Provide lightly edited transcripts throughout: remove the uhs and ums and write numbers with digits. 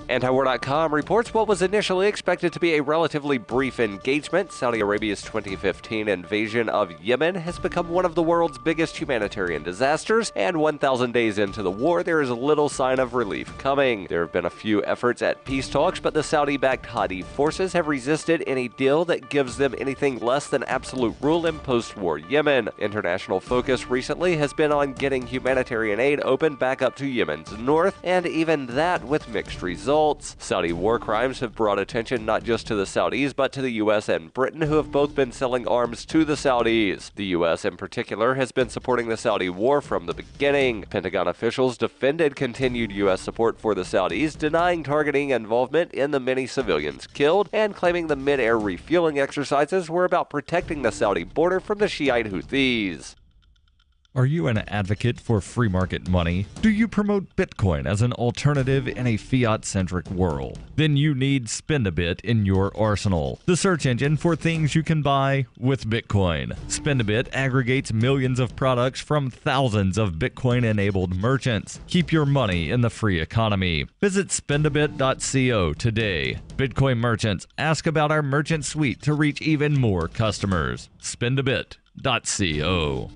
Antiwar.com reports what was initially expected to be a relatively brief engagement. Saudi Arabia's 2015 invasion of Yemen has become one of the world's biggest humanitarian disasters, and 1,000 days into the war, there is little sign of relief coming. There have been a few efforts at peace talks, but the Saudi-backed Hadi forces have resisted any deal that gives them anything less than absolute rule in post-war Yemen. International focus recently has been on getting humanitarian aid opened back up to Yemen's north, and even that with mixed results. Saudi war crimes have brought attention not just to the Saudis, but to the U.S. and Britain, who have both been selling arms to the Saudis. The U.S. in particular has been supporting the Saudi war from the beginning. Pentagon officials defended continued U.S. support for the Saudis, denying targeting involvement in the many civilians killed, and claiming the mid-air refueling exercises were about protecting the Saudi border from the Shiite Houthis. Are you an advocate for free market money? Do you promote Bitcoin as an alternative in a fiat-centric world? Then you need Spendabit in your arsenal, the search engine for things you can buy with Bitcoin. Spendabit aggregates millions of products from thousands of Bitcoin-enabled merchants. Keep your money in the free economy. Visit spendabit.co today. Bitcoin merchants, ask about our merchant suite to reach even more customers. Spendabit.co.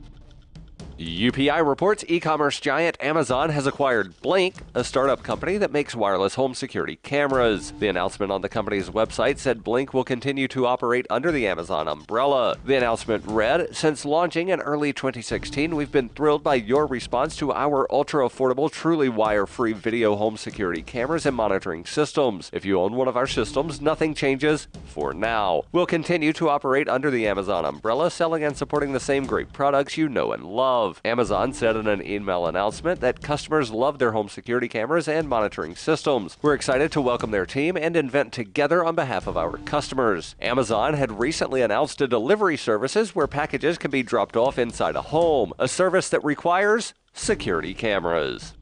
UPI reports e-commerce giant Amazon has acquired Blink, a startup company that makes wireless home security cameras. The announcement on the company's website said Blink will continue to operate under the Amazon umbrella. The announcement read, "Since launching in early 2016, we've been thrilled by your response to our ultra-affordable, truly wire-free video home security cameras and monitoring systems. If you own one of our systems, nothing changes for now. We'll continue to operate under the Amazon umbrella, selling and supporting the same great products you know and love." Amazon said in an email announcement that customers love their home security cameras and monitoring systems. "We're excited to welcome their team and invent together on behalf of our customers." Amazon had recently announced a delivery services where packages can be dropped off inside a home, a service that requires security cameras.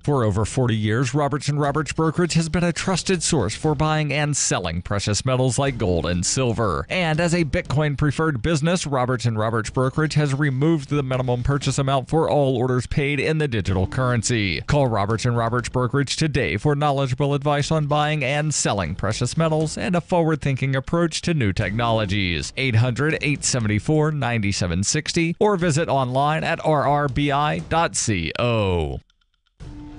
For over 40 years, Roberts & Roberts Brokerage has been a trusted source for buying and selling precious metals like gold and silver. And as a Bitcoin-preferred business, Roberts & Roberts Brokerage has removed the minimum purchase amount for all orders paid in the digital currency. Call Roberts & Roberts Brokerage today for knowledgeable advice on buying and selling precious metals and a forward-thinking approach to new technologies. 800-874-9760 or visit online at rrbi.co.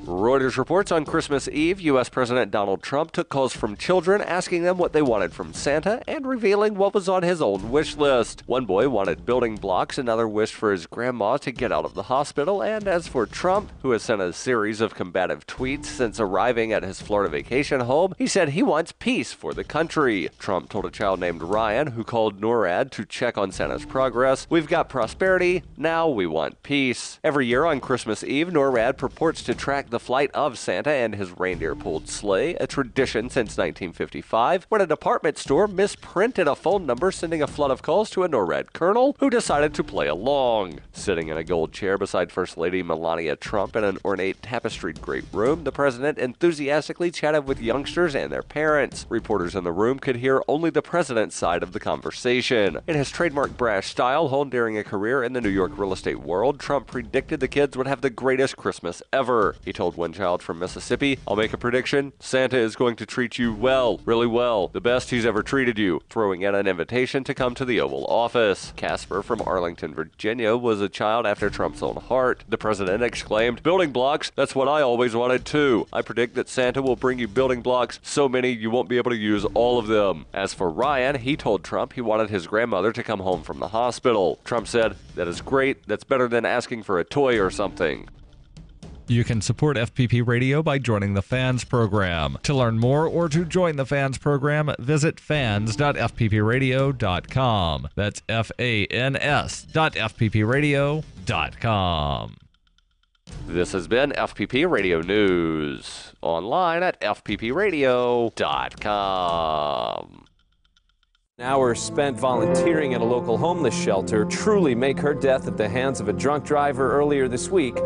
Reuters reports on Christmas Eve, U.S. President Donald Trump took calls from children asking them what they wanted from Santa and revealing what was on his own wish list. One boy wanted building blocks, another wished for his grandma to get out of the hospital, and as for Trump, who has sent a series of combative tweets since arriving at his Florida vacation home, he said he wants peace for the country. Trump told a child named Ryan, who called NORAD to check on Santa's progress, "We've got prosperity, now we want peace." Every year on Christmas Eve, NORAD purports to track the flight of Santa and his reindeer-pulled sleigh, a tradition since 1955, when a department store misprinted a phone number, sending a flood of calls to a NORAD colonel who decided to play along. Sitting in a gold chair beside First Lady Melania Trump in an ornate tapestried great room, the president enthusiastically chatted with youngsters and their parents. Reporters in the room could hear only the president's side of the conversation. In his trademark brash style, honed during a career in the New York real estate world, Trump predicted the kids would have the greatest Christmas ever. He told one child from Mississippi, "I'll make a prediction. Santa is going to treat you well, really well, the best he's ever treated you," throwing in an invitation to come to the Oval Office. Casper from Arlington, Virginia, was a child after Trump's own heart. The president exclaimed, "Building blocks, that's what I always wanted too. I predict that Santa will bring you building blocks, so many you won't be able to use all of them." As for Ryan, he told Trump he wanted his grandmother to come home from the hospital. Trump said, "That is great. That's better than asking for a toy or something." You can support FPP Radio by joining the Fans program. To learn more or to join the Fans program, visit fans.fppradio.com. That's fans.fppradio.com. This has been FPP Radio News, online at fppradio.com. Hours spent volunteering at a local homeless shelter truly make her death at the hands of a drunk driver earlier this week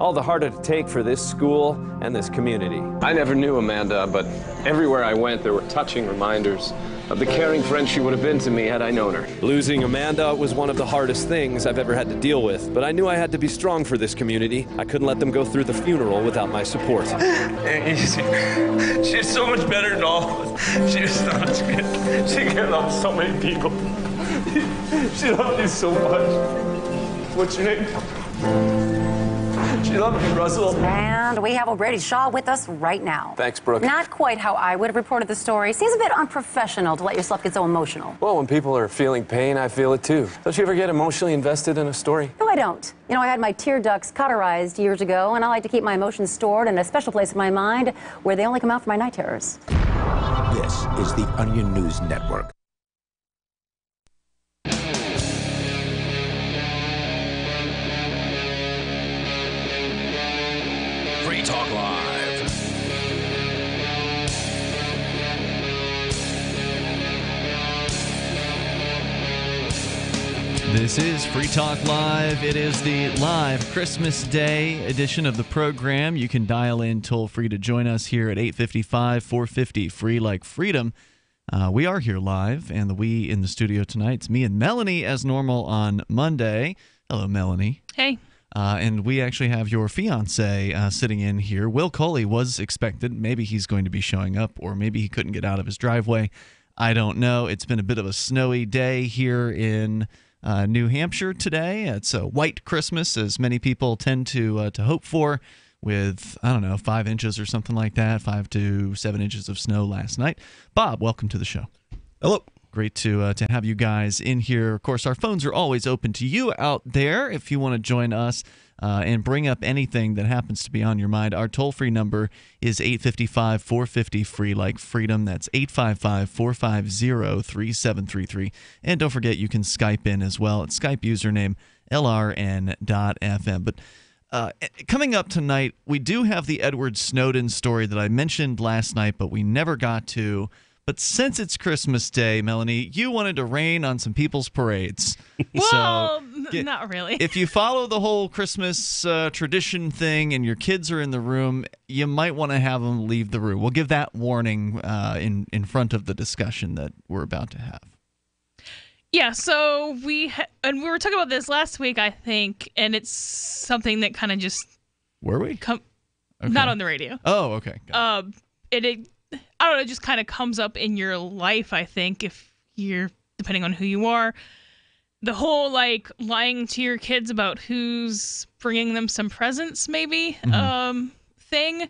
all the harder to take for this school and this community. I never knew Amanda, but everywhere I went there were touching reminders of the caring friend she would have been to me had I known her. Losing Amanda was one of the hardest things I've ever had to deal with, but I knew I had to be strong for this community. I couldn't let them go through the funeral without my support. Easy. She's so much better than all of us. She was so much good. She cared about so many people. She loved you so much. What's your name? She loved you, Russell. And we have O'Brady Shaw with us right now. Thanks, Brooke. Not quite how I would have reported the story. Seems a bit unprofessional to let yourself get so emotional. Well, when people are feeling pain, I feel it too. Don't you ever get emotionally invested in a story? No, I don't. You know, I had my tear ducts cauterized years ago, and I like to keep my emotions stored in a special place in my mind where they only come out for my night terrors. This is the Onion News Network. Free Talk Live. This is Free Talk Live. It is the live Christmas Day edition of the program. You can dial in toll free to join us here at 855-450 free like freedom. We are here live, and the we in the studio tonight. It's me and Melanie as normal on Monday. Hello, Melanie. Hey. And we actually have your fiance sitting in here. Will Coley was expected. Maybe he's going to be showing up, or maybe he couldn't get out of his driveway. I don't know. It's been a bit of a snowy day here in New Hampshire today. It's a white Christmas, as many people tend to hope for, with, I don't know, 5 inches or something like that, 5 to 7 inches of snow last night. Bob, welcome to the show. Hello. Great to have you guys in here. Of course, our phones are always open to you out there if you want to join us and bring up anything that happens to be on your mind. Our toll-free number is 855-450-FREE like freedom. That's 855-450-3733. And don't forget, you can Skype in as well. It's Skype username LRN.FM. But coming up tonight, we do have the Edward Snowden story that I mentioned last night, but we never got to. But since it's Christmas Day, Melanie, you wanted to rain on some people's parades. Well, not really. If you follow the whole Christmas tradition thing and your kids are in the room, you might want to have them leave the room. We'll give that warning in front of the discussion that we're about to have. Yeah, so we were talking about this last week, I think, and it's something that kind of just... Were we? Okay. Not on the radio. Oh, okay. I don't know, it just kind of comes up in your life, I think, if you're, depending on who you are. The whole, like, lying to your kids about who's bringing them some presents, maybe, thing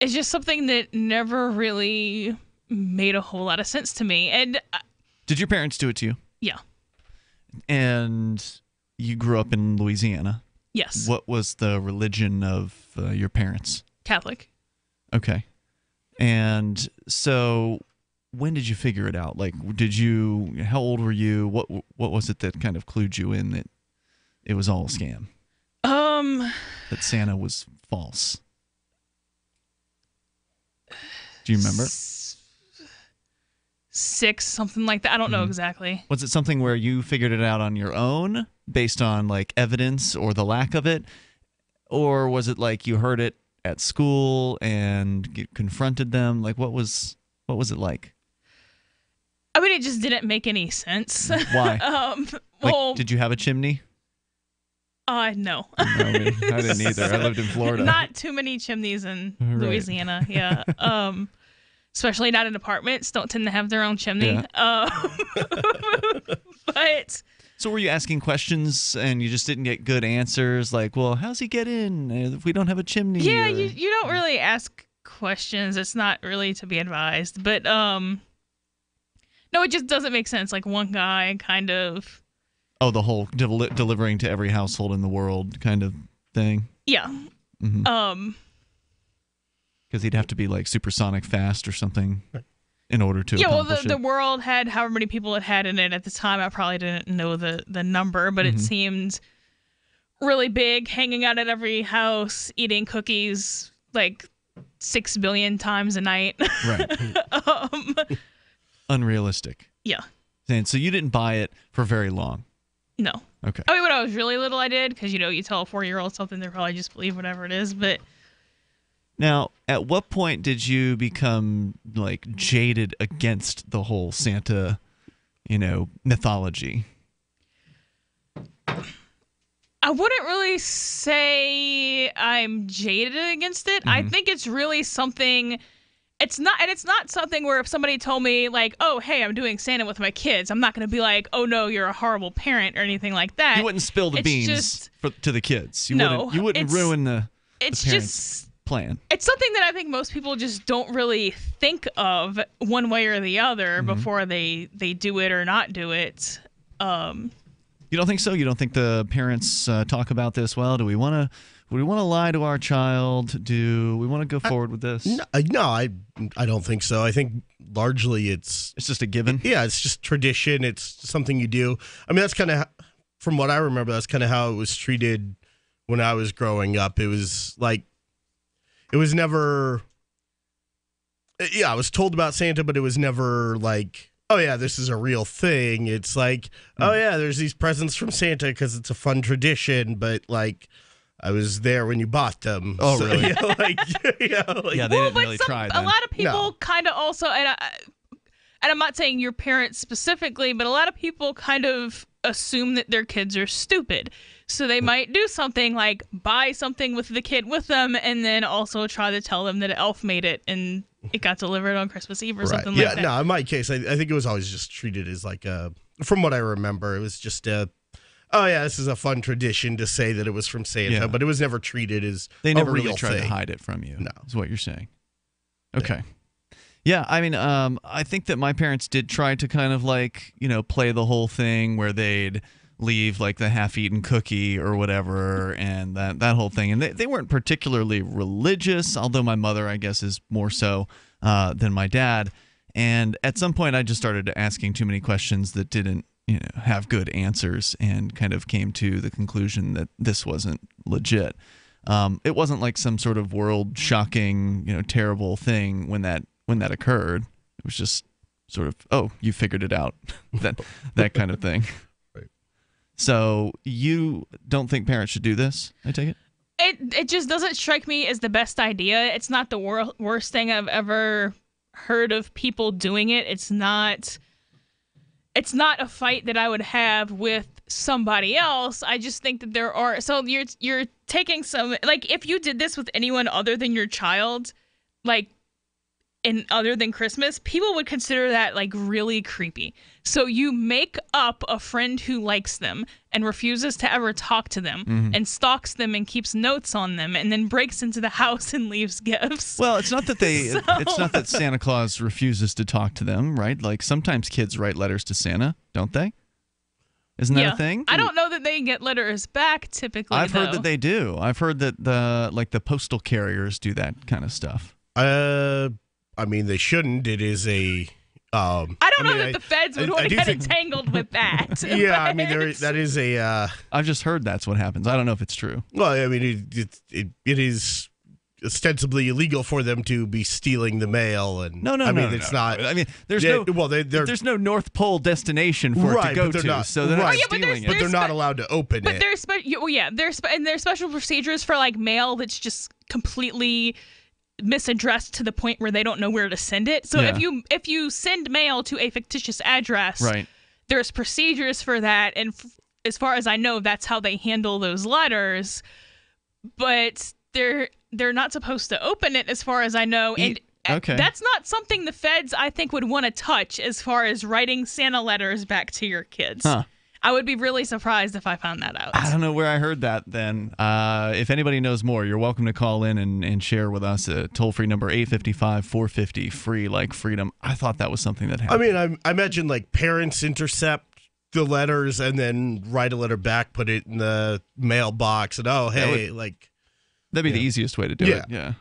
is just something that never really made a whole lot of sense to me. And did your parents do it to you? Yeah. And you grew up in Louisiana? Yes. What was the religion of your parents? Catholic. Okay. And so when did you figure it out? Like, how old were you? What was it that kind of clued you in that it was all a scam? That Santa was false? Do you remember? 6, something like that. I don't know exactly. Was it something where you figured it out on your own based on, like, evidence or the lack of it? Or was it like you heard it at school and confronted them? Like, what was it like? I mean, it just didn't make any sense. Why? Well, did you have a chimney? No. No, I didn't either. I lived in Florida. Not too many chimneys in Louisiana. Yeah. Especially not in apartments. Don't tend to have their own chimney. Yeah. But. So were you asking questions and you just didn't get good answers? Like, well, how's he get in if we don't have a chimney? Yeah, you don't really ask questions. It's not really to be advised. But, no, it just doesn't make sense. Like, one guy kind of... Oh, the whole delivering to every household in the world kind of thing? Yeah. Mm-hmm. Because he'd have to be, like, supersonic fast or something. In order to accomplish the world had however many people it had in it at the time. I probably didn't know the number, but it seemed really big, hanging out at every house, eating cookies like 6 billion times a night. Right. Unrealistic. Yeah. And so you didn't buy it for very long? No. Okay. I mean, when I was really little, I did, because, you tell a 4-year-old something, they probably just believe whatever it is, but Now, at what point did you become like jaded against the whole Santa, mythology? I wouldn't really say I'm jaded against it. I think it's really something. It's not something where if somebody told me like, oh, hey, I'm doing Santa with my kids, I'm not going to be like, oh no, you're a horrible parent or anything like that. You wouldn't spill the beans to the kids. You wouldn't ruin the parents' plan. It's something that I think most people just don't really think of one way or the other before they do it or not do it. You don't think so? You don't think the parents talk about this? Well, do we want to lie to our child? Do we want to go forward with this? No, I don't think so. I think largely it's just a given. Yeah, it's just tradition. It's something you do. I mean, that's kind of, from what I remember, that's kind of how it was treated when I was growing up. It was like, it was never, I was told about Santa, but it was never like, oh yeah, this is a real thing. It's like, oh yeah, there's these presents from Santa because it's a fun tradition, but like, I was there when you bought them. Oh, really? Yeah, they didn't really try. A lot of people kind of also, and I'm not saying your parents specifically, but a lot of people kind of assume that their kids are stupid. So they might do something like buy something with the kid with them and then also try to tell them that an elf made it and it got delivered on Christmas Eve or something like that. Yeah, no, in my case, I think it was always just treated as like from what I remember, it was just oh yeah, this is a fun tradition to say that it was from Santa, but it was never treated as they never a real really tried thing. to hide it from you. No, is what you're saying. Okay. Yeah, I mean, I think that my parents did try to kind of like, play the whole thing where they'd leave like the half-eaten cookie or whatever and that whole thing. And they weren't particularly religious, although my mother, I guess, is more so than my dad. And at some point, I just started asking too many questions that didn't have good answers and kind of came to the conclusion that this wasn't legit. It wasn't like some sort of world-shocking, terrible thing when that occurred. It was just sort of, oh, you figured it out, that kind of thing. Right. So you don't think parents should do this, I take it? It just doesn't strike me as the best idea. It's not the worst thing I've ever heard of people doing it. It's not a fight that I would have with somebody else. I just think that there are, so you're taking some, like if you did this with anyone other than your child, like and other than Christmas, people would consider that like really creepy. So you make up a friend who likes them and refuses to ever talk to them and stalks them and keeps notes on them and then breaks into the house and leaves gifts. Well, it's not that it's not that Santa Claus refuses to talk to them, right? Like sometimes kids write letters to Santa, don't they? Isn't that a thing? I don't know that they get letters back typically. I've heard that they do. I've heard that the postal carriers do that kind of stuff. I mean, they shouldn't. It is a. I don't know that the feds would want to get entangled with that. Yeah, I mean, that is a. I've just heard that's what happens. I don't know if it's true. Well, I mean, it is ostensibly illegal for them to be stealing the mail, and it's not. I mean, there's no North Pole destination for it to go to, so they're not stealing it. But they're not allowed to open it. But there's special procedures for like mail that's just completely misaddressed to the point where they don't know where to send it. So if you send mail to a fictitious address, right, there's procedures for that, and as far as I know, that's how they handle those letters. But they're not supposed to open it, as far as I know, and that's not something the feds, I think, would want to touch as far as writing Santa letters back to your kids. Huh. I would be really surprised if I found that out. I don't know where I heard that then. If anybody knows more, you're welcome to call in and share with us at toll-free number 855-450, free like freedom. I thought that was something that happened. I mean, I imagine like parents intercept the letters and then write a letter back, put it in the mailbox, and that'd be the easiest way to do it. Yeah.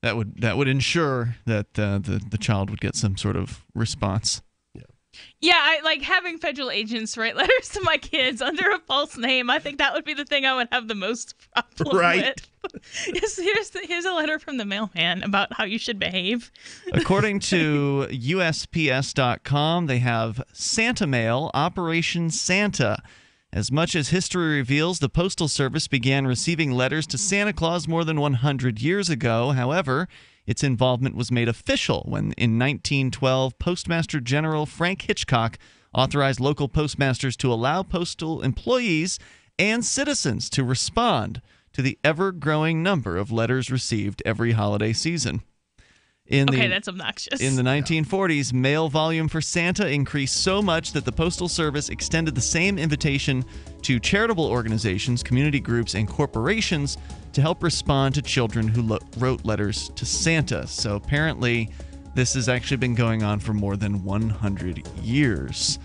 That would ensure that the child would get some sort of response. Yeah, I like having federal agents write letters to my kids under a false name. I think that would be the thing I would have the most problem with. Here's a letter from the mailman about how you should behave. According to USPS.com, they have Santa Mail, Operation Santa. As much as history reveals, the Postal Service began receiving letters to Santa Claus more than 100 years ago. However, its involvement was made official when, in 1912, Postmaster General Frank Hitchcock authorized local postmasters to allow postal employees and citizens to respond to the ever-growing number of letters received every holiday season. That's obnoxious. In the 1940s, mail volume for Santa increased so much that the Postal Service extended the same invitation to charitable organizations, community groups, and corporations to help respond to children who wrote letters to Santa. So apparently, this has actually been going on for more than 100 years.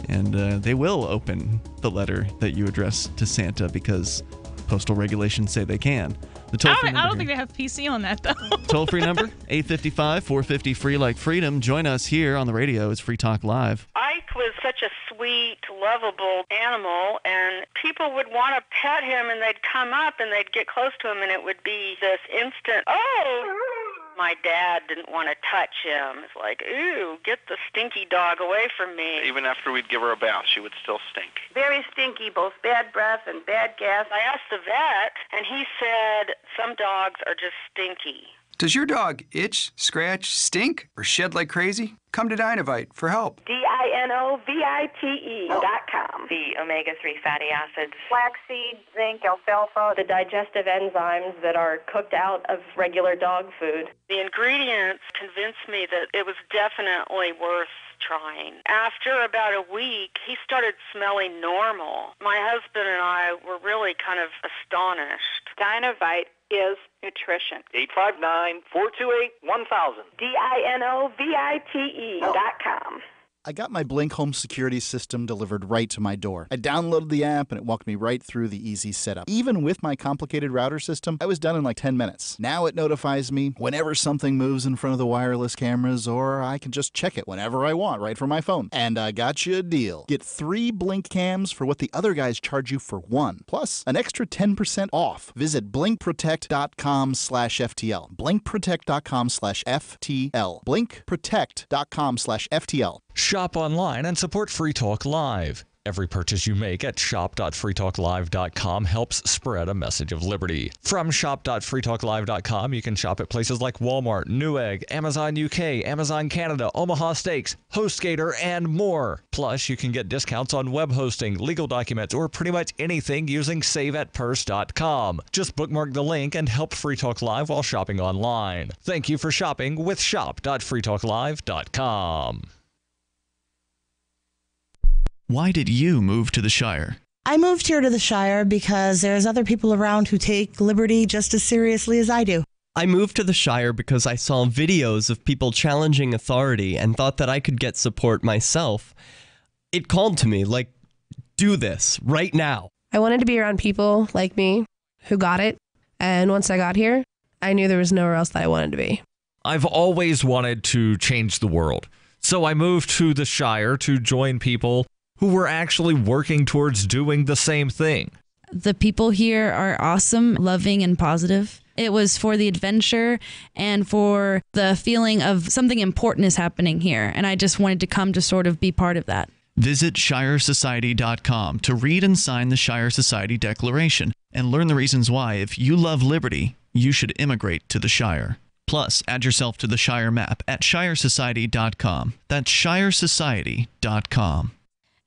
And they will open the letter that you address to Santa because postal regulations say they can. The toll-free number I don't think they have PC on that, though. Toll-free number, 855-450-FREE like freedom. Join us here on the radio. It's Free Talk Live. Ike was such a sweet, lovable animal, and people would want to pet him, and they'd come up, and they'd get close to him, and it would be this instant, oh! My dad didn't want to touch him. It's like, ooh, get the stinky dog away from me. Even after we'd give her a bath, she would still stink. Very stinky, both bad breath and bad gas. I asked the vet, and he said some dogs are just stinky. Does your dog itch, scratch, stink, or shed like crazy? Come to Dinovite for help. DINOVITE.com. The omega-3 fatty acids. Flaxseed, zinc, alfalfa. The digestive enzymes that are cooked out of regular dog food. The ingredients convinced me that it was definitely worth trying. After about a week, he started smelling normal. My husband and I were really kind of astonished. Dinovite is nutrition. 859-428-1000. DINOVITE.com. I got my Blink home security system delivered right to my door. I downloaded the app and it walked me right through the easy setup. Even with my complicated router system, I was done in like 10 minutes. Now it notifies me whenever something moves in front of the wireless cameras, or I can just check it whenever I want right from my phone. And I got you a deal. Get 3 Blink cams for what the other guys charge you for 1, plus an extra 10% off. Visit blinkprotect.com/FTL. blinkprotect.com/FTL. blinkprotect.com/FTL. Shop online and support Free Talk Live. Every purchase you make at shop.freetalklive.com helps spread a message of liberty. From shop.freetalklive.com, you can shop at places like Walmart, Newegg, Amazon UK, Amazon Canada, Omaha Steaks, HostGator, and more. Plus, you can get discounts on web hosting, legal documents, or pretty much anything using saveatpurse.com. Just bookmark the link and help Free Talk Live while shopping online. Thank you for shopping with shop.freetalklive.com. Why did you move to the Shire? I moved here to the Shire because there's other people around who take liberty just as seriously as I do. I moved to the Shire because I saw videos of people challenging authority and thought that I could get support myself. It called to me, like, do this right now. I wanted to be around people like me who got it. And once I got here, I knew there was nowhere else that I wanted to be. I've always wanted to change the world. So I moved to the Shire to join people who were actually working towards doing the same thing. The people here are awesome, loving, and positive. It was for the adventure and for the feeling of something important is happening here. And I just wanted to come to sort of be part of that. Visit ShireSociety.com to read and sign the Shire Society Declaration and learn the reasons why, if you love liberty, you should immigrate to the Shire. Plus, add yourself to the Shire map at ShireSociety.com. That's ShireSociety.com.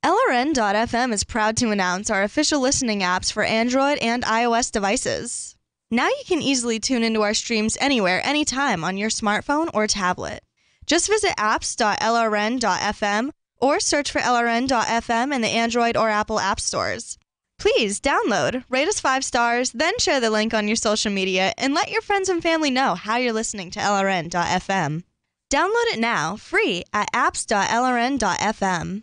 LRN.FM is proud to announce our official listening apps for Android and iOS devices. Now you can easily tune into our streams anywhere, anytime on your smartphone or tablet. Just visit apps.lrn.fm or search for LRN.FM in the Android or Apple app stores. Please download, rate us 5 stars, then share the link on your social media and let your friends and family know how you're listening to LRN.FM. Download it now, free at apps.lrn.fm.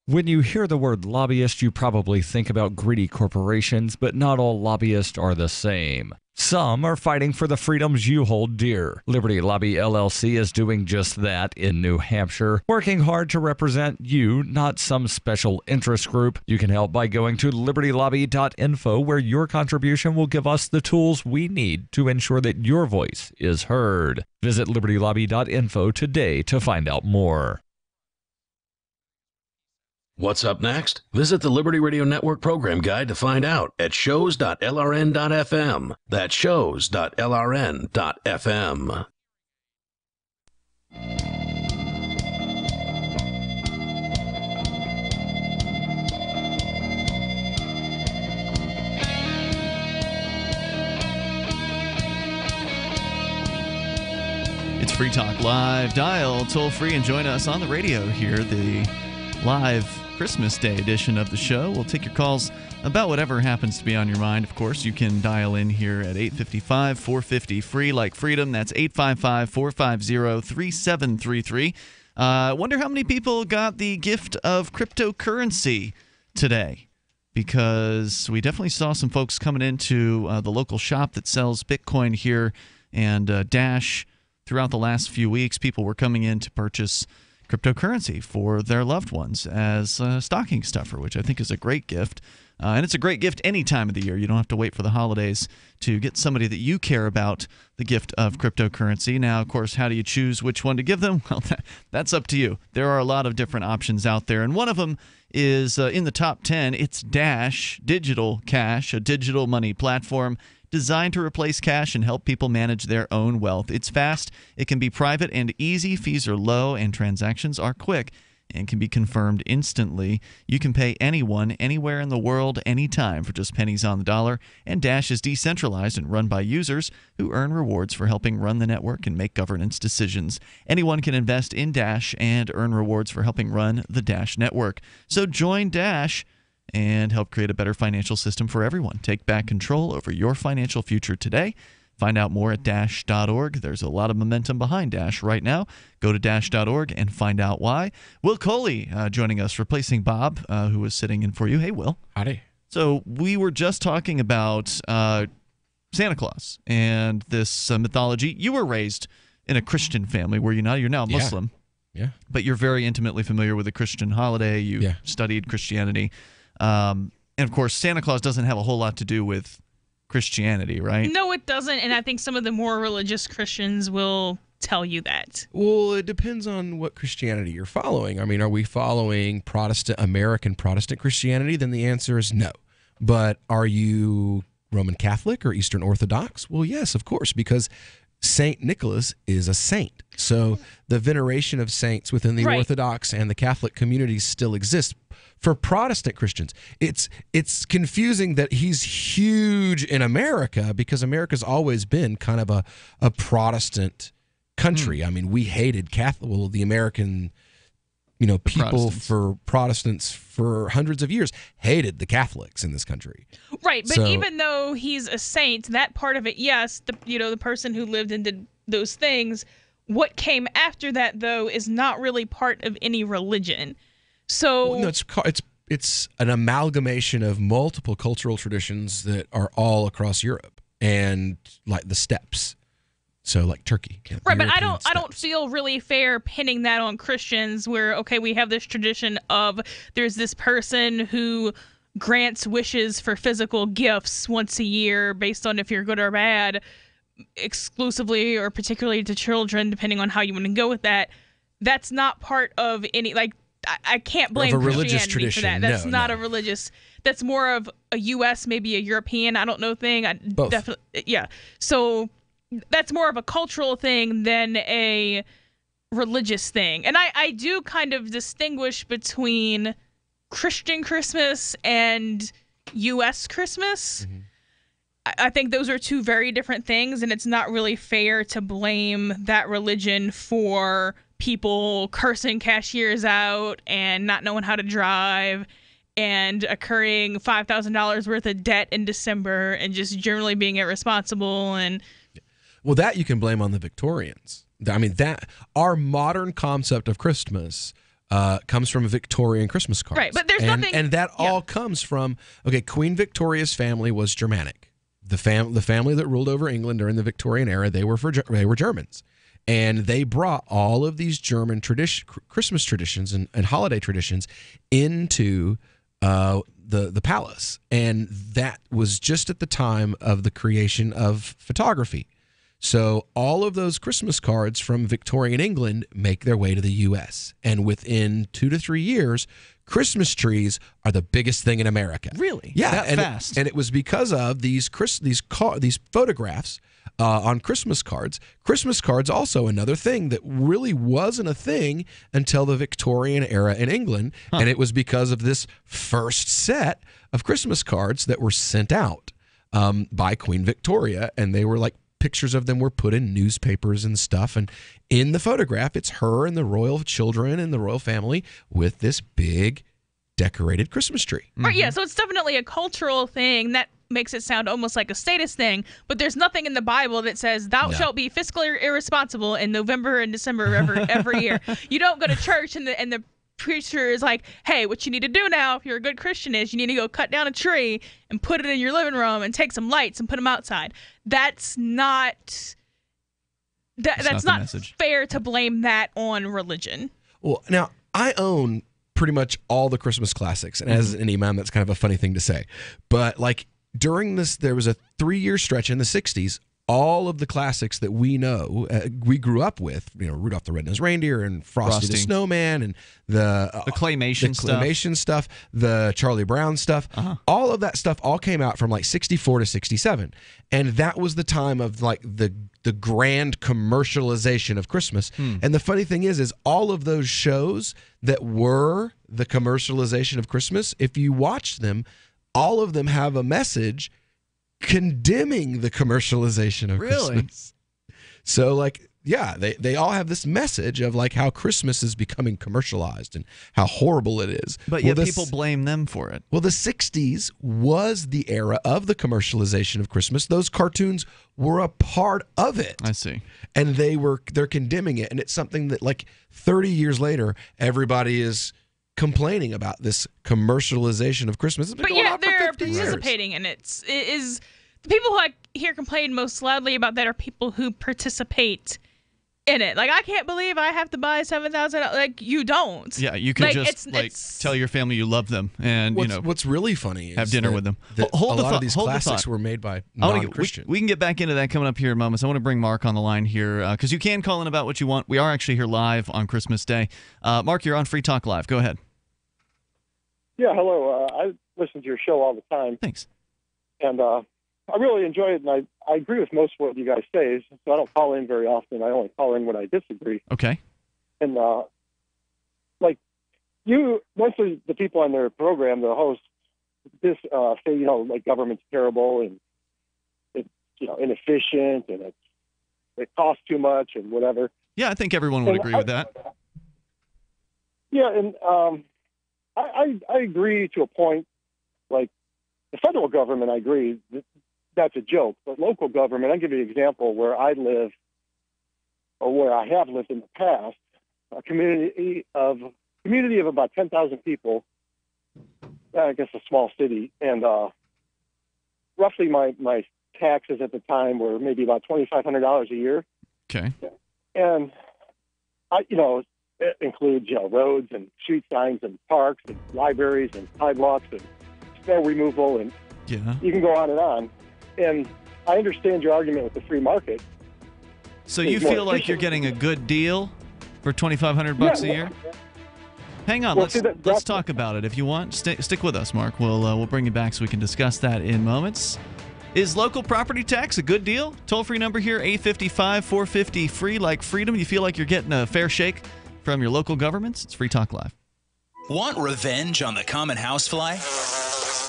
When you hear the word lobbyist, you probably think about greedy corporations, but not all lobbyists are the same. Some are fighting for the freedoms you hold dear. Liberty Lobby LLC is doing just that in New Hampshire, working hard to represent you, not some special interest group. You can help by going to libertylobby.info, where your contribution will give us the tools we need to ensure that your voice is heard. Visit libertylobby.info today to find out more. What's up next? Visit the Liberty Radio Network program guide to find out at shows.lrn.fm. That's shows.lrn.fm. It's Free Talk Live. Dial toll free and join us on the radio here, the live Christmas Day edition of the show. We'll take your calls about whatever happens to be on your mind. Of course, you can dial in here at 855-450-FREE like freedom. That's 855-450-3733. Wonder how many people got the gift of cryptocurrency today, because we definitely saw some folks coming into the local shop that sells Bitcoin here and Dash. Throughout the last few weeks, people were coming in to purchase cryptocurrency for their loved ones as a stocking stuffer, which I think is a great gift. And it's a great gift any time of the year. You don't have to wait for the holidays to get somebody that you care about the gift of cryptocurrency. Now, of course, how do you choose which one to give them? Well, that's up to you. There are a lot of different options out there, and one of them is in the top 10. It's Dash Digital Cash, a digital money platform designed to replace cash and help people manage their own wealth. It's fast, it can be private and easy, fees are low, and transactions are quick and can be confirmed instantly. You can pay anyone, anywhere in the world, anytime for just pennies on the dollar, and Dash is decentralized and run by users who earn rewards for helping run the network and make governance decisions. Anyone can invest in Dash and earn rewards for helping run the Dash network. So join Dash and help create a better financial system for everyone. Take back control over your financial future today. Find out more at Dash.org. There's a lot of momentum behind Dash right now. Go to Dash.org and find out why. Will Coley joining us, replacing Bob, who was sitting in for you. Hey, Will. Howdy. So we were just talking about Santa Claus and this mythology. You were raised in a Christian family, were you not? You're now Muslim. Yeah. But you're very intimately familiar with the Christian holiday. You studied Christianity. And, of course, Santa Claus doesn't have a whole lot to do with Christianity, right? No, it doesn't, and I think some of the more religious Christians will tell you that. Well, it depends on what Christianity you're following. I mean, are we following American Protestant Christianity? Then the answer is no. But are you Roman Catholic or Eastern Orthodox? Well, yes, of course, because Saint Nicholas is a saint. So the veneration of saints within the Orthodox and the Catholic communities still exists. For Protestant Christians, it's confusing that he's huge in America because America's always been kind of a Protestant country. I mean, we hated the American, people for Protestants for hundreds of years hated the Catholics in this country. Right, but even though he's a saint, that part of it, yes, the person who lived and did those things, what came after that though is not really part of any religion. So no, it's an amalgamation of multiple cultural traditions that are all across Europe and like the steppes. So like Turkey. Right, but I don't feel really fair pinning that on Christians where, okay, we have this tradition of there's this person who grants wishes for physical gifts once a year based on if you're good or bad, exclusively or particularly to children, depending on how you want to go with that. That's not part of any, I can't blame religious Christianity tradition. for that. That's not a religious. That's more of a U.S., maybe a European, I don't know thing. Both. Definitely, yeah. So that's more of a cultural thing than a religious thing. And I do kind of distinguish between Christian Christmas and U.S. Christmas. Mm-hmm. I think those are two very different things, and it's not really fair to blame that religion for people cursing cashiers out and not knowing how to drive and incurring $5,000 worth of debt in December and just generally being irresponsible. And well, that you can blame on the Victorians. I mean, that our modern concept of Christmas comes from a Victorian Christmas cards. Right, but there's nothing... And that all comes from, Queen Victoria's family was Germanic. The family that ruled over England during the Victorian era, they were Germans. And they brought all of these German Christmas traditions and holiday traditions into the palace. And that was just at the time of the creation of photography. So all of those Christmas cards from Victorian England make their way to the U.S. And within 2 to 3 years, Christmas trees are the biggest thing in America. Really? Yeah, That fast? And it was because of these photographs on Christmas cards. Christmas cards also another thing that really wasn't a thing until the Victorian era in England, and it was because of this first set of Christmas cards that were sent out by Queen Victoria, and they were like pictures of them were put in newspapers and stuff, and in the photograph it's her and the royal children and the royal family with this big decorated Christmas tree. Right, yeah, so it's definitely a cultural thing that makes it sound almost like a status thing, but there's nothing in the Bible that says thou shalt be fiscally irresponsible in November and December every year. You don't go to church and the preacher is like, hey, what you need to do now if you're a good Christian is you need to go cut down a tree and put it in your living room and take some lights and put them outside. That's not fair to blame that on religion. Well, now I own pretty much all the Christmas classics, and as an imam, that's kind of a funny thing to say. But like during this, there was a 3-year stretch in the 60s. All of the classics that we know, we grew up with, Rudolph the Red-Nosed Reindeer and Frosty the Snowman and the claymation stuff, the Charlie Brown stuff, all of that stuff all came out from like 64 to 67. And that was the time of like the grand commercialization of Christmas. And the funny thing is all of those shows that were the commercialization of Christmas, if you watch them, all of them have a message condemning the commercialization of Christmas. So like, yeah, they all have this message of like how Christmas is becoming commercialized and how horrible it is. But yet people blame them for it. Well, the 60s was the era of the commercialization of Christmas. Those cartoons were a part of it. I see. And they're condemning it. And it's something that like 30 years later, everybody is complaining about this commercialization of Christmas. It's been going on for 50 years. Participating in it is the people who I hear complain most loudly about that are people who participate in it. Like, I can't believe I have to buy $7,000. Like, you don't. Yeah, you can tell your family you love them, and what's really funny is have dinner with them. A lot of these classics were made by non-Christians. We can get back into that coming up here in moments. I want to bring Mark on the line here because you can call in about what you want. We are actually here live on Christmas Day. Mark, you're on Free Talk Live. Go ahead. Yeah, hello. I listen to your show all the time. Thanks. And I really enjoy it, and I agree with most of what you guys say, so I don't call in very often. I only call in when I disagree. Okay. And, most of the people on their program, the hosts, say, like government's terrible, and it's, inefficient, and it costs too much, and whatever. Yeah, I think everyone would agree with that. Yeah, and I agree to a point. Like, the federal government, I agree, that's a joke. But local government, I'll give you an example where I live, or where I have lived in the past, a community of about 10,000 people, I guess a small city, and roughly my taxes at the time were maybe about $2,500 a year. Okay. And it includes roads and street signs and parks and libraries and sidewalks and snow removal, and you can go on and on. And I understand your argument with the free market. So you feel like you're getting a good deal for $2,500 a year? Hang on, let's talk about it if you want. Stick with us, Mark. We'll bring you back so we can discuss that in moments. Is local property tax a good deal? Toll-free number here, 855-450-FREE, like freedom. You feel like you're getting a fair shake from your local governments? It's Free Talk Live. Want revenge on the common housefly?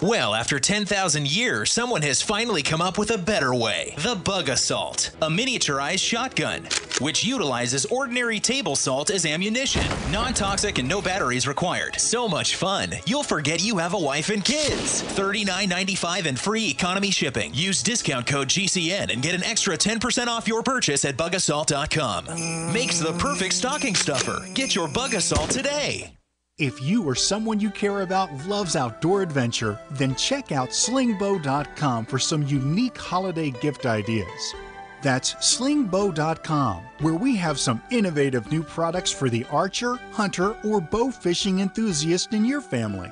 Well, after 10,000 years, someone has finally come up with a better way. The Bug Assault, a miniaturized shotgun, which utilizes ordinary table salt as ammunition. Non-toxic and no batteries required. So much fun, you'll forget you have a wife and kids. $39.95 and free economy shipping. Use discount code GCN and get an extra 10% off your purchase at bugassault.com. Makes the perfect stocking stuffer. Get your Bug Assault today. If you or someone you care about loves outdoor adventure, then check out slingbow.com for some unique holiday gift ideas. That's slingbow.com, where we have some innovative new products for the archer, hunter, or bow fishing enthusiast in your family.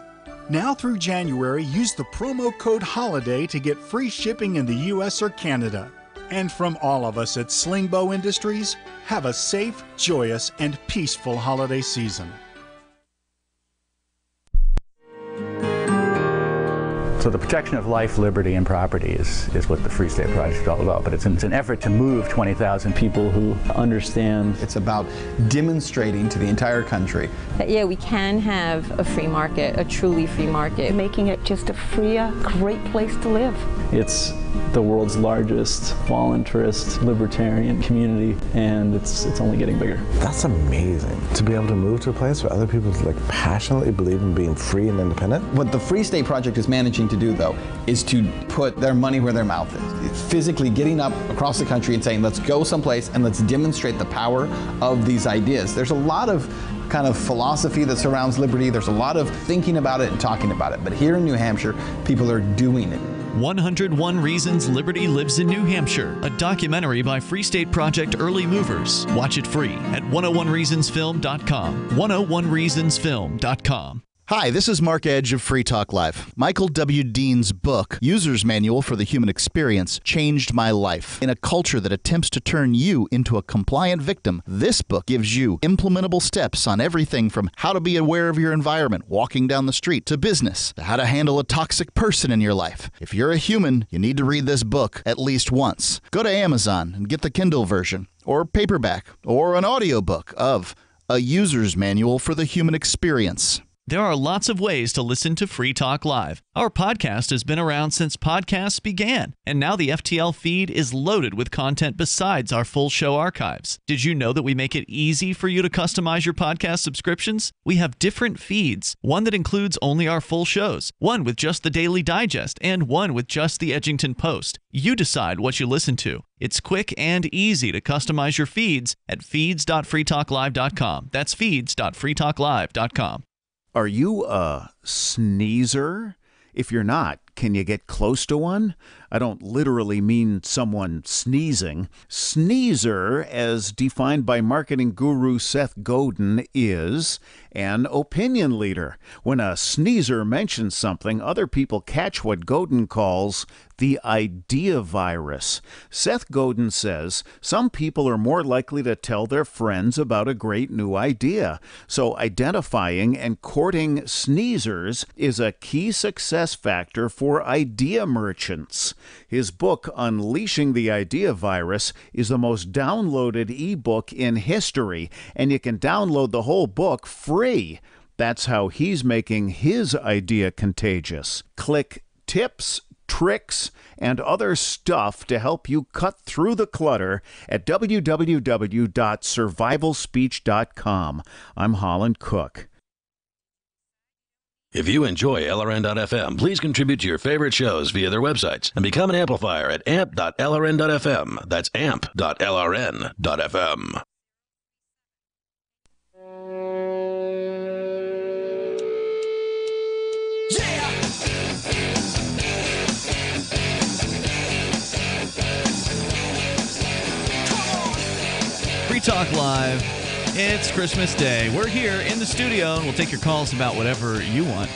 Now through January, use the promo code HOLIDAY to get free shipping in the U.S. or Canada. And from all of us at Slingbow Industries, have a safe, joyous, and peaceful holiday season. So the protection of life, liberty, and property is what the Free State Project is all about. But it's an effort to move 20,000 people who understand. It's about demonstrating to the entire country that, yeah, we can have a free market, a truly free market. Making it just a freer, great place to live. It's the world's largest voluntarist libertarian community, and it's only getting bigger. That's amazing, to be able to move to a place where other people passionately believe in being free and independent. What the Free State Project is managing to do, though, is to put their money where their mouth is. It's physically getting up across the country and saying, let's go someplace and let's demonstrate the power of these ideas. There's a lot of kind of philosophy that surrounds liberty. There's a lot of thinking about it and talking about it. But here in New Hampshire, people are doing it. 101 Reasons Liberty Lives in New Hampshire, a documentary by Free State Project Early Movers. Watch it free at 101reasonsfilm.com. 101reasonsfilm.com. Hi, this is Mark Edge of Free Talk Live. Michael W. Dean's book, User's Manual for the Human Experience, changed my life. In a culture that attempts to turn you into a compliant victim, this book gives you implementable steps on everything from how to be aware of your environment, walking down the street, to business, to how to handle a toxic person in your life. If you're a human, you need to read this book at least once. Go to Amazon and get the Kindle version, or paperback, or an audiobook of A User's Manual for the Human Experience. There are lots of ways to listen to Free Talk Live. Our podcast has been around since podcasts began, and now the FTL feed is loaded with content besides our full show archives. Did you know that we make it easy for you to customize your podcast subscriptions? We have different feeds, one that includes only our full shows, one with just the Daily Digest, and one with just the Edgington Post. You decide what you listen to. It's quick and easy to customize your feeds at feeds.freetalklive.com. That's feeds.freetalklive.com. Are you a sneezer? If you're not, can you get close to one? I don't literally mean someone sneezing. Sneezer, as defined by marketing guru Seth Godin, is an opinion leader. When a sneezer mentions something, other people catch what Godin calls the idea virus. Seth Godin says some people are more likely to tell their friends about a great new idea. So identifying and courting sneezers is a key success factor for idea merchants. His book, Unleashing the Idea Virus, is the most downloaded ebook in history, and you can download the whole book free. That's how he's making his idea contagious. Click tips, tricks, and other stuff to help you cut through the clutter at www.survivalspeech.com. I'm Holland Cook. If you enjoy LRN.FM, please contribute to your favorite shows via their websites and become an amplifier at amp.lrn.fm. That's amp.lrn.fm. Free Talk Live. It's Christmas Day. We're here in the studio, and we'll take your calls about whatever you want.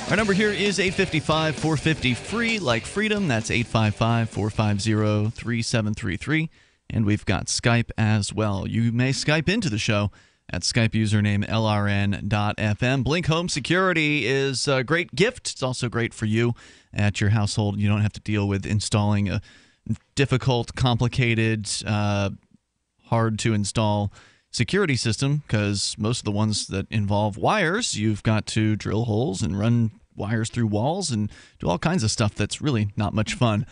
Our number here is 855-450-FREE, like freedom. That's 855-450-3733. And we've got Skype as well. You may Skype into the show at Skype username LRN.FM. Blink Home Security is a great gift. It's also great for you at your household. You don't have to deal with installing a difficult, complicated, hard-to-install security system, because most of the ones that involve wires, you've got to drill holes and run wires through walls and do all kinds of stuff that's really not much fun.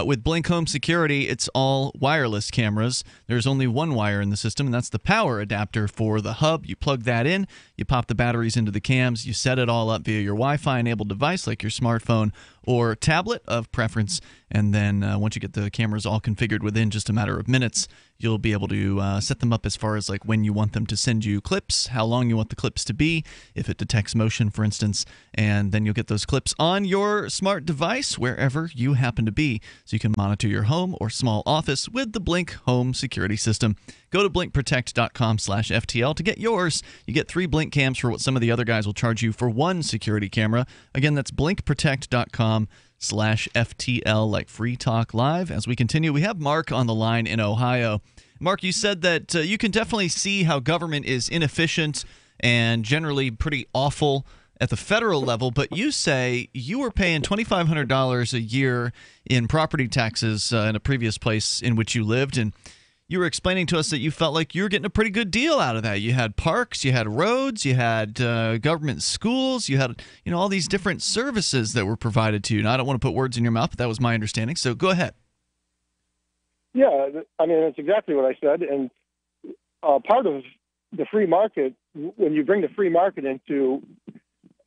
With Blink Home Security, it's all wireless cameras. There's only one wire in the system, and that's the power adapter for the hub. You plug that in, you pop the batteries into the cams, you set it all up via your Wi-Fi enabled device like your smartphone or tablet of preference, and then once you get the cameras all configured within just a matter of minutes, you'll be able to set them up as far as like when you want them to send you clips, how long you want the clips to be, if it detects motion, for instance, and then you'll get those clips on your smart device wherever you happen to be, so you can monitor your home or small office with the Blink Home Security System. Go to blinkprotect.com/FTL to get yours. You get 3 Blink cams for what some of the other guys will charge you for 1 security camera. Again, that's blinkprotect.com/FTL. Facebook.com/FTL, like Free Talk Live. As we continue, we have Mark on the line in Ohio. Mark, you said that you can definitely see how government is inefficient and generally pretty awful at the federal level, but you say you were paying $2,500 a year in property taxes in a previous place in which you lived, and you were explaining to us that you felt like you were getting a pretty good deal out of that. You had parks, you had roads, you had government schools, you had all these different services that were provided to you. Now, I don't want to put words in your mouth, but that was my understanding, so go ahead. Yeah, I mean, that's exactly what I said. And part of the free market, when you bring the free market into,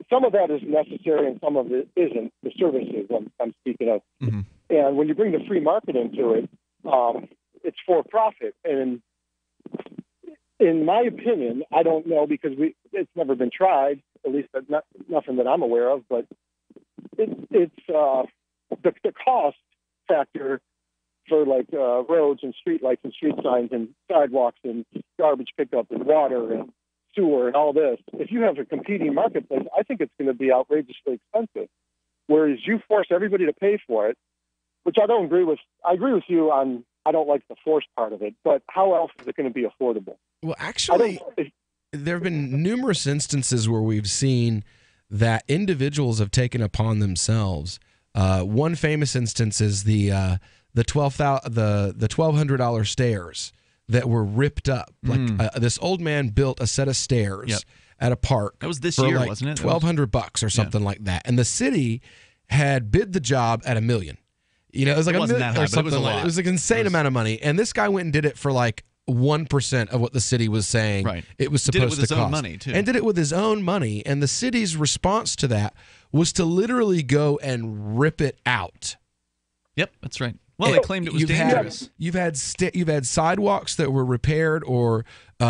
some of that is necessary and some of it isn't, the services I'm speaking of. Mm-hmm. And when you bring the free market into it, it's for profit. And in my opinion, I don't know because it's never been tried, at least nothing that I'm aware of, but it's the cost factor for like roads and street lights and street signs and sidewalks and garbage pickup and water and sewer and all this. If you have a competing marketplace, I think it's going to be outrageously expensive. Whereas you force everybody to pay for it, which I don't agree with. I agree with you on, I don't like the force part of it, but how else is it going to be affordable? Well, actually, there have been numerous instances where we've seen that individuals have taken upon themselves. One famous instance is the $1,200 stairs that were ripped up. Like this old man built a set of stairs at a park. That was this for year, like wasn't it? $1,200 or something like that. And the city had bid the job at $1 million. It was like it wasn't that high, or something but it was a lot. It was an insane amount of money. And this guy went and did it for like 1% of what the city was saying it was supposed to cost. Did it with his own money, too. And did it with his own money. And the city's response to that was to literally go and rip it out. Yep, that's right. Well, they claimed it was dangerous. You've had sidewalks that were repaired or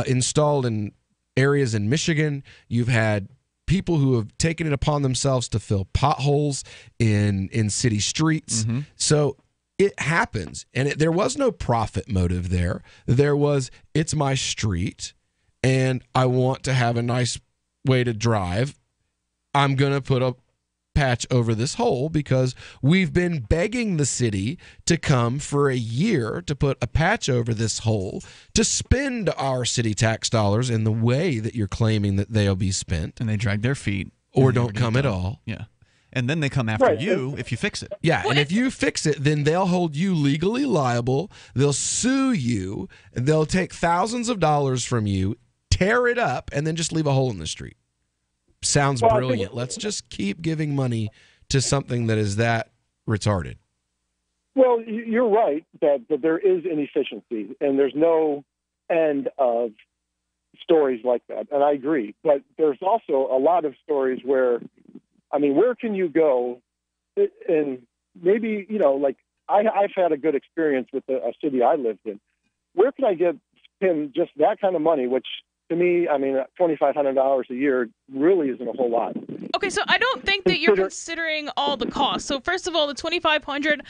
installed in areas in Michigan. You've had people who have taken it upon themselves to fill potholes in city streets. Mm-hmm. So it happens. And there was no profit motive there. There was, it's my street, and I want to have a nice way to drive. I'm going to put a patch over this hole because we've been begging the city to come for a year to put a patch over this hole to spend our city tax dollars in the way that you're claiming that they'll be spent. And they drag their feet. Or don't come at all. Yeah. And then they come after you if you fix it. Yeah, and if you fix it, then they'll hold you legally liable. They'll sue you. And they'll take thousands of dollars from you, tear it up, and then just leave a hole in the street. Sounds brilliant. Let's just keep giving money to something that is that retarded. Well, you're right that there is inefficiency, and there's no end of stories like that, and I agree. But there's also a lot of stories where, where can you go? And maybe, like I've had a good experience with a city I lived in. Where can I get him just that kind of money, which to me, $2,500 a year really isn't a whole lot. Okay, so I don't think that you're considering all the costs. So first of all, the $2,500,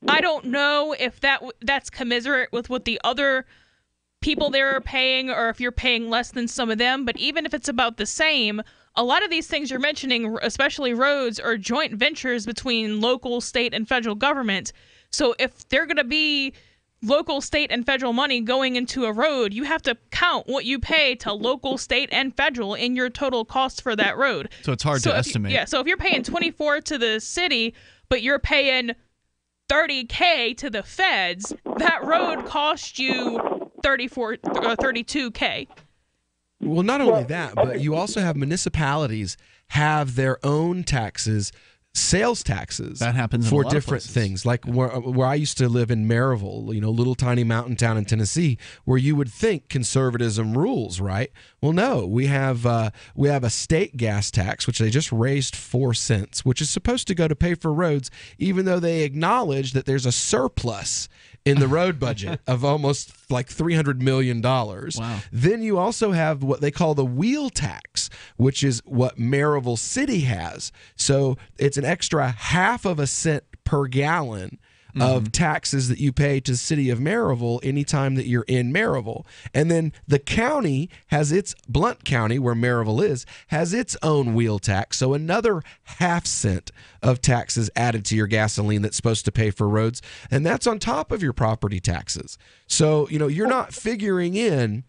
I don't know if that's commensurate with what the other people there are paying, or if you're paying less than some of them. But even if it's about the same, a lot of these things you're mentioning, especially roads, are joint ventures between local, state, and federal government. So if they're going to be local, state, and federal money going into a road, you have to count what you pay to local, state, and federal in your total cost for that road. So it's hard to estimate. So if you're paying $24,000 to the city, but you're paying $30,000 to the feds, that road cost you $32,000. Well, not only that, but you also have municipalities have their own taxes, sales taxes, that happens for in a lot different of things. Like where I used to live in Maryville, little tiny mountain town in Tennessee, where you would think conservatism rules, right? Well, no, we have a state gas tax, which they just raised 4 cents, which is supposed to go to pay for roads, even though they acknowledge that there's a surplus in the road budget of almost like $300 million. Wow. Then you also have what they call the wheel tax, which is what Maryville City has. So it's an extra 0.5 cent per gallon of taxes that you pay to the city of Maryville anytime that you're in Maryville. And then the county has Blount County, where Maryville is, has its own wheel tax. So another half-cent of taxes added to your gasoline that's supposed to pay for roads. And that's on top of your property taxes. So, you're not figuring in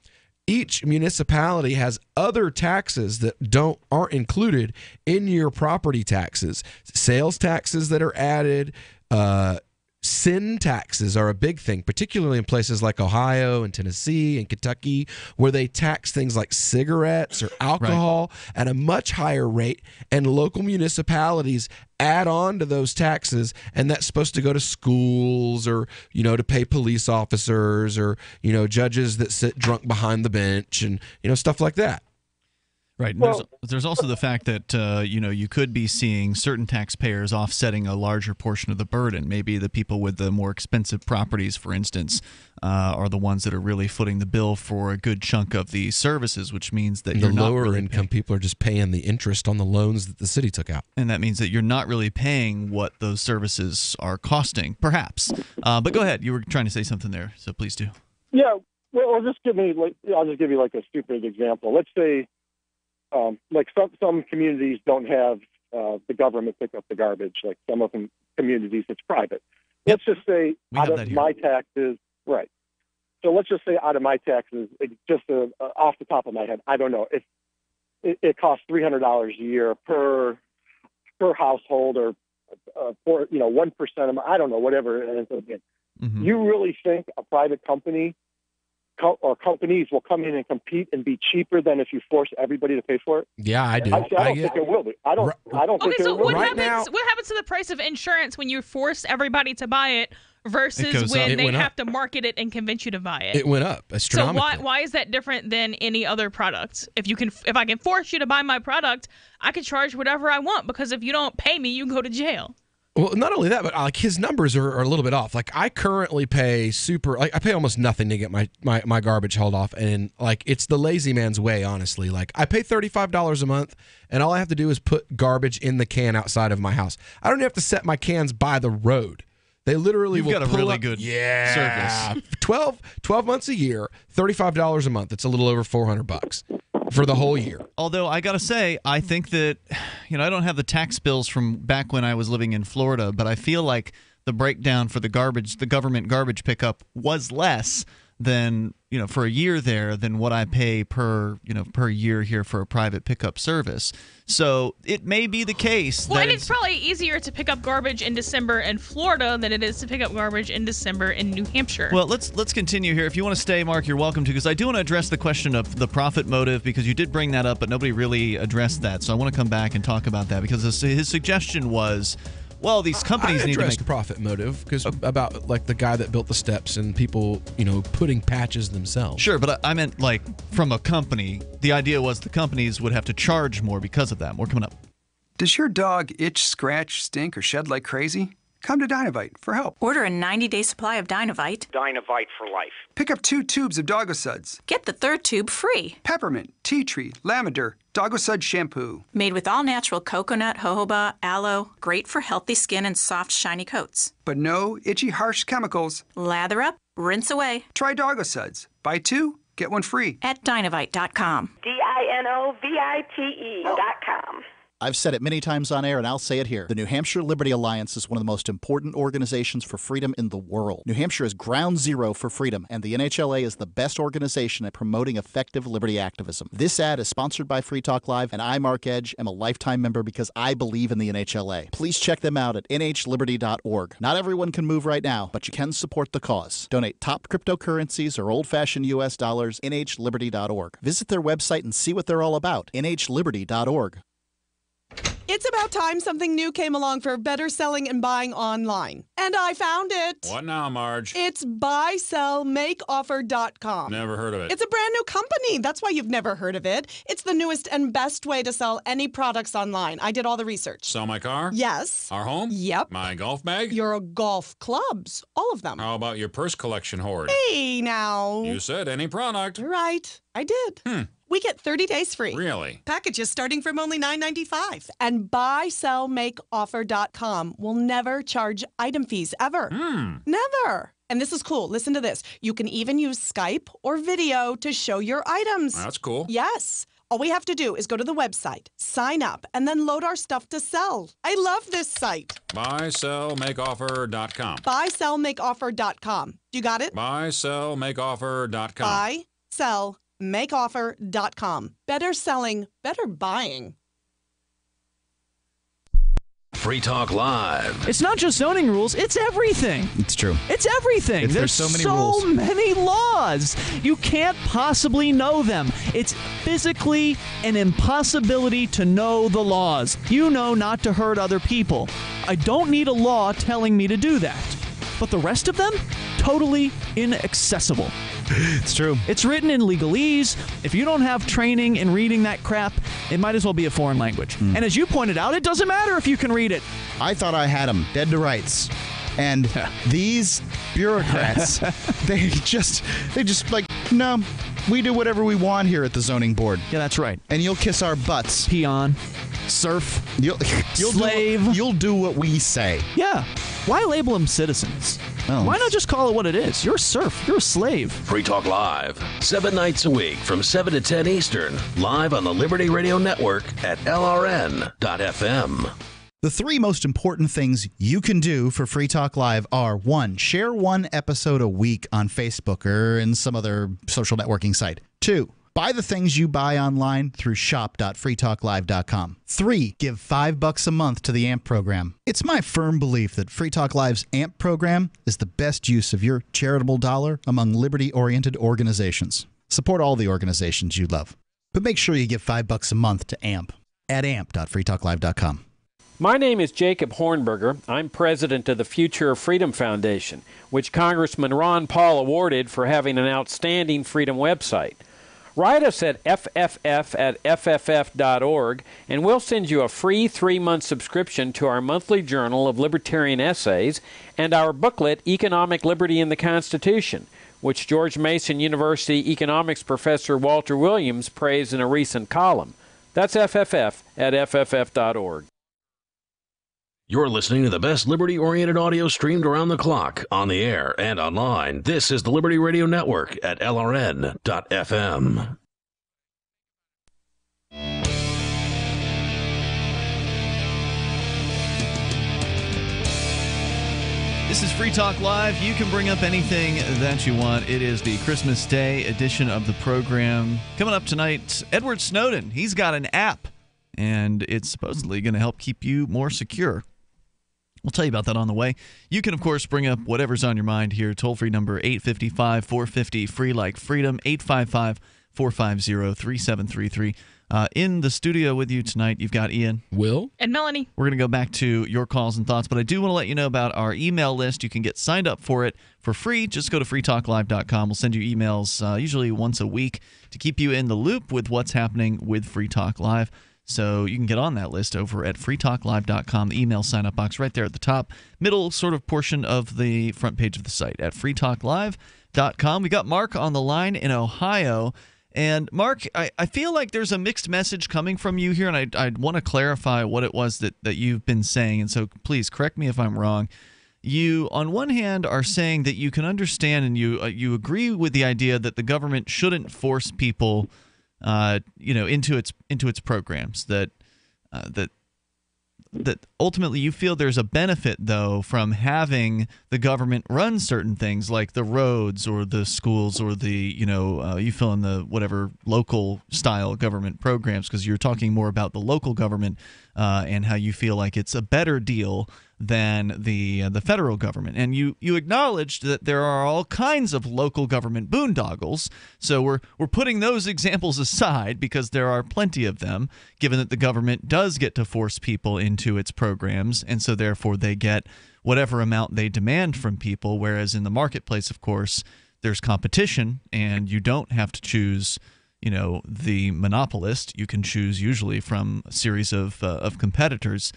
each municipality has other taxes that aren't included in your property taxes. Sales taxes that are added, sin taxes are a big thing, particularly in places like Ohio and Tennessee and Kentucky, where they tax things like cigarettes or alcohol at a much higher rate, and local municipalities add on to those taxes, and that's supposed to go to schools or, to pay police officers or, judges that sit drunk behind the bench and, stuff like that. Right. And there's also the fact that, you could be seeing certain taxpayers offsetting a larger portion of the burden. Maybe the people with the more expensive properties, for instance, are the ones that are really footing the bill for a good chunk of the services, which means that the lower income people are just paying the interest on the loans that the city took out. And that means that you're not really paying what those services are costing, perhaps. But go ahead. You were trying to say something there, so please do. Yeah. Well, I'll just give you like a stupid example. Let's say, like some communities don't have the government pick up the garbage. Like some of them communities, it's private. Let's just say out of my taxes, right? So let's just say out of my taxes, off the top of my head, I don't know if it costs $300 a year per household, or for 1% of I don't know, whatever it ends up being. Mm-hmm. You really think a private company or companies will come in and compete and be cheaper than if you force everybody to pay for it? Yeah, I do. I don't think it will be. I don't think it will. What happens to the price of insurance when you force everybody to buy it versus when they have to market it and convince you to buy it? It went up astronomically. So why is that different than any other product? If I can force you to buy my product, I can charge whatever I want, because if you don't pay me, you can go to jail. Well, not only that, but like his numbers are a little bit off. Like I currently pay I pay almost nothing to get my garbage hauled off, and like it's the lazy man's way, honestly. Like I pay $35 a month, and all I have to do is put garbage in the can outside of my house. I don't have to set my cans by the road. They literally will got a really good service. 12 months a year, $35 a month. It's a little over $400 for the whole year. Although I got to say, I think that, I don't have the tax bills from back when I was living in Florida, but I feel like the breakdown for the government garbage pickup was less than, for a year there than what I pay per year here for a private pickup service. So it may be the case and it's probably easier to pick up garbage in December in Florida than it is to pick up garbage in December in New Hampshire. Well, let's continue here. If you want to stay, Mark, you're welcome to, because I do want to address the question of the profit motive, because you did bring that up, but nobody really addressed that. So I want to come back and talk about that, because his suggestion was, well, these companies need to make profit motive, because about like the guy that built the steps and people, putting patches themselves. Sure, but I meant like from a company. The idea was the companies would have to charge more because of that. More coming up. Does your dog itch, scratch, stink, or shed like crazy? Come to Dynavite for help. Order a 90-day supply of Dynavite. Dynavite for life. Pick up 2 tubes of Doggo Suds. Get the 3rd tube free. Peppermint, tea tree, lavender, Doggo Sud shampoo. Made with all-natural coconut, jojoba, aloe. Great for healthy skin and soft, shiny coats. But no itchy, harsh chemicals. Lather up, rinse away. Try Doggo Suds. Buy 2, get 1 free. At Dynavite.com. DINOVITE.com. I've said it many times on air, and I'll say it here. The New Hampshire Liberty Alliance is one of the most important organizations for freedom in the world. New Hampshire is ground zero for freedom, and the NHLA is the best organization at promoting effective liberty activism. This ad is sponsored by Free Talk Live, and I, Mark Edge, am a lifetime member because I believe in the NHLA. Please check them out at nhliberty.org. Not everyone can move right now, but you can support the cause. Donate top cryptocurrencies or old-fashioned U.S. dollars, nhliberty.org. Visit their website and see what they're all about, nhliberty.org. It's about time something new came along for better selling and buying online. And I found it. What now, Marge? It's buysellmakeoffer.com. Never heard of it. It's a brand new company. That's why you've never heard of it. It's the newest and best way to sell any products online. I did all the research. Sell my car? Yes. Our home? Yep. My golf bag? Your golf clubs. All of them. How about your purse collection hoard? Hey, now. You said any product. Right. I did. We get 30 days free. Really? Packages starting from only $9.95. And buysellmakeoffer.com will never charge item fees ever. Never. And this is cool. Listen to this. You can even use Skype or video to show your items. That's cool. Yes. All we have to do is go to the website, sign up, and then load our stuff to sell. I love this site. Buysellmakeoffer.com. Buysellmakeoffer.com. You got it? Buysellmakeoffer.com. Buysellmakeoffer.com. Better selling, better buying. Free Talk Live. It's not just zoning rules, it's everything. It's true. It's everything. There's so many rules. So many laws. You can't possibly know them. It's physically an impossibility to know the laws. You know not to hurt other people. I don't need a law telling me to do that. But the rest of them? Totally inaccessible. It's true. It's written in legalese. If you don't have training in reading that crap, it might as well be a foreign language. And as you pointed out, it doesn't matter if you can read it. I thought I had them dead to rights. And these bureaucrats, they just like, no, we do whatever we want here at the zoning board. Yeah, that's right. And you'll kiss our butts. Peon. Serf. You'll slave. You'll do what we say. Yeah. Why label them citizens? Oh. Why not just call it what it is? You're a serf. You're a slave. Free Talk Live, 7 nights a week from 7 to 10 Eastern, live on the Liberty Radio Network at LRN.FM. The 3 most important things you can do for Free Talk Live are 1. Share 1 episode a week on Facebook or in some other social networking site. 2. Buy the things you buy online through shop.freetalklive.com. 3. Give $5 a month to the AMP program. It's my firm belief that Free Talk Live's AMP program is the best use of your charitable dollar among liberty-oriented organizations. Support all the organizations you love. But make sure you give $5 a month to AMP at amp.freetalklive.com. My name is Jacob Hornberger. I'm president of the Future of Freedom Foundation, which Congressman Ron Paul awarded for having an outstanding freedom website. Write us at fff@fff.org, and we'll send you a free 3-month subscription to our monthly journal of libertarian essays and our booklet, Economic Liberty in the Constitution, which George Mason University economics professor Walter Williams praised in a recent column. That's fff@fff.org. You're listening to the best liberty-oriented audio streamed around the clock, on the air and online. This is the Liberty Radio Network at LRN.FM. This is Free Talk Live. You can bring up anything that you want. It is the Christmas Day edition of the program. Coming up tonight, Edward Snowden. He's got an app, and it's supposedly going to help keep you more secure. We'll tell you about that on the way. You can, of course, bring up whatever's on your mind here. Toll-free number 855-450, free like freedom, 855-450-3733. In the studio with you tonight, you've got Ian. Will. And Melanie. We're going to go back to your calls and thoughts, but I do want to let you know about our email list. You can get signed up for it for free. Just go to freetalklive.com. We'll send you emails usually once a week to keep you in the loop with what's happening with Free Talk Live. So you can get on that list over at freetalklive.com, the email sign-up box right there at the top, middle sort of portion of the front page of the site at freetalklive.com. We got Mark on the line in Ohio. And Mark, I feel like there's a mixed message coming from you here, and I want to clarify what it was that you've been saying. And so please correct me if I'm wrong. You, on one hand, are saying that you can understand and you agree with the idea that the government shouldn't force people into its programs, that ultimately you feel there's a benefit, though, from having the government run certain things like the roads or the schools or the, you fill in the whatever local style government programs, because you're talking more about the local government and how you feel like it's a better deal than the federal government. And you acknowledged that there are all kinds of local government boondoggles. So we're putting those examples aside because there are plenty of them, given that the government does get to force people into its programs, and so therefore they get whatever amount they demand from people, whereas in the marketplace, of course, there's competition and you don't have to choose the monopolist. You can choose usually from a series of competitors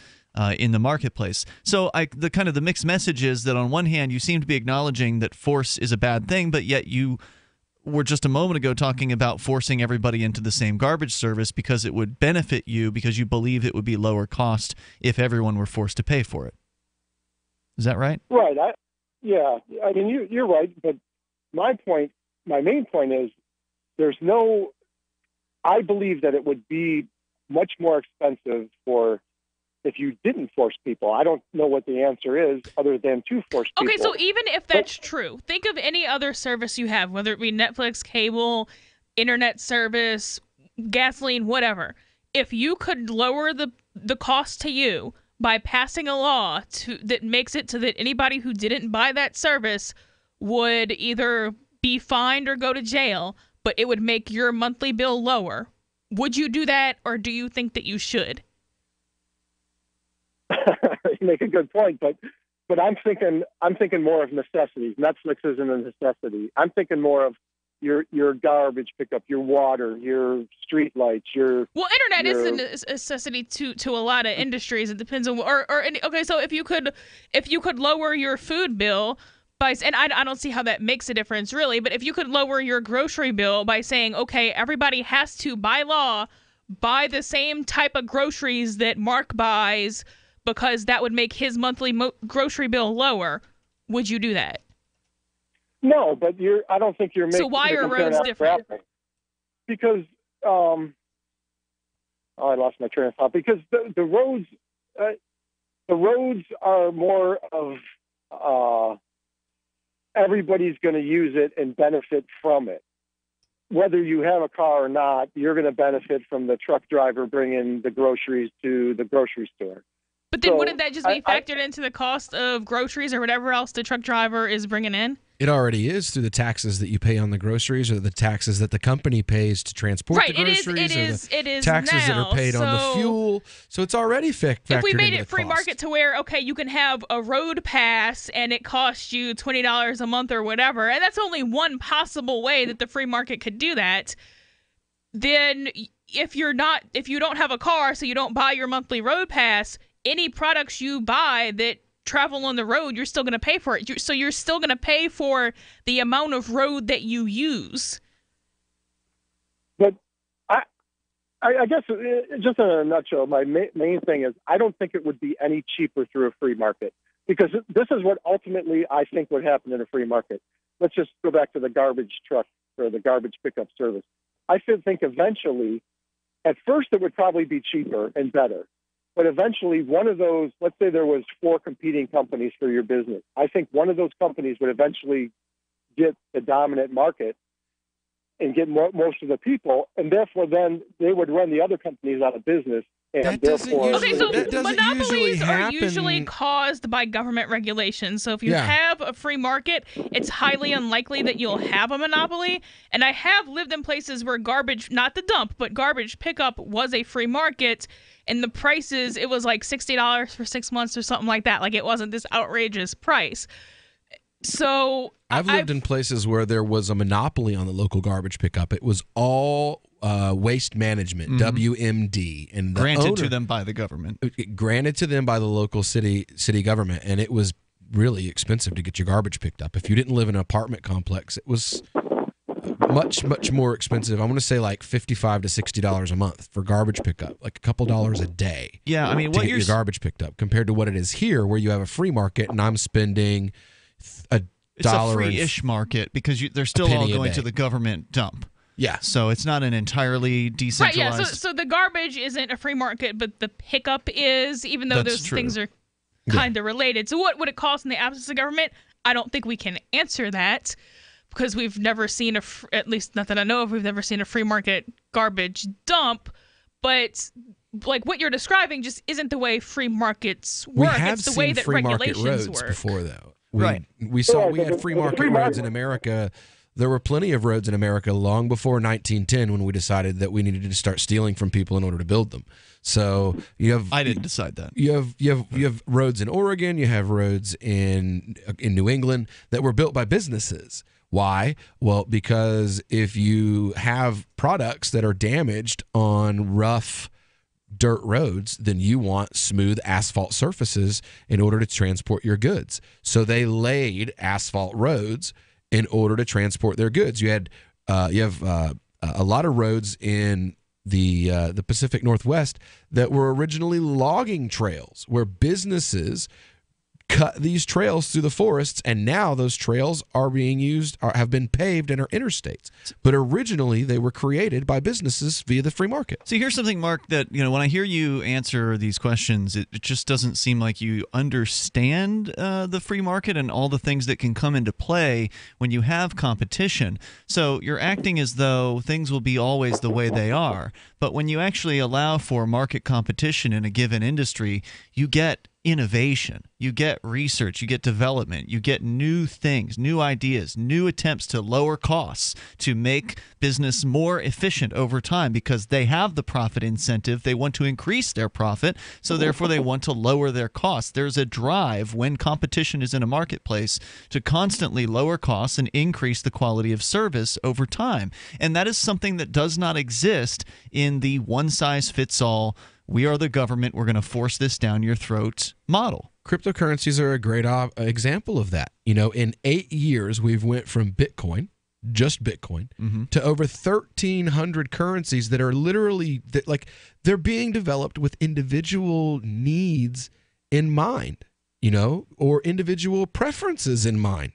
in the marketplace. So the mixed message is that on one hand, you seem to be acknowledging that force is a bad thing, but yet you were just a moment ago talking about forcing everybody into the same garbage service because it would benefit you because you believe it would be lower cost if everyone were forced to pay for it. Is that right? Right. I mean, you're right. But my main point is I believe that it would be much more expensive if you didn't force people. I don't know what the answer is other than to force people. Okay, so even if that's true, think of any other service you have, whether it be Netflix, cable, internet service, gasoline, whatever. If you could lower the cost to you by passing a law that makes it so that anybody who didn't buy that service would either be fined or go to jail, but it would make your monthly bill lower, would you do that, or do you think that you should? You make a good point, but I'm thinking more of necessities. Netflix isn't a necessity. I'm thinking more of your garbage pickup, your water, your street lights, internet is a necessity to a lot of industries. It depends on okay. So if you could lower your food bill and I don't see how that makes a difference really, but if you could lower your grocery bill by saying, okay, everybody has to by law buy the same type of groceries that Mark buys, because that would make his monthly grocery bill lower, would you do that? No, but I don't think you're making. So why are roads different? Because I lost my train of thought. Because the roads are more of everybody's going to use it and benefit from it. Whether you have a car or not, you're going to benefit from the truck driver bringing the groceries to the grocery store. But then wouldn't that just be factored into the cost of groceries or whatever else the truck driver is bringing in? It already is through the taxes that you pay on the groceries or the taxes that the company pays to transport the groceries it is taxes now, that are paid on the fuel. So it's already factored into the cost. If we made it free market to where, okay, you can have a road pass and it costs you $20 a month or whatever, and that's only one possible way that the free market could do that, then if you don't have a car, so you don't buy your monthly road pass, any products you buy that travel on the road, you're still going to pay for it. So you're still going to pay for the amount of road that you use. But I guess just in a nutshell, my main thing is I don't think it would be any cheaper through a free market, because this is what ultimately I think would happen in a free market. Let's just go back to the garbage truck or the garbage pickup service. I think eventually, at first it would probably be cheaper and better. But eventually, one of those, let's say there was 4 competing companies for your business. I think one of those companies would eventually get the dominant market and get most of the people, and therefore then they would run the other companies out of business. And therefore, monopolies are usually caused by government regulations. So if you have a free market, it's highly unlikely that you'll have a monopoly. And I have lived in places where garbage, not the dump, but garbage pickup was a free market. And the prices, it was like $60 for 6 months or something like that. Like, it wasn't this outrageous price. So I've lived in places where there was a monopoly on the local garbage pickup. It was all waste management, WMD, and granted to them by the government. Granted to them by the local city government, and it was really expensive to get your garbage picked up. If you didn't live in an apartment complex, it was much more expensive. I want to say like $55 to $60 a month for garbage pickup, like a couple dollars a day. Yeah, I mean, to get your garbage picked up compared to what it is here, where you have a free market, and I'm spending $1. It's a free-ish market because they're still all going to the government dump. Yeah. So it's not an entirely decentralized. Right, yeah. So the garbage isn't a free market, but the pickup is, even though those things are kind of related. So what would it cost in the absence of government? I don't think we can answer that, because we've never seen at least not that I know of, we've never seen a free market garbage dump. But like what you're describing just isn't the way free markets work. It's the way that free market regulations roads work. Before, though. We had free market roads in America. There were plenty of roads in America long before 1910 when we decided that we needed to start stealing from people in order to build them. So I didn't decide that. You have roads in Oregon, you have roads in New England that were built by businesses. Why? Well, because if you have products that are damaged on rough dirt roads, then you want smooth asphalt surfaces in order to transport your goods. So they laid asphalt roads in order to transport their goods. You had a lot of roads in the Pacific Northwest that were originally logging trails, where businesses cut these trails through the forests, and now those trails are being used, have been paved and are interstates. But originally, they were created by businesses via the free market. So here's something, Mark, that when I hear you answer these questions, it just doesn't seem like you understand the free market and all the things that can come into play when you have competition. So you're acting as though things will be always the way they are. But when you actually allow for market competition in a given industry, you get innovation, you get research, you get development, you get new things, new ideas, new attempts to lower costs, to make business more efficient over time, because they have the profit incentive. They want to increase their profit, so therefore they want to lower their costs. There's a drive when competition is in a marketplace to constantly lower costs and increase the quality of service over time. And that is something that does not exist in the one-size-fits-all, we are the government, we're going to force this down your throat model. Cryptocurrencies are a great example of that. In 8 years, we've went from Bitcoin, just Bitcoin, to over 1,300 currencies that are literally, they're being developed with individual needs in mind, or individual preferences in mind,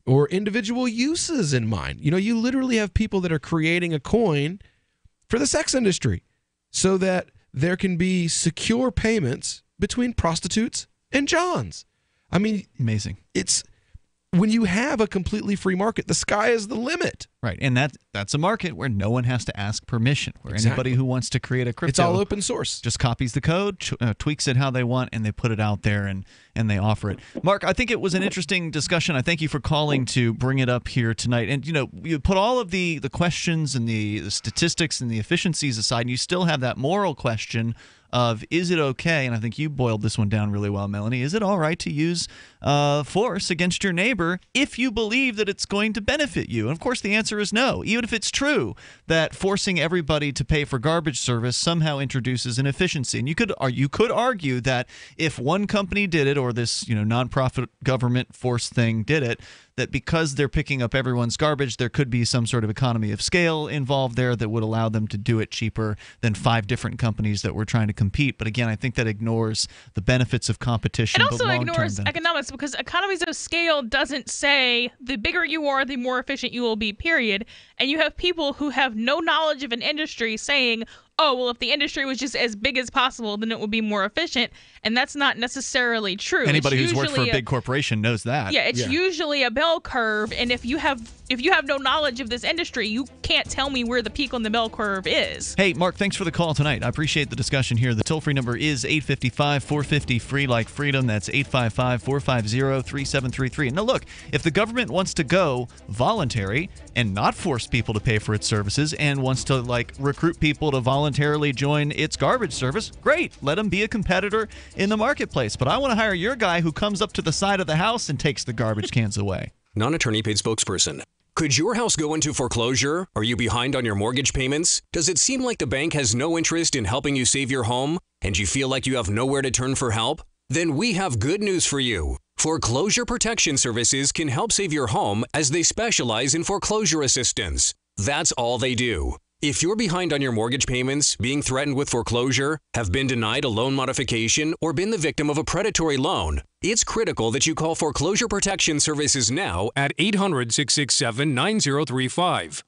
or individual uses in mind. You literally have people that are creating a coin for the sex industry so that there can be secure payments between prostitutes and Johns. I mean, amazing. It's when you have a completely free market, the sky is the limit. Right, and that's a market where no one has to ask permission, where anybody who wants to create a crypto, it's all open source, just copies the code, tweaks it how they want, and they put it out there and they offer it. Mark, I think it was an interesting discussion. I thank you for calling to bring it up here tonight. And you put all of the questions and the statistics and the efficiencies aside, and you still have that moral question of, is it okay, and I think you boiled this one down really well, Melanie, is it all right to use force against your neighbor if you believe that it's going to benefit you? And of course the answer is no. Even if it's true that forcing everybody to pay for garbage service somehow introduces an efficiency. And you could argue that if one company did it, or this nonprofit government force thing did it, that because they're picking up everyone's garbage, there could be some sort of economy of scale involved there that would allow them to do it cheaper than 5 different companies that were trying to compete. But again, I think that ignores the benefits of competition. It also ignores economics, because economies of scale doesn't say the bigger you are, the more efficient you will be, period. And you have people who have no knowledge of an industry saying, oh, well, if the industry was just as big as possible, then it would be more efficient. And that's not necessarily true. Anybody who's worked for a big corporation knows that. Yeah, it's usually a bell curve. And if you have no knowledge of this industry, you can't tell me where the peak on the bell curve is. Hey, Mark, thanks for the call tonight. I appreciate the discussion here. The toll-free number is 855-450-FREE like freedom. That's 855-450-3733. And now look, if the government wants to go voluntary and not force people to pay for its services, and wants to recruit people to voluntarily join its garbage service, great. Let them be a competitor in the marketplace. But I want to hire your guy who comes up to the side of the house and takes the garbage cans away. Non-attorney paid spokesperson. Could your house go into foreclosure? Are you behind on your mortgage payments? Does it seem like the bank has no interest in helping you save your home, and you feel like you have nowhere to turn for help? Then we have good news for you. Foreclosure Protection Services can help save your home, as they specialize in foreclosure assistance. That's all they do. If you're behind on your mortgage payments, being threatened with foreclosure, have been denied a loan modification, or been the victim of a predatory loan, it's critical that you call Foreclosure Protection Services now at 800-667-9035.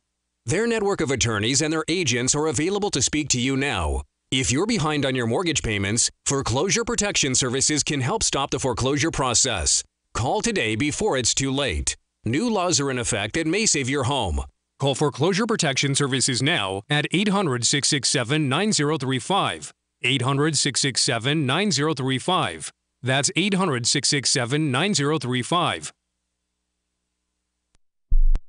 Their network of attorneys and their agents are available to speak to you now. If you're behind on your mortgage payments, Foreclosure Protection Services can help stop the foreclosure process. Call today before it's too late. New laws are in effect that may save your home. Call Foreclosure Protection Services now at 800-667-9035. 800-667-9035. That's 800-667-9035.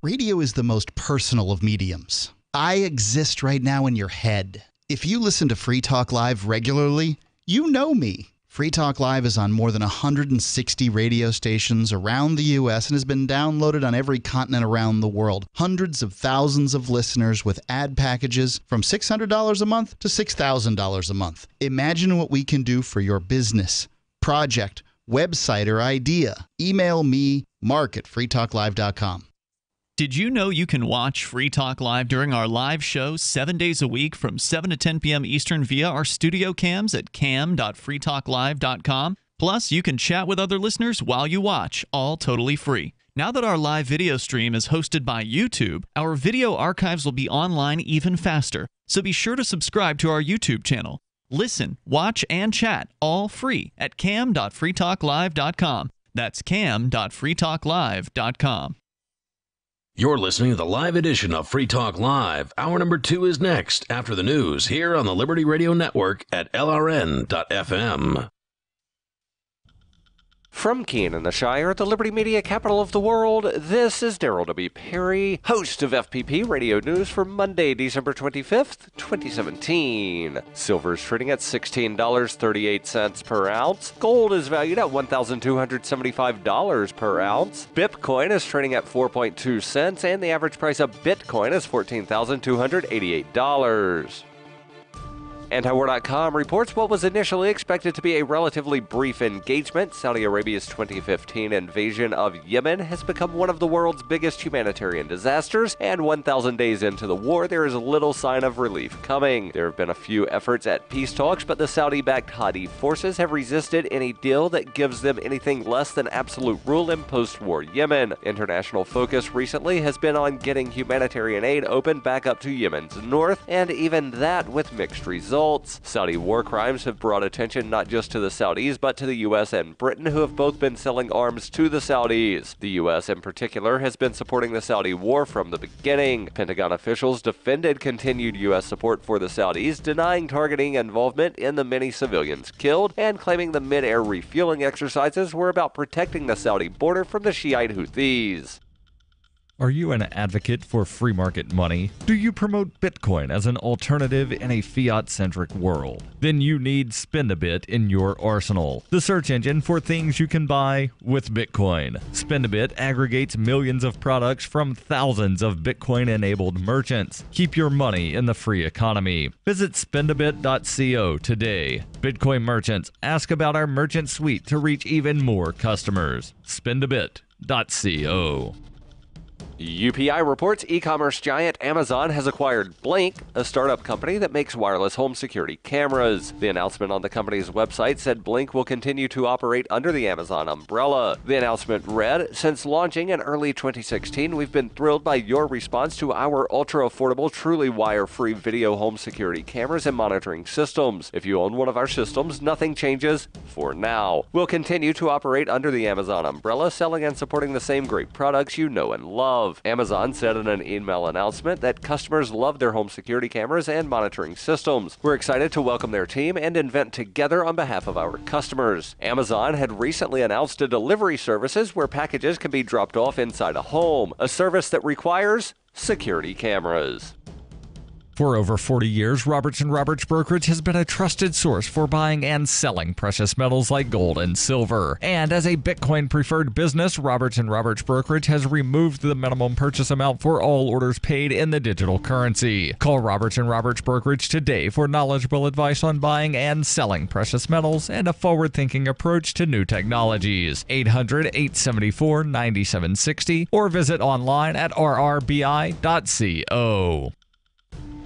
Radio is the most personal of mediums. I exist right now in your head. If you listen to Free Talk Live regularly, you know me. Free Talk Live is on more than 160 radio stations around the U.S. and has been downloaded on every continent around the world. Hundreds of thousands of listeners with ad packages from $600 a month to $6,000 a month. Imagine what we can do for your business, project, website, or idea. Email me, mark@freetalklive.com. Did you know you can watch Free Talk Live during our live show 7 days a week from 7 to 10 p.m. Eastern via our studio cams at cam.freetalklive.com? Plus, you can chat with other listeners while you watch, all totally free. Now that our live video stream is hosted by YouTube, our video archives will be online even faster, so be sure to subscribe to our YouTube channel. Listen, watch, and chat all free at cam.freetalklive.com. That's cam.freetalklive.com. You're listening to the live edition of Free Talk Live. Hour number 2 is next after the news here on the Liberty Radio Network at LRN.FM. From Keene in the Shire, the Liberty Media capital of the world, this is Daryl W. Perry, host of FPP Radio News for Monday, December 25th, 2017. Silver is trading at $16.38 per ounce. Gold is valued at $1,275 per ounce. Bitcoin is trading at 4.2 cents, and the average price of Bitcoin is $14,288. Antiwar.com reports what was initially expected to be a relatively brief engagement. Saudi Arabia's 2015 invasion of Yemen has become one of the world's biggest humanitarian disasters, and 1,000 days into the war, there is little sign of relief coming. There have been a few efforts at peace talks, but the Saudi-backed Hadi forces have resisted any deal that gives them anything less than absolute rule in post-war Yemen. International focus recently has been on getting humanitarian aid opened back up to Yemen's north, and even that with mixed results. Saudi war crimes have brought attention not just to the Saudis, but to the U.S. and Britain, who have both been selling arms to the Saudis. The U.S. in particular has been supporting the Saudi war from the beginning. Pentagon officials defended continued U.S. support for the Saudis, denying targeting involvement in the many civilians killed, and claiming the mid-air refueling exercises were about protecting the Saudi border from the Shiite Houthis. Are you an advocate for free market money? Do you promote Bitcoin as an alternative in a fiat-centric world? Then you need Spendabit in your arsenal, the search engine for things you can buy with Bitcoin. Spendabit aggregates millions of products from thousands of Bitcoin-enabled merchants. Keep your money in the free economy. Visit spendabit.co today. Bitcoin merchants, ask about our merchant suite to reach even more customers. Spendabit.co. UPI reports e-commerce giant Amazon has acquired Blink, a startup company that makes wireless home security cameras. The announcement on the company's website said Blink will continue to operate under the Amazon umbrella. The announcement read, "Since launching in early 2016, we've been thrilled by your response to our ultra-affordable, truly wire-free video home security cameras and monitoring systems. If you own one of our systems, nothing changes for now. We'll continue to operate under the Amazon umbrella, selling and supporting the same great products you know and love." Amazon said in an email announcement that customers love their home security cameras and monitoring systems. We're excited to welcome their team and invent together on behalf of our customers. Amazon had recently announced a delivery services where packages can be dropped off inside a home, a service that requires security cameras. For over 40 years, Roberts & Roberts Brokerage has been a trusted source for buying and selling precious metals like gold and silver. And as a Bitcoin-preferred business, Roberts & Roberts Brokerage has removed the minimum purchase amount for all orders paid in the digital currency. Call Roberts & Roberts Brokerage today for knowledgeable advice on buying and selling precious metals and a forward-thinking approach to new technologies. 800-874-9760 or visit online at rrbi.co.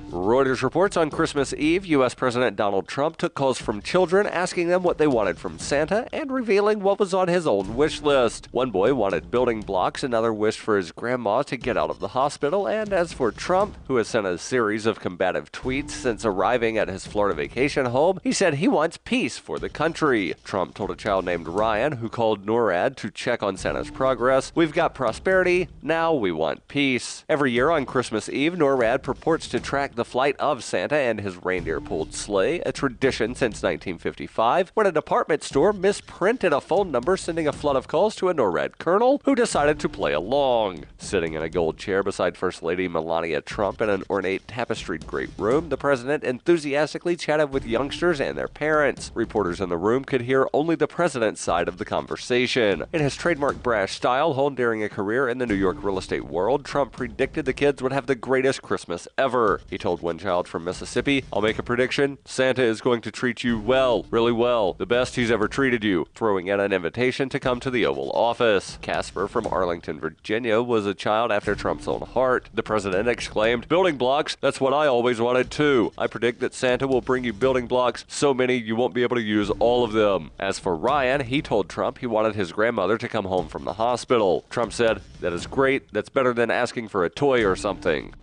Reuters reports on Christmas Eve, U.S. President Donald Trump took calls from children asking them what they wanted from Santa and revealing what was on his own wish list. One boy wanted building blocks, another wished for his grandma to get out of the hospital, and as for Trump, who has sent a series of combative tweets since arriving at his Florida vacation home, he said he wants peace for the country. Trump told a child named Ryan, who called NORAD to check on Santa's progress, "We've got prosperity, now we want peace." Every year on Christmas Eve, NORAD purports to track the flight of Santa and his reindeer-pulled sleigh, a tradition since 1955, when a department store misprinted a phone number, sending a flood of calls to a NORAD colonel who decided to play along. Sitting in a gold chair beside First Lady Melania Trump in an ornate tapestried great room, the president enthusiastically chatted with youngsters and their parents. Reporters in the room could hear only the president's side of the conversation. In his trademark brash style, honed during a career in the New York real estate world, Trump predicted the kids would have the greatest Christmas ever. He told told one child from Mississippi, "I'll make a prediction. Santa is going to treat you well, really well. The best he's ever treated you," throwing in an invitation to come to the Oval Office. Casper from Arlington, Virginia was a child after Trump's own heart. The president exclaimed, "Building blocks, that's what I always wanted too. I predict that Santa will bring you building blocks, so many you won't be able to use all of them." As for Ryan, he told Trump he wanted his grandmother to come home from the hospital. Trump said, "That is great. That's better than asking for a toy or something."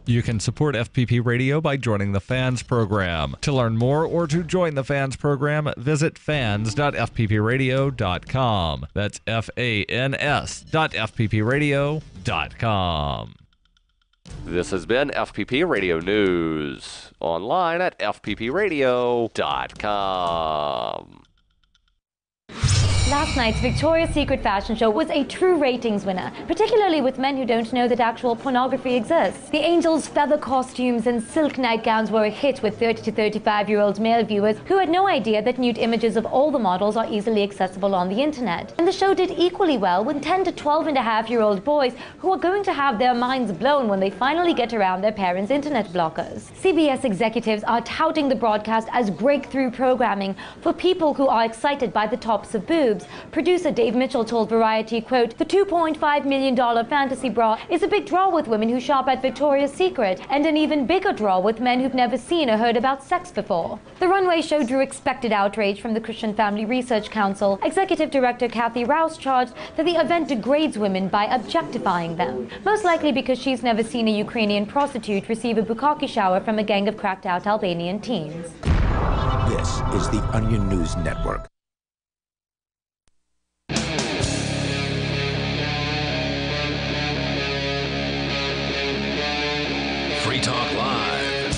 You can support FPP Radio by joining the Fans program. To learn more or to join the Fans program, visit fans.fppradio.com. That's fans.fppradio.com. This has been FPP Radio News, online at fppradio.com. Last night's Victoria's Secret fashion show was a true ratings winner, particularly with men who don't know that actual pornography exists. The angels' feather costumes and silk nightgowns were a hit with 30 to 35-year-old male viewers who had no idea that nude images of all the models are easily accessible on the internet. And the show did equally well with 10 to 12-and-a-half-year-old boys who are going to have their minds blown when they finally get around their parents' internet blockers. CBS executives are touting the broadcast as breakthrough programming for people who are excited by the tops of boobs. Producer Dave Mitchell told Variety, quote, "The $2.5 million fantasy bra is a big draw with women who shop at Victoria's Secret, and an even bigger draw with men who've never seen or heard about sex before." The runway show drew expected outrage from the Christian Family Research Council. Executive Director Kathy Rouse charged that the event degrades women by objectifying them, most likely because she's never seen a Ukrainian prostitute receive a bukkake shower from a gang of cracked-out Albanian teens. This is the Onion News Network. Free Talk Live.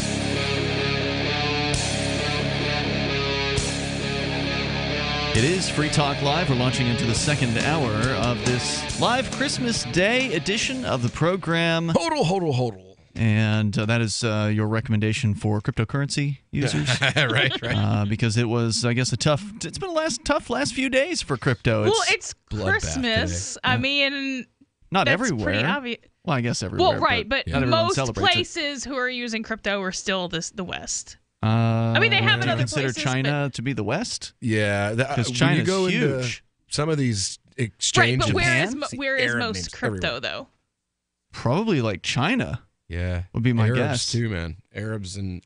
It is Free Talk Live. We're launching into the second hour of this live Christmas Day edition of the program. Hodl. And that is your recommendation for cryptocurrency users, right? Because it was, I guess, it's been a tough last few days for crypto. It's Christmas. I mean, not that's everywhere. Pretty obvious. Well, I guess everywhere. Well, right, but not most celebrates places who are using crypto are still the West. I mean, they have it do you other consider places, China to be the West? Yeah, because when China's you go huge. into some of these Right, exchanges. but where is Arab most names crypto everywhere. though? Probably like China. Yeah, would be my Arabs guess too, man. Arabs and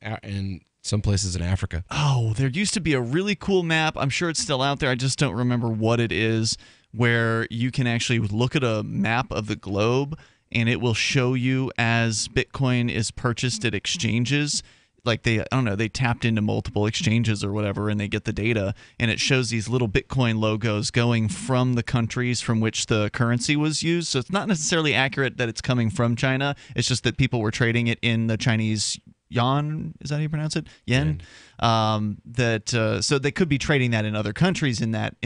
some places in Africa. Oh, there used to be a really cool map. I'm sure it's still out there. I just don't remember what it is, where you can actually look at a map of the globe and it will show you as Bitcoin is purchased at exchanges. Like they tapped into multiple exchanges or whatever, and they get the data, and it shows these little Bitcoin logos going from the countries from which the currency was used. So it's not necessarily accurate that it's coming from China. It's just that people were trading it in the Chinese yuan. Is that how you pronounce it? Yen. So they could be trading that in other countries in that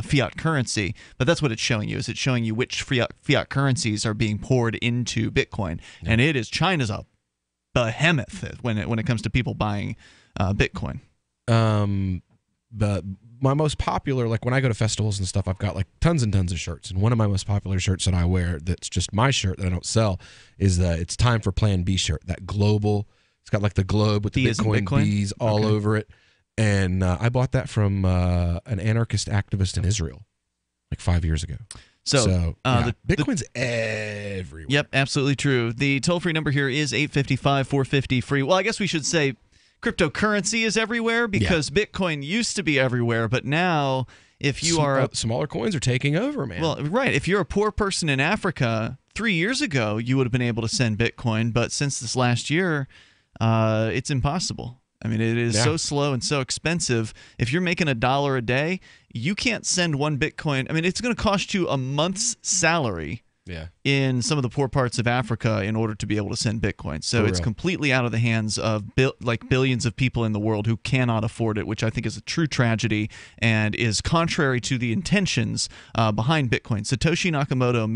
fiat currency, but that's what it's showing you. Is it's showing you which fiat currencies are being poured into Bitcoin, and it is China's a behemoth when it comes to people buying Bitcoin. But my most popular, like when I go to festivals and stuff, I've got like tons and tons of shirts, and one of my most popular shirts that I wear, that's just my shirt that I don't sell, is the "It's Time for Plan B" shirt. That global, it's got like the globe with the Bitcoin bees all over it. And I bought that from an anarchist activist in Israel like 5 years ago. So Bitcoin's everywhere. Yep, absolutely true. The toll-free number here is 855-450-FREE. Well, I guess we should say cryptocurrency is everywhere because Bitcoin used to be everywhere, but now if you are smaller coins are taking over, man. Well, right. If you're a poor person in Africa, 3 years ago you would have been able to send Bitcoin, but since this last year, it's impossible. I mean, it is so slow and so expensive. If you're making $1 a day, you can't send one Bitcoin. I mean, it's going to cost you a month's salary in some of the poor parts of Africa in order to be able to send Bitcoin. So it's completely out of the hands of billions of people in the world who cannot afford it, which I think is a true tragedy and is contrary to the intentions behind Bitcoin. Satoshi Nakamoto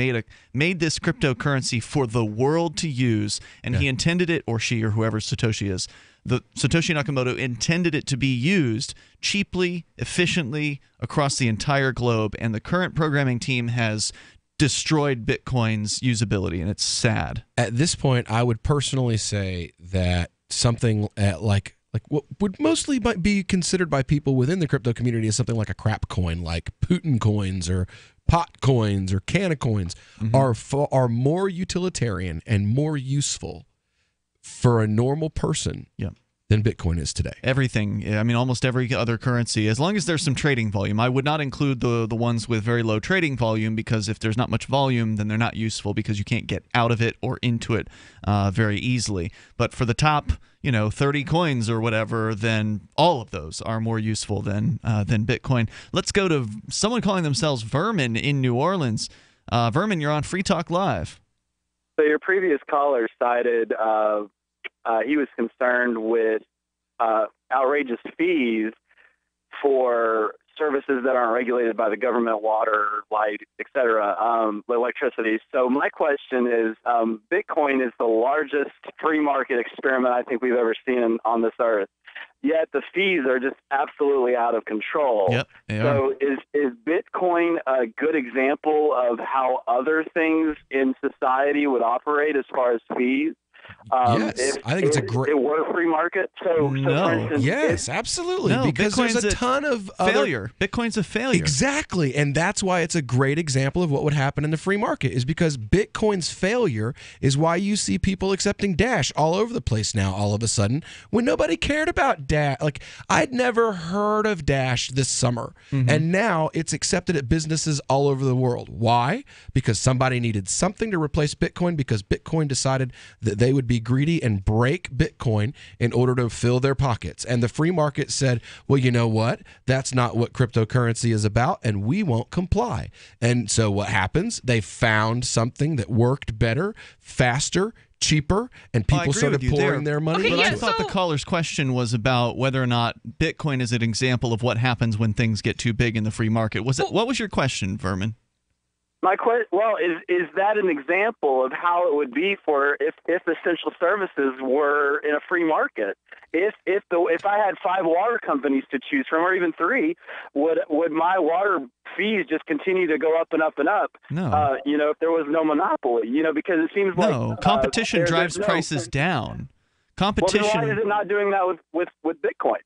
made this cryptocurrency for the world to use, and he intended it, or she or whoever Satoshi is, Satoshi Nakamoto intended it to be used cheaply, efficiently across the entire globe, and the current programming team has destroyed Bitcoin's usability, and it's sad. At this point, I would personally say that something like what would mostly be considered by people within the crypto community as something like a crap coin, like Putin coins or pot coins or Canna coins, are more utilitarian and more useful for a normal person than Bitcoin is today. Everything. I mean, almost every other currency, as long as there's some trading volume. I would not include the ones with very low trading volume, because if there's not much volume, then they're not useful because you can't get out of it or into it very easily. But for the top, 30 coins or whatever, then all of those are more useful than Bitcoin. Let's go to someone calling themselves Vermin in New Orleans. Vermin, you're on Free Talk Live. So your previous caller cited he was concerned with outrageous fees for services that aren't regulated by the government, water, light, etc., electricity. So my question is, Bitcoin is the largest free market experiment I think we've ever seen on this earth. Yet the fees are just absolutely out of control. Yep, so is Bitcoin a good example of how other things in society would operate as far as fees? Yes, I think it's a great. It were a free market. So for instance, yes, absolutely. No, because Bitcoin's there's a ton of failure. Bitcoin's a failure. Exactly, and that's why it's a great example of what would happen in the free market. Is because Bitcoin's failure is why you see people accepting Dash all over the place now. All of a sudden, when nobody cared about Dash, like I'd never heard of Dash this summer, and now it's accepted at businesses all over the world. Why? Because somebody needed something to replace Bitcoin, because Bitcoin decided that they would be greedy and break Bitcoin in order to fill their pockets. And the free market said, well, you know what? That's not what cryptocurrency is about, and we won't comply. And so what happens? They found something that worked better, faster, cheaper, and people started pouring their money. But I thought the caller's question was about whether or not Bitcoin is an example of what happens when things get too big in the free market. What was your question, Vermin? My question, is that an example of how it would be for if essential services were in a free market? If I had 5 water companies to choose from, or even 3, would my water fees just continue to go up and up and up? No. If there was no monopoly, because it seems like competition drives prices down. Competition. Well, then why is it not doing that with Bitcoin?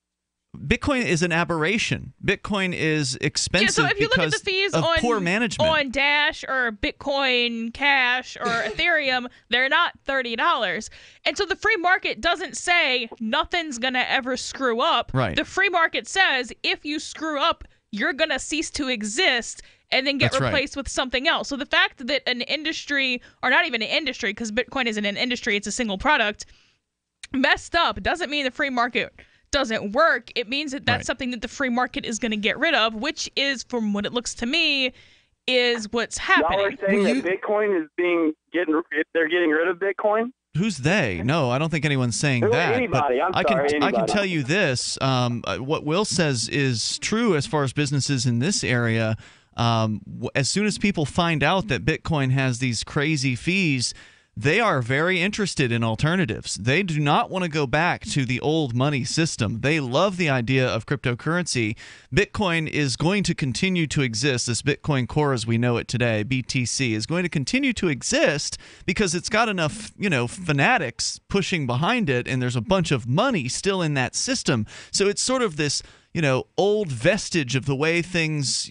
Bitcoin is an aberration. Bitcoin is expensive so if you look at the fees of on poor management. On Dash or Bitcoin Cash or Ethereum, they're not $30. And so the free market doesn't say nothing's going to ever screw up. Right. The free market says if you screw up, you're going to cease to exist and then get replaced with something else. So the fact that an industry, or not even an industry, because Bitcoin isn't an industry, it's a single product, messed up doesn't mean the free market doesn't work. It means that that's something that the free market is going to get rid of, which is, from what it looks to me, is what's happening. Y'all are saying that Bitcoin is they're getting rid of Bitcoin? Who's they? No, I don't think anyone's saying that. Anybody. I can tell you this. What Will says is true as far as businesses in this area. As soon as people find out that Bitcoin has these crazy fees, they are very interested in alternatives. They do not want to go back to the old money system. They love the idea of cryptocurrency. Bitcoin is going to continue to exist. This Bitcoin Core as we know it today, BTC, is going to continue to exist because it's got enough, fanatics pushing behind it, and there's a bunch of money still in that system. So it's sort of this old vestige of the way things,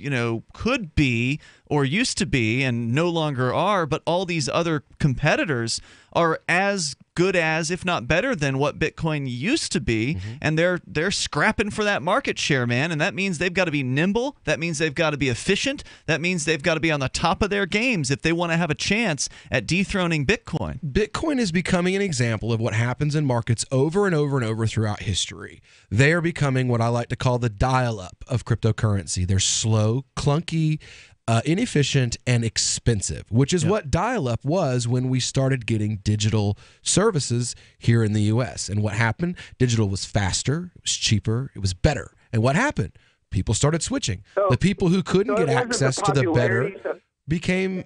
could be or used to be and no longer are, but all these other competitors are as good as, if not better than, what Bitcoin used to be, and they're scrapping for that market share, man, and that means they've got to be nimble, that means they've got to be efficient, that means they've got to be on the top of their games if they want to have a chance at dethroning Bitcoin. Bitcoin is becoming an example of what happens in markets over and over and over throughout history. They are becoming what I like to call the dial-up of cryptocurrency. They're slow, clunky, inefficient, and expensive, which is what dial-up was when we started getting digital services here in the U.S. And what happened? Digital was faster, it was cheaper, it was better. And what happened? People started switching. The people who couldn't get access to the better... became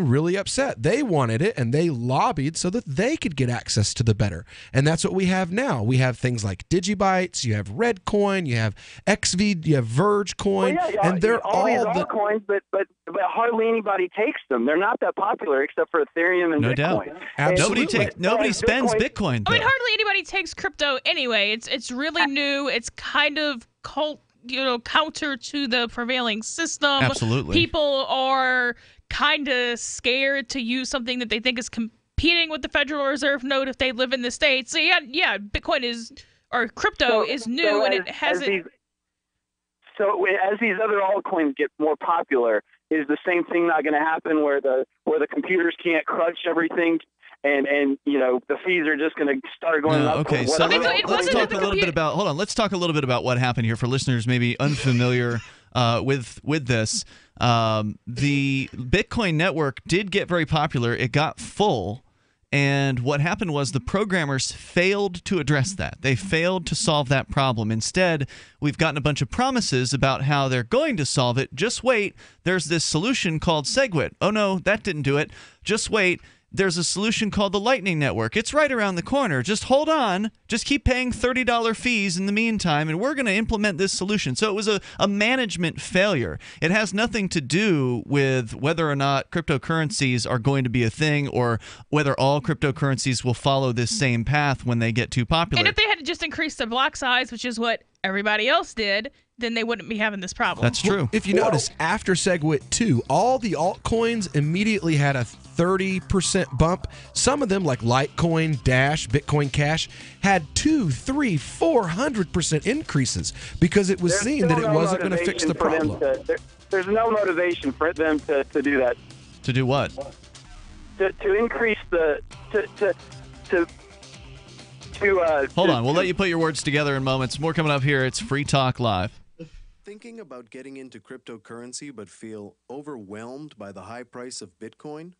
really upset. They wanted it, and they lobbied so that they could get access to the better. And that's what we have now. We have things like Digibytes, you have Redcoin, you have XV, you have Vergecoin, and they're all these altcoins, but hardly anybody takes them. They're not that popular except for Ethereum and No Bitcoin. doubt. Absolutely. Nobody spends Bitcoin. I mean, hardly anybody takes crypto anyway. It's really new. It's kind of counter to the prevailing system. Absolutely. People are kind of scared to use something that they think is competing with the Federal Reserve note if they live in the States. So yeah, Bitcoin crypto is new, and it hasn't. So as these other altcoins get more popular, is the same thing not going to happen where the computers can't crunch everything? And the fees are just going to start going up. Okay, so let's talk a little bit about. Hold on, let's talk a little bit about what happened here for listeners maybe unfamiliar with this. The Bitcoin network did get very popular. It got full. And what happened was the programmers failed to address that. They failed to solve that problem. Instead, we've gotten a bunch of promises about how they're going to solve it. Just wait. There's this solution called SegWit. Oh, no, that didn't do it. Just wait. There's a solution called the Lightning Network. It's right around the corner. Just hold on. Just keep paying $30 fees in the meantime, and we're going to implement this solution. So it was a management failure. It has nothing to do with whether or not cryptocurrencies are going to be a thing or whether all cryptocurrencies will follow this same path when they get too popular. And if they had just increased the block size, which is what everybody else did, then they wouldn't be having this problem. That's true. If you notice, after SegWit 2, all the altcoins immediately had a 30% bump. Some of them, like Litecoin, Dash, Bitcoin Cash, had 200%, 300%, 400% increases because it was seen that it wasn't going to fix the problem. There's no motivation for them to do that. To do what? To increase Hold on, we'll let you put your words together in moments. More coming up here. It's Free Talk Live. Thinking about getting into cryptocurrency but feel overwhelmed by the high price of Bitcoin?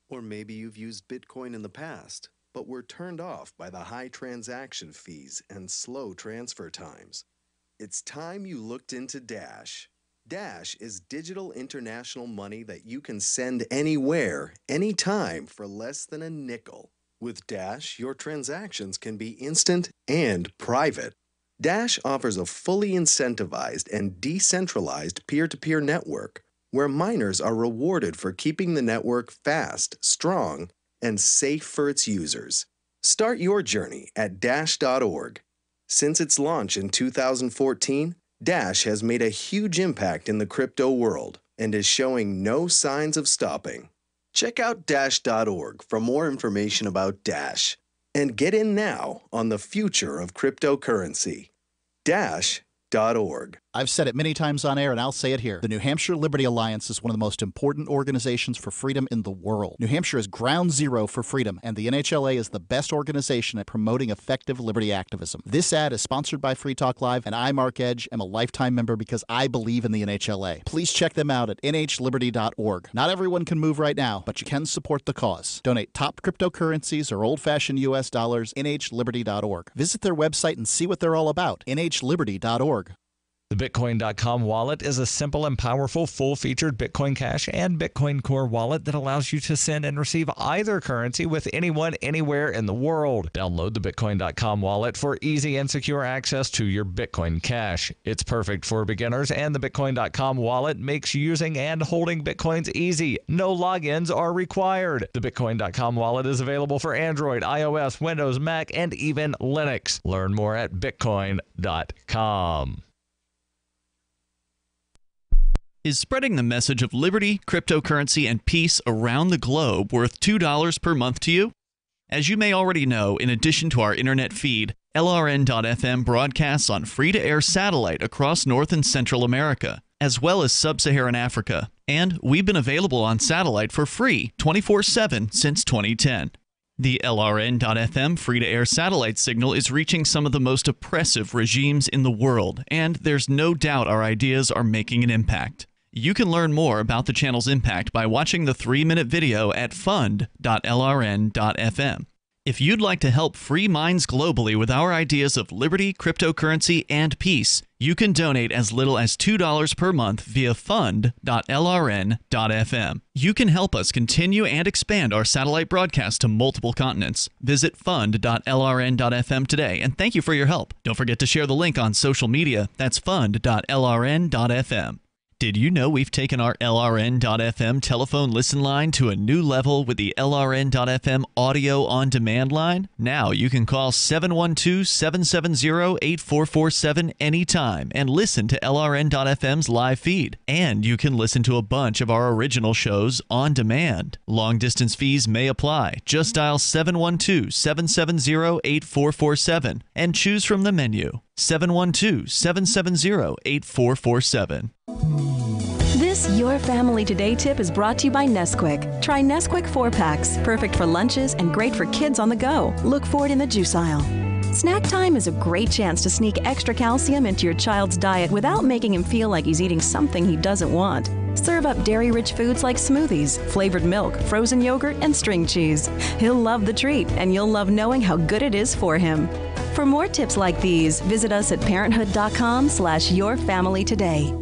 Or maybe you've used Bitcoin in the past, but were turned off by the high transaction fees and slow transfer times. It's time you looked into Dash. Dash is digital international money that you can send anywhere, anytime for less than a nickel. With Dash, your transactions can be instant and private. Dash offers a fully incentivized and decentralized peer-to-peer network where miners are rewarded for keeping the network fast, strong, and safe for its users. Start your journey at Dash.org. Since its launch in 2014, Dash has made a huge impact in the crypto world and is showing no signs of stopping. Check out Dash.org for more information about Dash and get in now on the future of cryptocurrency. Dash.org. I've said it many times on air, and I'll say it here. The New Hampshire Liberty Alliance is one of the most important organizations for freedom in the world. New Hampshire is ground zero for freedom, and the NHLA is the best organization at promoting effective liberty activism. This ad is sponsored by Free Talk Live, and I, Mark Edge, am a lifetime member because I believe in the NHLA. Please check them out at nhliberty.org. Not everyone can move right now, but you can support the cause. Donate top cryptocurrencies or old-fashioned U.S. dollars, nhliberty.org. Visit their website and see what they're all about, nhliberty.org. The Bitcoin.com wallet is a simple and powerful full-featured Bitcoin Cash and Bitcoin Core wallet that allows you to send and receive either currency with anyone, anywhere in the world. Download the Bitcoin.com wallet for easy and secure access to your Bitcoin Cash. It's perfect for beginners, and the Bitcoin.com wallet makes using and holding Bitcoins easy. No logins are required. The Bitcoin.com wallet is available for Android, iOS, Windows, Mac, and even Linux. Learn more at Bitcoin.com. Is spreading the message of liberty, cryptocurrency, and peace around the globe worth $2 per month to you? As you may already know, in addition to our internet feed, LRN.FM broadcasts on free-to-air satellite across North and Central America, as well as Sub-Saharan Africa. And we've been available on satellite for free 24/7 since 2010. The LRN.FM free-to-air satellite signal is reaching some of the most oppressive regimes in the world, and there's no doubt our ideas are making an impact. You can learn more about the channel's impact by watching the 3-minute video at fund.lrn.fm. If you'd like to help free minds globally with our ideas of liberty, cryptocurrency, and peace, you can donate as little as $2 per month via fund.lrn.fm. You can help us continue and expand our satellite broadcast to multiple continents. Visit fund.lrn.fm today, and thank you for your help. Don't forget to share the link on social media. That's fund.lrn.fm. Did you know we've taken our LRN.FM telephone listen line to a new level with the LRN.FM audio on demand line? Now you can call 712-770-8447 anytime and listen to LRN.FM's live feed. And you can listen to a bunch of our original shows on demand. Long distance fees may apply. Just dial 712-770-8447 and choose from the menu. 712-770-8447. This Your Family Today tip is brought to you by Nesquik. Try Nesquik 4-packs, perfect for lunches and great for kids on the go. Look for it in the juice aisle. Snack time is a great chance to sneak extra calcium into your child's diet without making him feel like he's eating something he doesn't want. Serve up dairy-rich foods like smoothies, flavored milk, frozen yogurt, and string cheese. He'll love the treat, and you'll love knowing how good it is for him. For more tips like these, visit us at parenthood.com/yourfamilytoday.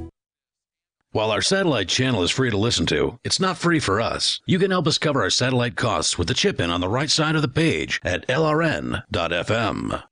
While our satellite channel is free to listen to, it's not free for us. You can help us cover our satellite costs with the chip-in on the right side of the page at lrn.fm.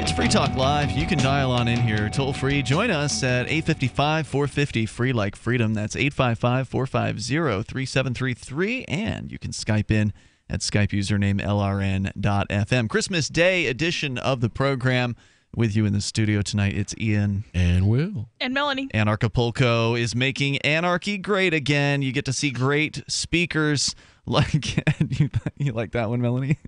It's Free Talk Live. You can dial on in here toll free. Join us at 855-450 free like freedom. That's 855-450-3733. And you can Skype in at Skype username LRN.FM. Christmas Day edition of the program. With you in the studio tonight, it's Ian. And Will. And Melanie. Anarchapulco is making anarchy great again. You get to see great speakers like, you like that one, Melanie?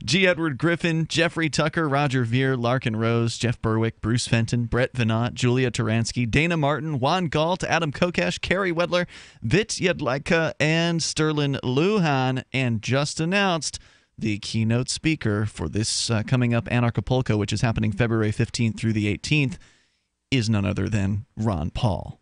G. Edward Griffin, Jeffrey Tucker, Roger Veer, Larkin Rose, Jeff Berwick, Bruce Fenton, Brett Venat, Julia Taransky, Dana Martin, Juan Galt, Adam Kokesh, Kerry Wedler, Vit Yedlika, and Sterling Lujan, and just announced the keynote speaker for this coming up Anarchapulco, which is happening February 15th through the 18th, is none other than Ron Paul.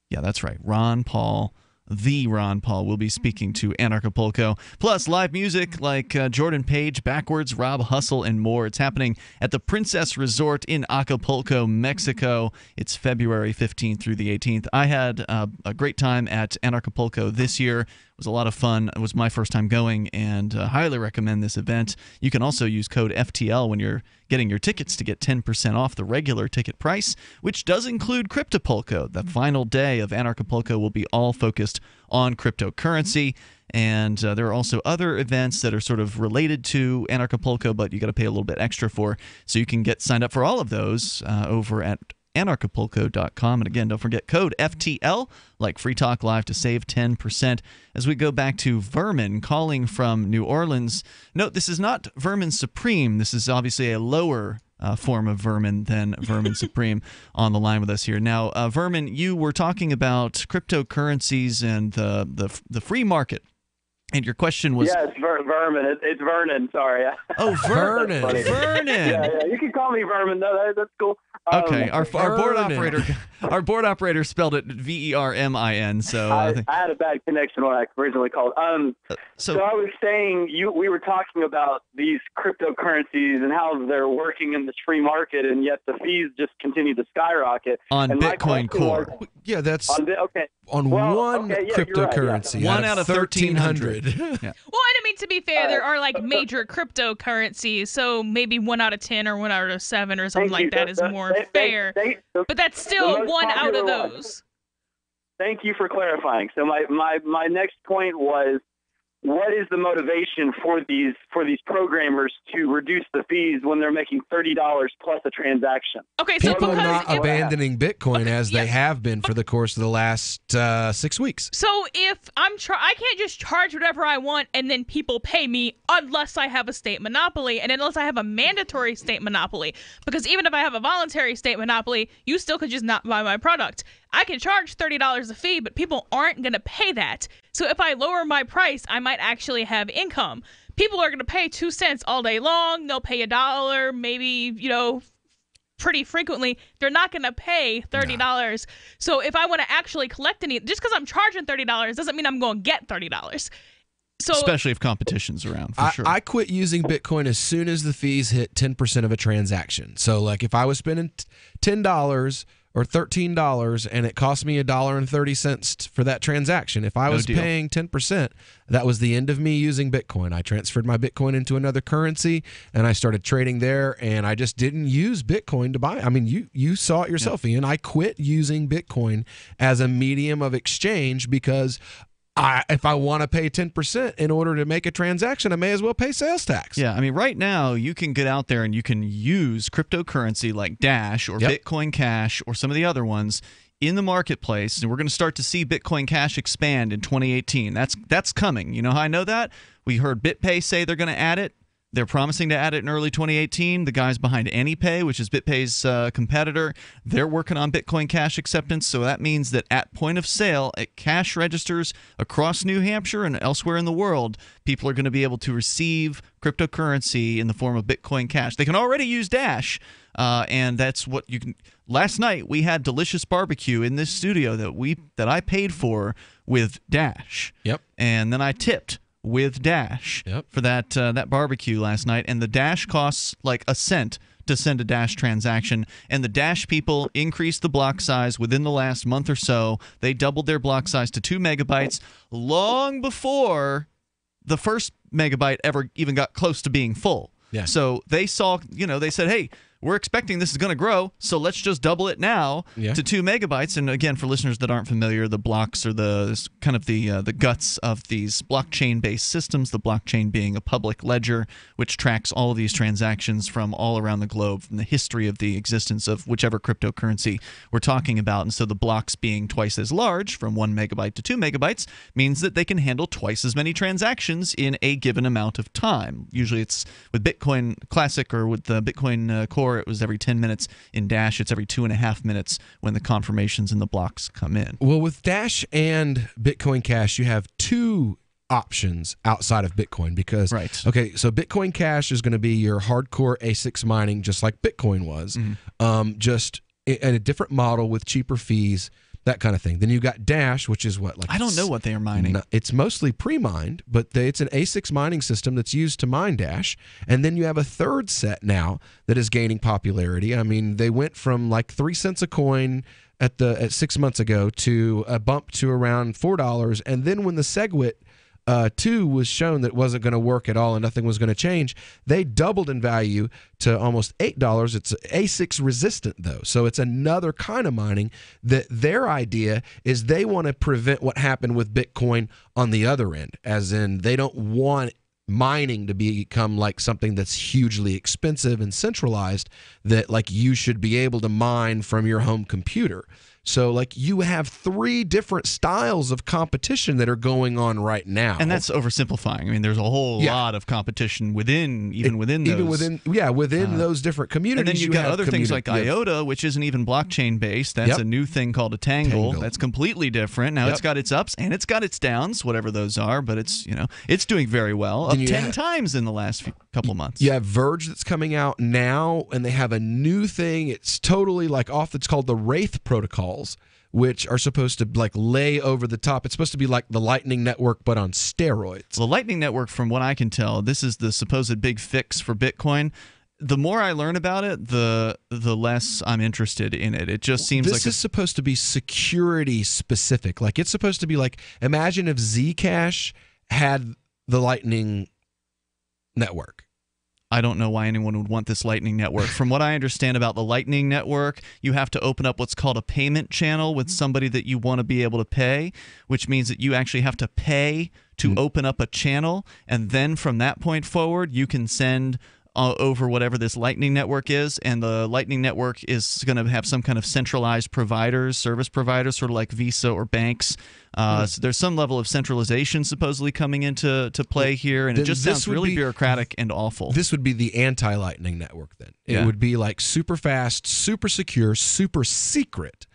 Yeah, that's right. Ron Paul. The Ron Paul will be speaking to Anarchapulco. Plus, live music like Jordan Page, Backwards, Rob Hustle, and more. It's happening at the Princess Resort in Acapulco, Mexico. It's February 15th through the 18th. I had a great time at Anarchapulco this year. It was a lot of fun. It was my first time going, and highly recommend this event. You can also use code FTL when you're getting your tickets to get 10% off the regular ticket price, which does include Cryptopulco. The final day of Anarchapulco will be all focused on cryptocurrency. And there are also other events that are sort of related to Anarchapulco, but you got to pay a little bit extra for. So you can get signed up for all of those over at anarchapulco.com. And again, don't forget code FTL, like Free Talk Live, to save 10%. As we go back to Vermin calling from New Orleans. Note, this is not Vermin Supreme. This is obviously a lower form of vermin than Vermin Supreme on the line with us here. Now, Vermin, you were talking about cryptocurrencies and the free market. And your question was... Yeah, it's Vermin. It's Vernon. Sorry. Oh, Vernon. Vernon. Yeah, you can call me Vermin. No, that's cool. Okay, our board operator spelled it Vermin. So I had a bad connection when I originally called. So I was saying we were talking about these cryptocurrencies and how they're working in this free market, and yet the fees just continue to skyrocket on and Bitcoin Core. Yeah, that's on one Right, cryptocurrency. yeah. One out of 1,300. Well, I mean, to be fair, there are like major cryptocurrencies, so maybe 1 out of 10 or 1 out of 7 or something like that is more fair. But that's still 1 out of those. Thank you for clarifying. So my next point was, what is the motivation for these programmers to reduce the fees when they're making $30 plus a transaction? Okay, so people not abandoning Bitcoin as they have been for the course of the last 6 weeks. So if I can't just charge whatever I want and then people pay me unless I have a state monopoly and unless I have a mandatory state monopoly. Because even if I have a voluntary state monopoly, you still could just not buy my product. I can charge $30 a fee, but people aren't going to pay that. So if I lower my price, I might actually have income. People are going to pay 2 cents all day long. They'll pay $1, maybe, pretty frequently, they're not going to pay $30. So if I want to actually collect any, just because I'm charging $30 doesn't mean I'm going to get $30. So, especially if competition's around, for sure. I quit using Bitcoin as soon as the fees hit 10% of a transaction. So, like, if I was spending $10 or $13 and it cost me $1.30 for that transaction, if I was paying 10%, that was the end of me using Bitcoin. I transferred my Bitcoin into another currency and I started trading there, and I just didn't use Bitcoin to buy. I mean, you saw it yourself, Ian. I quit using Bitcoin as a medium of exchange because if I want to pay 10% in order to make a transaction, I may as well pay sales tax. Yeah, I mean, right now you can get out there and you can use cryptocurrency like Dash or Bitcoin Cash or some of the other ones in the marketplace, and we're going to start to see Bitcoin Cash expand in 2018. That's coming. You know how I know that? We heard BitPay say they're going to add it. They're promising to add it in early 2018. The guys behind AnyPay, which is BitPay's competitor, they're working on Bitcoin Cash acceptance. So that means that at point of sale, at cash registers across New Hampshire and elsewhere in the world, people are going to be able to receive cryptocurrency in the form of Bitcoin Cash. They can already use Dash, and that's what you can. Last night we had delicious barbecue in this studio that I paid for with Dash. Yep. And then I tipped with Dash for that barbecue last night, and the Dash costs like a cent to send a Dash transaction, and the Dash people increased the block size within the last month or so. They doubled their block size to 2 megabytes long before the first megabyte ever even got close to being full. Yeah. So they saw, they said, hey, we're expecting this is going to grow, so let's just double it now to 2 megabytes. And again, for listeners that aren't familiar, the blocks are the kind of the guts of these blockchain-based systems, the blockchain being a public ledger which tracks all of these transactions from all around the globe, from the history of the existence of whichever cryptocurrency we're talking about. And so the blocks being twice as large, from 1 megabyte to 2 megabytes, means that they can handle twice as many transactions in a given amount of time. Usually it's with Bitcoin Classic or with the Bitcoin Core, it was every 10 minutes. In Dash, it's every 2.5 minutes when the confirmations and the blocks come in. Well, with Dash and Bitcoin Cash, you have two options outside of Bitcoin because, okay, so Bitcoin Cash is going to be your hardcore ASICs mining just like Bitcoin was, just in a different model with cheaper fees, that kind of thing. Then you got Dash, which is what? I don't know what they are mining. It's mostly pre-mined, but it's an ASICs mining system that's used to mine Dash. And then you have a third set now that is gaining popularity. I mean, they went from like 3 cents a coin at 6 months ago to a bump to around $4. And then when the SegWit 2 was shown that it wasn't going to work at all and nothing was going to change, they doubled in value to almost $8. It's ASICs resistant, though. So it's another kind of mining that their idea is they want to prevent what happened with Bitcoin on the other end, as in they don't want mining to become like something that's hugely expensive and centralized, that like you should be able to mine from your home computer. So, like, you have 3 different styles of competition that are going on right now. And that's oversimplifying. I mean, there's a whole lot of competition within those different communities. And then you've got other things like IOTA, which isn't even blockchain-based. That's a new thing called a Tangle. That's completely different. Now, it's got its ups and it's got its downs, whatever those are, but it's, it's doing very well, up 10 times in the last couple months. You have Verge that's coming out now, and they have a new thing. It's totally like off. It's called the Wraith Protocol, which are supposed to like lay over the top. It's supposed to be like the Lightning Network, but on steroids. The Lightning Network, from what I can tell, this is the supposed big fix for Bitcoin. The more I learn about it, the less I'm interested in it. It just seems this is supposed to be security specific. Like, it's supposed to be like, imagine if Zcash had the Lightning Network. I don't know why anyone would want this Lightning Network. From what I understand about the Lightning Network, you have to open up what's called a payment channel with somebody that you want to be able to pay, which means that you actually have to pay to open up a channel, and then from that point forward, you can send over whatever this Lightning Network is, and the Lightning Network is going to have some kind of centralized providers, service providers, sort of like Visa or banks. So there's some level of centralization supposedly coming into play here, and it just sounds really bureaucratic and awful. This would be the anti-Lightning Network then. It would be like super fast, super secure, super secret.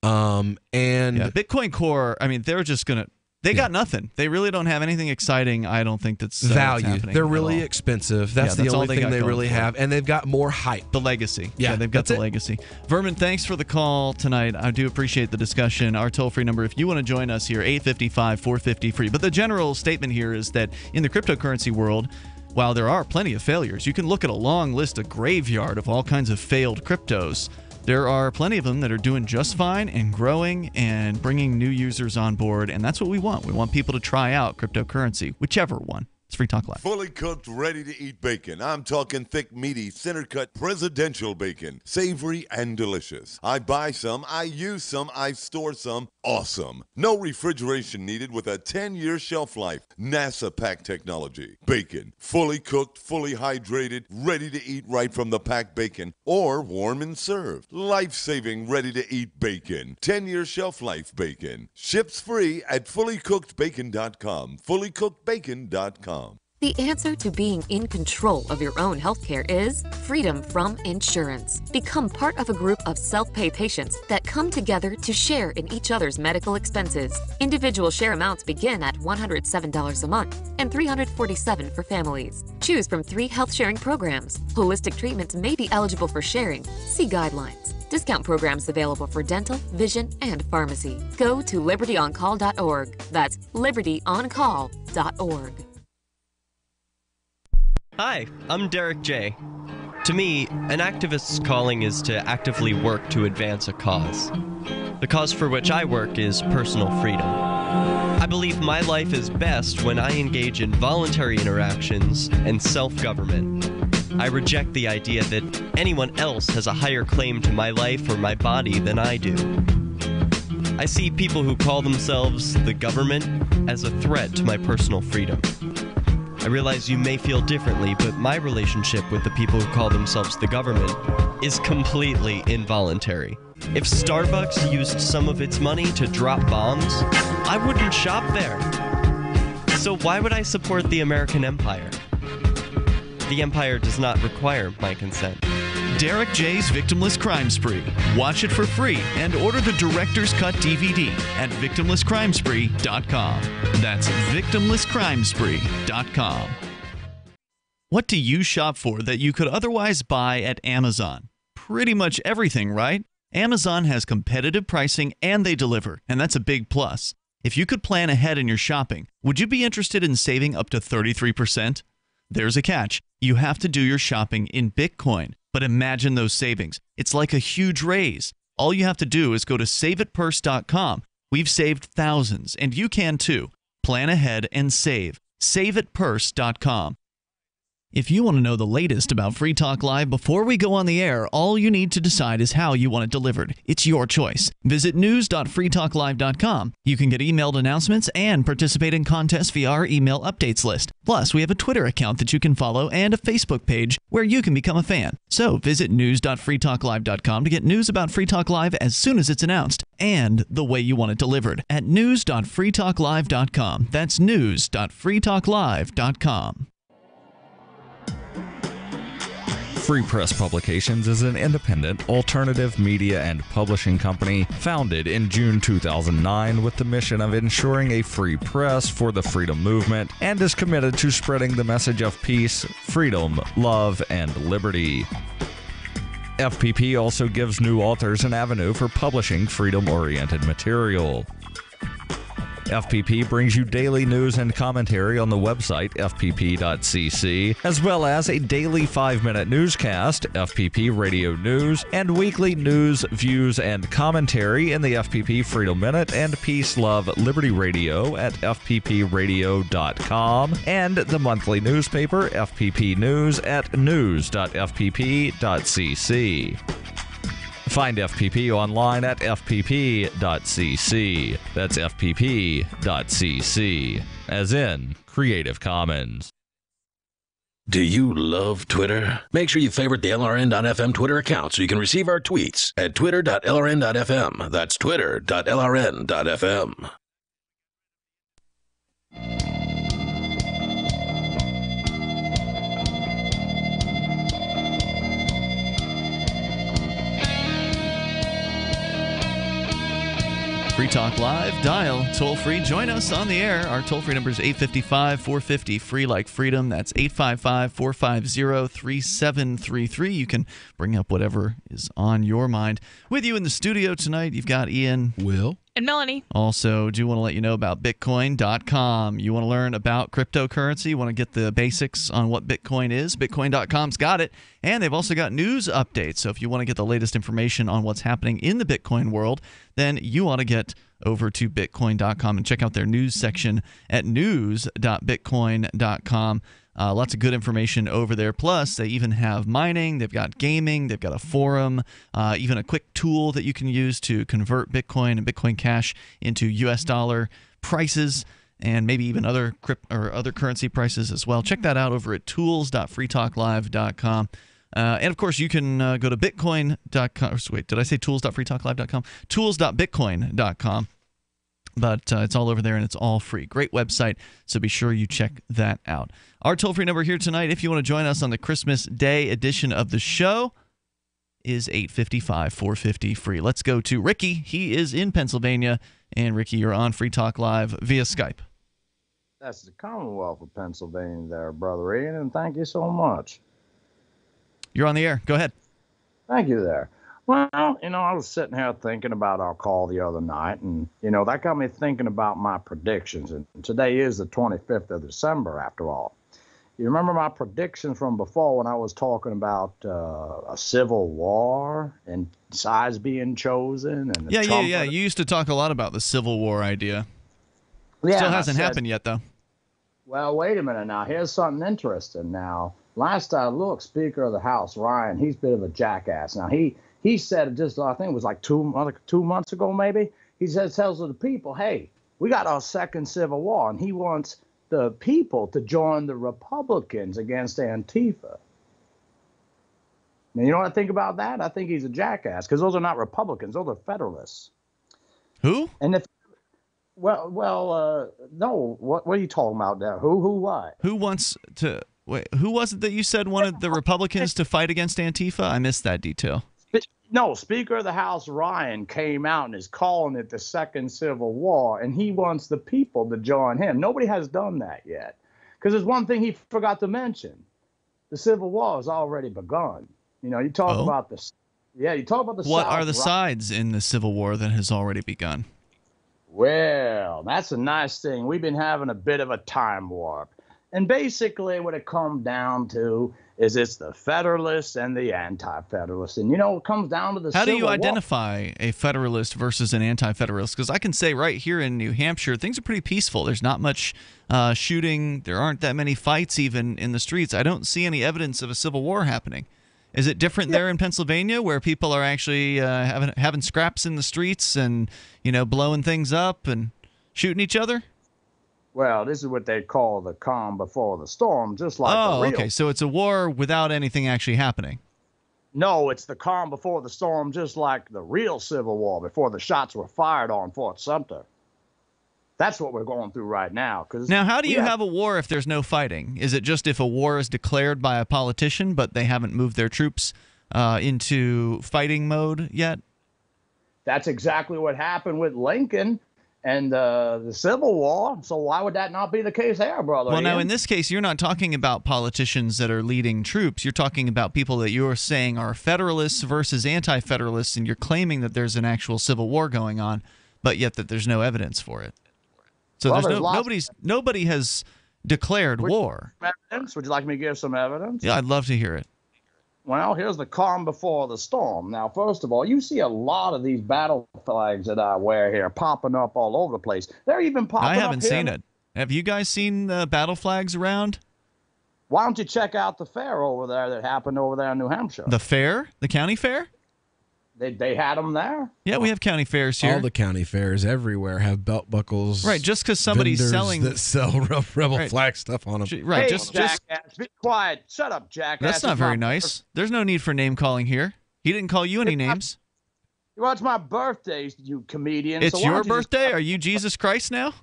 And Bitcoin Core, I mean, they're just going to They got nothing. They really don't have anything exciting, I don't think, that's value. happening They're at really all. expensive. That's Yeah, the all only thing they got really going for have. And they've got more hype. The legacy. Yeah, they've got that's the it. legacy. Vermin, thanks for the call tonight. I do appreciate the discussion. Our toll-free number, if you want to join us here, 855-450-FREE. But the general statement here is that in the cryptocurrency world, while there are plenty of failures, you can look at a long list, a graveyard of all kinds of failed cryptos. There are plenty of them that are doing just fine and growing and bringing new users on board, and that's what we want. We want people to try out cryptocurrency, whichever one. It's Free Talk Live. Fully cooked, ready-to-eat bacon. I'm talking thick, meaty, center-cut presidential bacon. Savory and delicious. I buy some, I use some, I store some. Awesome. No refrigeration needed with a 10-year shelf life. NASA pack technology. Bacon. Fully cooked, fully hydrated, ready to eat right from the packed bacon or warm and served. Life-saving, ready-to-eat bacon. 10-year shelf life bacon. Ships free at fullycookedbacon.com. Fullycookedbacon.com. The answer to being in control of your own healthcare is freedom from insurance. Become part of a group of self-pay patients that come together to share in each other's medical expenses. Individual share amounts begin at $107 a month and $347 for families. Choose from 3 health-sharing programs. Holistic treatments may be eligible for sharing. See guidelines. Discount programs available for dental, vision, and pharmacy. Go to libertyoncall.org. That's libertyoncall.org. Hi, I'm Derek J. To me, an activist's calling is to actively work to advance a cause. The cause for which I work is personal freedom. I believe my life is best when I engage in voluntary interactions and self-government. I reject the idea that anyone else has a higher claim to my life or my body than I do. I see people who call themselves the government as a threat to my personal freedom. I realize you may feel differently, but my relationship with the people who call themselves the government is completely involuntary. If Starbucks used some of its money to drop bombs, I wouldn't shop there. So why would I support the American empire? The empire does not require my consent. Derek J's Victimless Crime Spree. Watch it for free and order the Director's Cut DVD at victimlesscrimespree.com. That's victimlesscrimespree.com. What do you shop for that you could otherwise buy at Amazon? Pretty much everything, right? Amazon has competitive pricing and they deliver, and that's a big plus. If you could plan ahead in your shopping, would you be interested in saving up to 33%? There's a catch. You have to do your shopping in Bitcoin. But imagine those savings. It's like a huge raise. All you have to do is go to saveitpurse.com. We've saved thousands, and you can too. Plan ahead and save. Saveitpurse.com. If you want to know the latest about Free Talk Live before we go on the air, all you need to decide is how you want it delivered. It's your choice. Visit news.freetalklive.com. You can get emailed announcements and participate in contests via our email updates list. Plus, we have a Twitter account that you can follow and a Facebook page where you can become a fan. So visit news.freetalklive.com to get news about Free Talk Live as soon as it's announced and the way you want it delivered at news.freetalklive.com. That's news.freetalklive.com. Free Press Publications is an independent, alternative media and publishing company founded in June 2009 with the mission of ensuring a free press for the freedom movement and is committed to spreading the message of peace, freedom, love, and liberty. FPP also gives new authors an avenue for publishing freedom-oriented material. FPP brings you daily news and commentary on the website fpp.cc, as well as a daily 5-minute newscast, FPP Radio News, and weekly news, views, and commentary in the FPP Freedom Minute and Peace, Love, Liberty Radio at fppradio.com, and the monthly newspaper FPP News at news.fpp.cc. Find FPP online at fpp.cc. That's fpp.cc, as in Creative Commons. Do you love Twitter? Make sure you favorite the LRN.FM Twitter account so you can receive our tweets at twitter.lrn.fm. That's twitter.lrn.fm. Free Talk Live. Dial toll free. Join us on the air. Our toll free number is 855-450 free like freedom. That's 855-450-3733. You can bring up whatever is on your mind. With you in the studio tonight, you've got Ian, Will, and Melanie. Also, do want to let you know about Bitcoin.com. You want to learn about cryptocurrency, you want to get the basics on what Bitcoin is. Bitcoin.com's got it. And they've also got news updates. So if you want to get the latest information on what's happening in the Bitcoin world, then you ought to get over to Bitcoin.com and check out their news section at news.bitcoin.com. Lots of good information over there. Plus, they even have mining, they've got gaming, they've got a forum, even a quick tool that you can use to convert Bitcoin and Bitcoin Cash into US dollar prices and maybe even other currency prices as well. Check that out over at tools.freetalklive.com. And of course, you can go to bitcoin.com. Wait, did I say tools.freetalklive.com? Tools.bitcoin.com. But it's all over there, and it's all free. Great website, so be sure you check that out. Our toll-free number here tonight, if you want to join us on the Christmas Day edition of the show, is 855-450-FREE. Let's go to Ricky. He is in Pennsylvania. And, Ricky, you're on Free Talk Live via Skype. That's the Commonwealth of Pennsylvania there, Brother Ian, and thank you so much. You're on the air. Go ahead. Thank you there. Well, I was sitting here thinking about our call the other night, and, that got me thinking about my predictions. And today is the 25th of December, after all. You remember my predictions from before when I was talking about a civil war and sides being chosen? And Yeah. You used to talk a lot about the Civil War idea. Yeah, Still hasn't happened yet, though. Well, wait a minute now. Here's something interesting now. Last I looked, Speaker of the House, Ryan, he's a bit of a jackass. Now, he said just, I think it was like 2 months ago maybe, he tells the people, hey, we got our second Civil War, and he wants the people to join the Republicans against Antifa. Now, you know what I think about that? I think he's a jackass, because those are not Republicans, those are Federalists. Who? And if no, what are you talking about there? Who what? Who wants to... Wait, who was it that you said wanted the Republicans to fight against Antifa? I missed that detail. No, Speaker of the House Ryan came out and is calling it the Second Civil War, and he wants the people to join him. Nobody has done that yet. Because there's one thing he forgot to mention. The Civil War has already begun. You talk about the... Yeah, you talk about the What South, are the sides in the Civil War that has already begun? Well, that's a nice thing. We've been having a bit of a time warp. And basically what it comes down to is it's the Federalists and the Anti-Federalists. And, it comes down to the How do you Civil War. identify a Federalist versus an Anti-Federalist? Because I can say right here in New Hampshire, things are pretty peaceful. There's not much shooting. There aren't that many fights even in the streets. I don't see any evidence of a Civil War happening. Is it different there in Pennsylvania where people are actually having scraps in the streets and, blowing things up and shooting each other? Well, this is what they call the calm before the storm, just like the real. Okay. So it's a war without anything actually happening. No, it's the calm before the storm, just like the real Civil War before the shots were fired on Fort Sumter. That's what we're going through right now. Now, how do you have a war if there's no fighting? Is it just if a war is declared by a politician, but they haven't moved their troops into fighting mode yet? That's exactly what happened with Lincoln and the Civil War. So why would that not be the case there, brother? Well, now, Ian? in this case, you're not talking about politicians that are leading troops. You're talking about people that you're saying are Federalists versus Anti-Federalists, and you're claiming that there's an actual Civil War going on, but yet that there's no evidence for it. So nobody has declared war. Evidence? Would you like me to give some evidence? Yeah, I'd love to hear it. Well, here's the calm before the storm. Now, first of all, you see a lot of these battle flags that I wear here popping up all over the place. They're even popping up I haven't here. seen it. Have you guys seen the battle flags around? Why don't you check out the fair over there that happened over there in New Hampshire? The fair? The county fair? They had them there? Yeah, we have county fairs here. All the county fairs everywhere have belt buckles. Right, just because somebody's selling that sell rebel flag stuff on them. Right, hey, just jackass, be quiet. Shut up, jackass. That's not very nice. There's no need for name calling here. He didn't call you any names. Well, it's my birthday, you comedian. It's your birthday? Are you Jesus Christ now?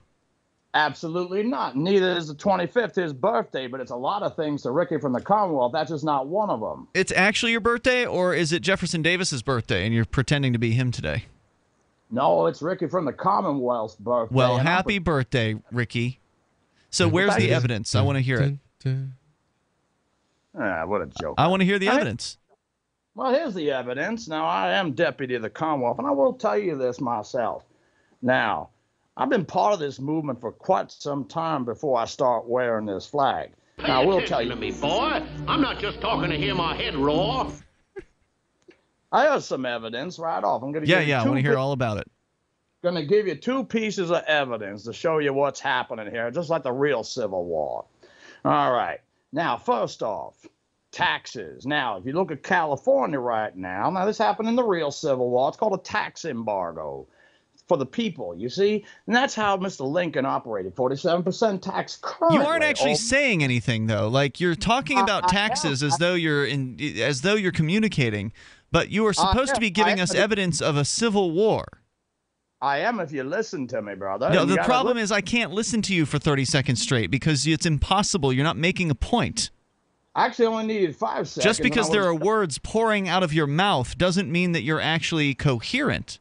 Absolutely not. Neither is the 25th his birthday, but it's a lot of things to Ricky from the Commonwealth. That's just not one of them. It's actually your birthday, or is it Jefferson Davis's birthday and you're pretending to be him today? No, it's Ricky from the Commonwealth's birthday. Well, happy birthday, Ricky. So where's the evidence? I want to hear it. What a joke. I want to hear the evidence. Well, here's the evidence. Now, I am deputy of the Commonwealth, and I will tell you this myself. Now, I've been part of this movement for quite some time before I start wearing this flag. Now, I will tell you. To me, boy. I'm not just talking to hear my head roar. I have some evidence right off. I'm going to Yeah, I want to hear all about it. Going to give you 2 pieces of evidence to show you what's happening here, just like the real Civil War. All right. Now, first off, taxes. Now, if you look at California right now, this happened in the real Civil War. It's called a tax embargo for the people, you see? And that's how Mr. Lincoln operated, 47% tax currently. You aren't actually saying anything, though. Like, you're talking about taxes as though you're communicating, but you are supposed to be giving us evidence of a civil war. I am if you listen to me, brother. No, the problem is I can't listen to you for 30 seconds straight because it's impossible. You're not making a point. I actually only needed 5 seconds. Just because there are words pouring out of your mouth doesn't mean that you're actually coherent.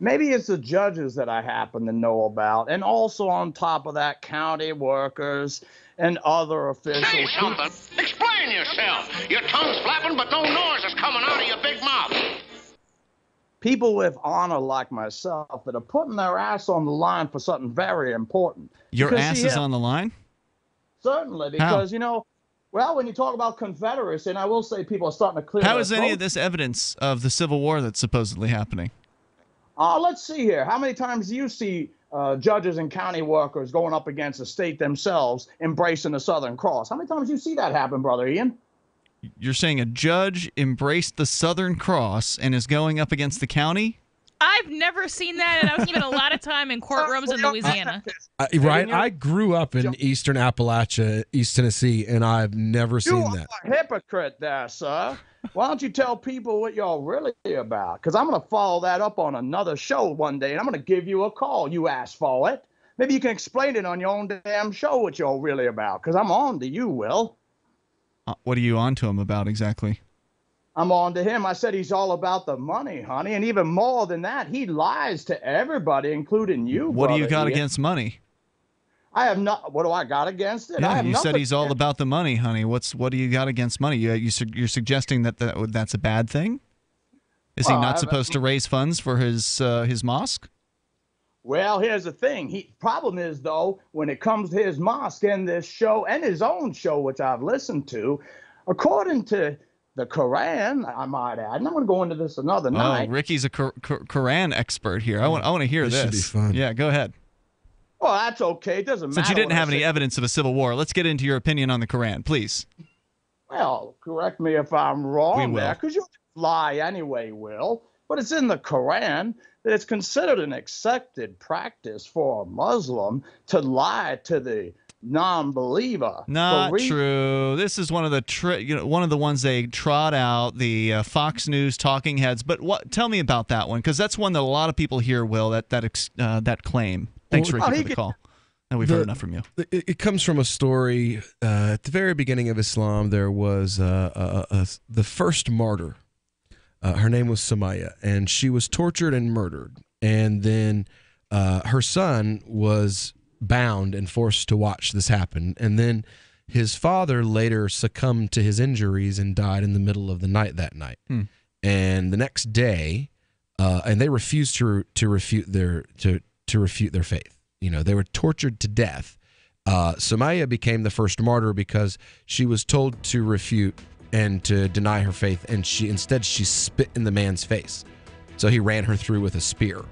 Maybe it's the judges that I happen to know about, and also on top of that, county workers and other officials. Say something. Explain yourself. Your tongue's flapping, but no noise is coming out of your big mouth. People with honor like myself that are putting their ass on the line for something very important. Your ass is on the line? Certainly, because, well, when you talk about Confederacy, and I will say people are starting to clear How is any of this evidence of the Civil War that's supposedly happening? Let's see here. How many times do you see judges and county workers going up against the state themselves embracing the Southern Cross? How many times do you see that happen, Brother Ian? You're saying a judge embraced the Southern Cross and is going up against the county? I've never seen that, and I was spending a lot of time in courtrooms in Louisiana. Right? I grew up in eastern Appalachia, East Tennessee, and I've never seen that. You're a hypocrite there, sir. Why don't you tell people what you're really about? Because I'm going to follow that up on another show one day, and I'm going to give you a call, you ass for it. Maybe you can explain it on your own damn show what you're really about, because I'm on to you, Will. What are you on to him about exactly? I'm on to him. I said he's all about the money, honey, and even more than that, he lies to everybody, including you. What do you got against money? I have not. What do I got against it? Yeah, you said he's all about the money, honey. What do you got against money? You're suggesting that's a bad thing? Is he not supposed to raise funds for his mosque? Well, here's the thing. Problem is, though, when it comes to his mosque and this show and his own show, which I've listened to, according to the Quran, I might add, and I'm going to go into this another night. Oh, Ricky's a Quran expert here. I want to hear this. Should be fun. Yeah, go ahead. Well, that's okay. It doesn't matter. Since you didn't have any evidence of a civil war, let's get into your opinion on the Quran, please. Well, correct me if I'm wrong We there, will. because you lie anyway, Will. But it's in the Quran that it's considered an accepted practice for a Muslim to lie to the non-believer. Not true. This is one of the one of the ones they trot out, the Fox News talking heads. But tell me about that one, because that's one that a lot of people hear. Will that claim? Thanks, Ricky, for the call. And we've heard enough from you. It comes from a story at the very beginning of Islam. There was the first martyr. Her name was Sumaya, and she was tortured and murdered. And then her son was bound and forced to watch this happen. And then his father later succumbed to his injuries and died in the middle of the night that night. And the next day, and they refused to refute their faith. They were tortured to death. Sumaya became the first martyr because she was told to refute and to deny her faith, and she spit in the man's face. So he ran her through with a spear.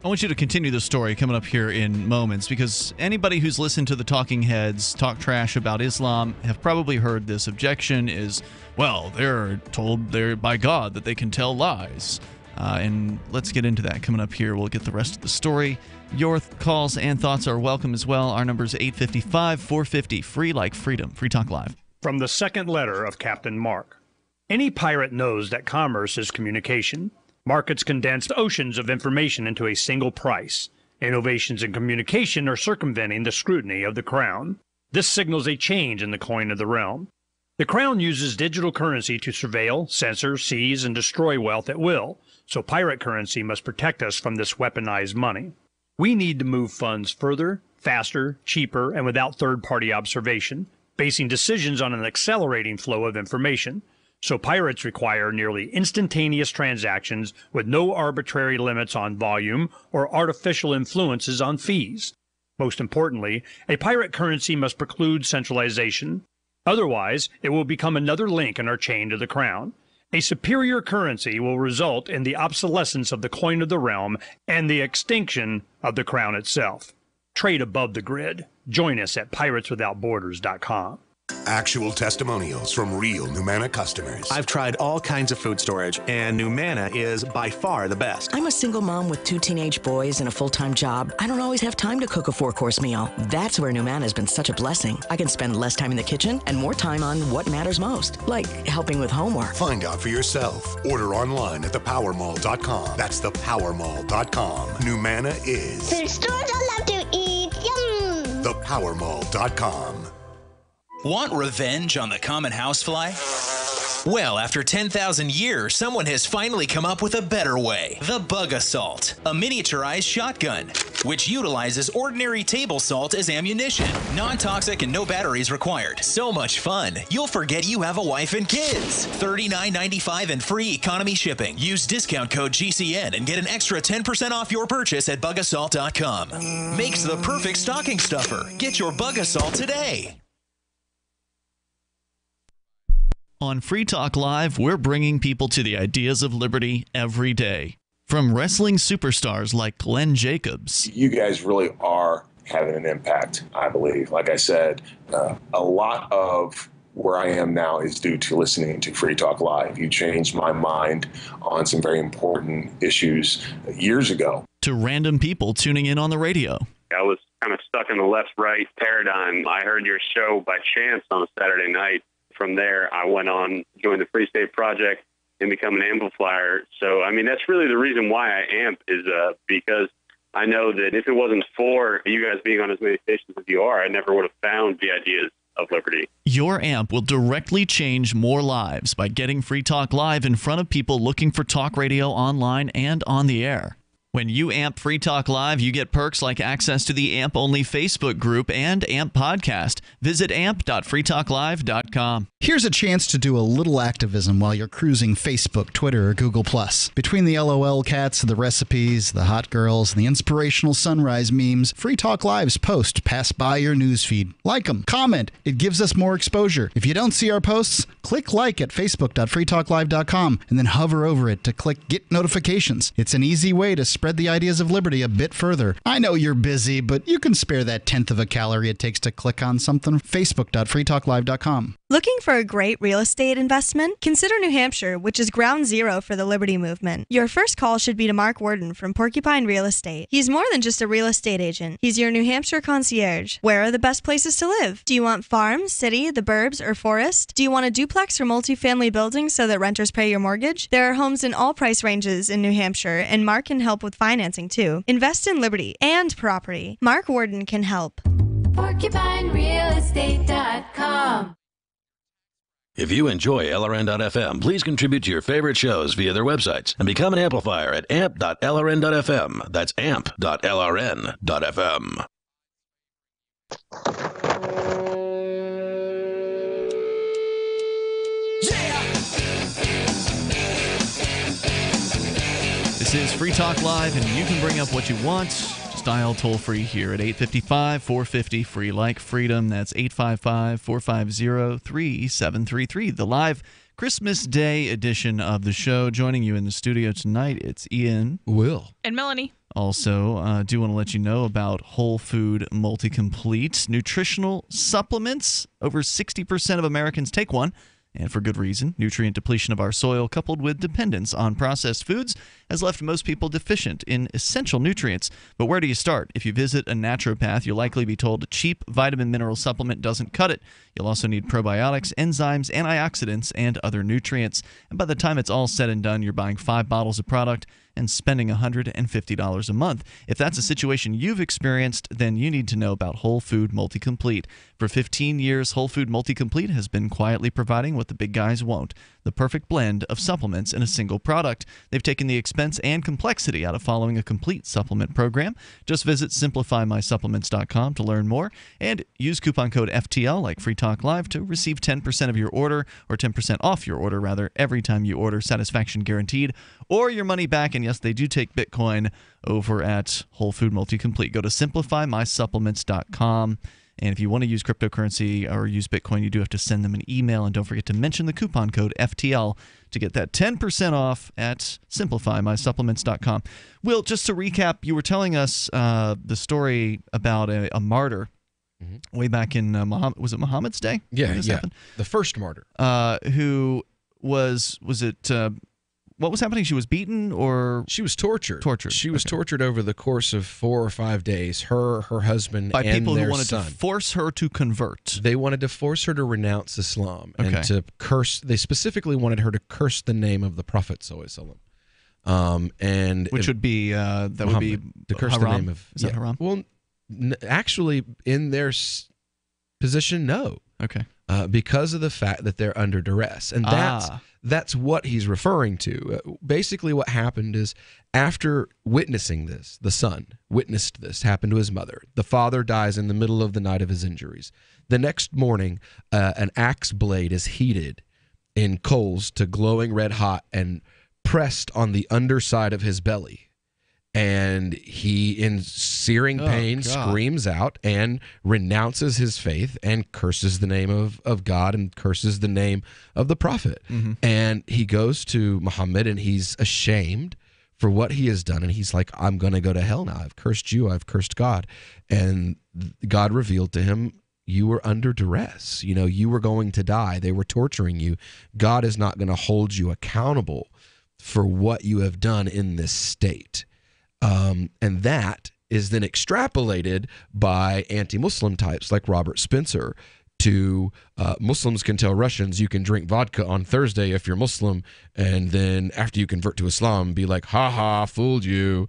I want you to continue the story coming up here in moments, because anybody who's listened to the talking heads talk trash about Islam have probably heard this objection is, well, they're told by God that they can tell lies. And let's get into that coming up here. We'll get the rest of the story. Your calls and thoughts are welcome as well. Our number is 855-450, free like freedom. Free Talk Live. From the second letter of Captain Mark. Any pirate knows that commerce is communication. Markets condense oceans of information into a single price. Innovations in communication are circumventing the scrutiny of the Crown. This signals a change in the coin of the realm. The Crown uses digital currency to surveil, censor, seize, and destroy wealth at will, so pirate currency must protect us from this weaponized money. We need to move funds further, faster, cheaper, and without third-party observation, basing decisions on an accelerating flow of information. So pirates require nearly instantaneous transactions with no arbitrary limits on volume or artificial influences on fees. Most importantly, a pirate currency must preclude centralization. Otherwise, it will become another link in our chain to the crown. A superior currency will result in the obsolescence of the coin of the realm and the extinction of the crown itself. Trade above the grid. Join us at pirateswithoutborders.com. Actual testimonials from real Numanna customers. I've tried all kinds of food storage, and Numanna is by far the best. I'm a single mom with 2 teenage boys and a full-time job. I don't always have time to cook a 4-course meal. That's where Numanna has been such a blessing. I can spend less time in the kitchen and more time on what matters most, like helping with homework. Find out for yourself. Order online at thepowermall.com. That's thepowermall.com. Numanna is food stores I love to eat. Yum! Thepowermall.com. Want revenge on the common housefly? Well, after 10,000 years, someone has finally come up with a better way. The Bug Assault, a miniaturized shotgun, which utilizes ordinary table salt as ammunition. Non-toxic and no batteries required. So much fun, you'll forget you have a wife and kids. $39.95 and free economy shipping. Use discount code GCN and get an extra 10% off your purchase at bugassault.com. Makes the perfect stocking stuffer. Get your Bug Assault today. On Free Talk Live, we're bringing people to the ideas of liberty every day. From wrestling superstars like Glenn Jacobs. You guys really are having an impact, I believe. Like I said, a lot of where I am now is due to listening to Free Talk Live. You changed my mind on some very important issues years ago. To random people tuning in on the radio. I was kind of stuck in the left-right paradigm. I heard your show by chance on a Saturday night. From there, I went on, joined the Free State Project, and become an amplifier. So, I mean, that's really the reason why I amp is because I know that if it wasn't for you guys being on as many stations as you are, I never would have found the ideas of liberty. Your amp will directly change more lives by getting Free Talk Live in front of people looking for talk radio online and on the air. When you amp Free Talk Live, you get perks like access to the AMP-only Facebook group and AMP podcast. Visit amp.freetalklive.com. Here's a chance to do a little activism while you're cruising Facebook, Twitter, or Google+. Between the LOL cats, the recipes, the hot girls, and the inspirational sunrise memes, Free Talk Live's posts pass by your newsfeed. Like them, comment. It gives us more exposure. If you don't see our posts, click like at facebook.freetalklive.com and then hover over it to click Get Notifications. It's an easy way to spread the ideas of liberty a bit further. I know you're busy, but you can spare that 1/10 of a calorie it takes to click on something. Facebook.freetalklive.com. Looking for a great real estate investment? Consider New Hampshire, which is ground zero for the Liberty Movement. Your first call should be to Mark Worden from Porcupine Real Estate. He's more than just a real estate agent. He's your New Hampshire concierge. Where are the best places to live? Do you want farm, city, the burbs, or forest? Do you want a duplex or multifamily building so that renters pay your mortgage? There are homes in all price ranges in New Hampshire, and Mark can help with financing too. Invest in liberty and property. Mark Worden can help. PorcupineRealEstate.com. If you enjoy LRN.FM, please contribute to your favorite shows via their websites and become an amplifier at amp.lrn.fm. That's amp.lrn.fm. This is Free Talk Live, and you can bring up what you want. Just dial toll-free here at 855-450-FREE, like freedom. That's 855-450-3733. The live Christmas Day edition of the show. Joining you in the studio tonight, it's Ian. Will. And Melanie. Also, do want to let you know about Whole Food Multi-Complete nutritional supplements. Over 60% of Americans take one. And for good reason. Nutrient depletion of our soil coupled with dependence on processed foods has left most people deficient in essential nutrients. But where do you start? If you visit a naturopath, you'll likely be told a cheap vitamin mineral supplement doesn't cut it. You'll also need probiotics, enzymes, antioxidants, and other nutrients. And by the time it's all said and done, you're buying 5 bottles of product and spending $150 a month. If that's a situation you've experienced, then you need to know about Whole Food Multi-Complete. For 15 years, Whole Food Multi-Complete has been quietly providing what the big guys won't, the perfect blend of supplements in a single product. They've taken the expense and complexity out of following a complete supplement program. Just visit simplifymysupplements.com to learn more and use coupon code FTL like Free Talk Live to receive 10% of your order, or 10% off your order rather, every time you order, satisfaction guaranteed, or your money back. And yes, they do take Bitcoin over at Whole Food Multi-Complete. Go to simplifymysupplements.com. And if you want to use cryptocurrency or use Bitcoin, you do have to send them an email. And don't forget to mention the coupon code FTL to get that 10% off at simplifymysupplements.com. Will, just to recap, you were telling us the story about a martyr way back in was it Muhammad's day? Yeah. The first martyr. Who was it... what was happening? She was beaten, or she was tortured. She was Okay. tortured over the course of 4 or 5 days. Her husband, By and people their who wanted son. to force her to convert. They wanted to force her to renounce Islam and Okay. to curse. They specifically wanted her to curse the name of the Prophet sallallahu alaihi wasallam. And Which would be that would be to curse haram? the name of. Is that haram? Well, actually, in their position, no. Okay. Because of the fact that they're under duress, and that's what he's referring to. Basically, what happened is, after witnessing this, the son witnessed this happen to his mother. The father dies in the middle of the night of his injuries. The next morning, an axe blade is heated in coals to glowing red hot and pressed on the underside of his belly. And he, in searing pain, screams out and renounces his faith and curses the name of God and curses the name of the prophet. And he goes to Muhammad and he's ashamed for what he has done. And he's like, I'm going to go to hell now. I've cursed you. I've cursed God. And God revealed to him, you were under duress. You know, you were going to die. They were torturing you. God is not going to hold you accountable for what you have done in this state. And that is then extrapolated by anti-Muslim types like Robert Spencer to Muslims can tell Russians you can drink vodka on Thursday if you're Muslim, and then after you convert to Islam, be like, ha ha, fooled you.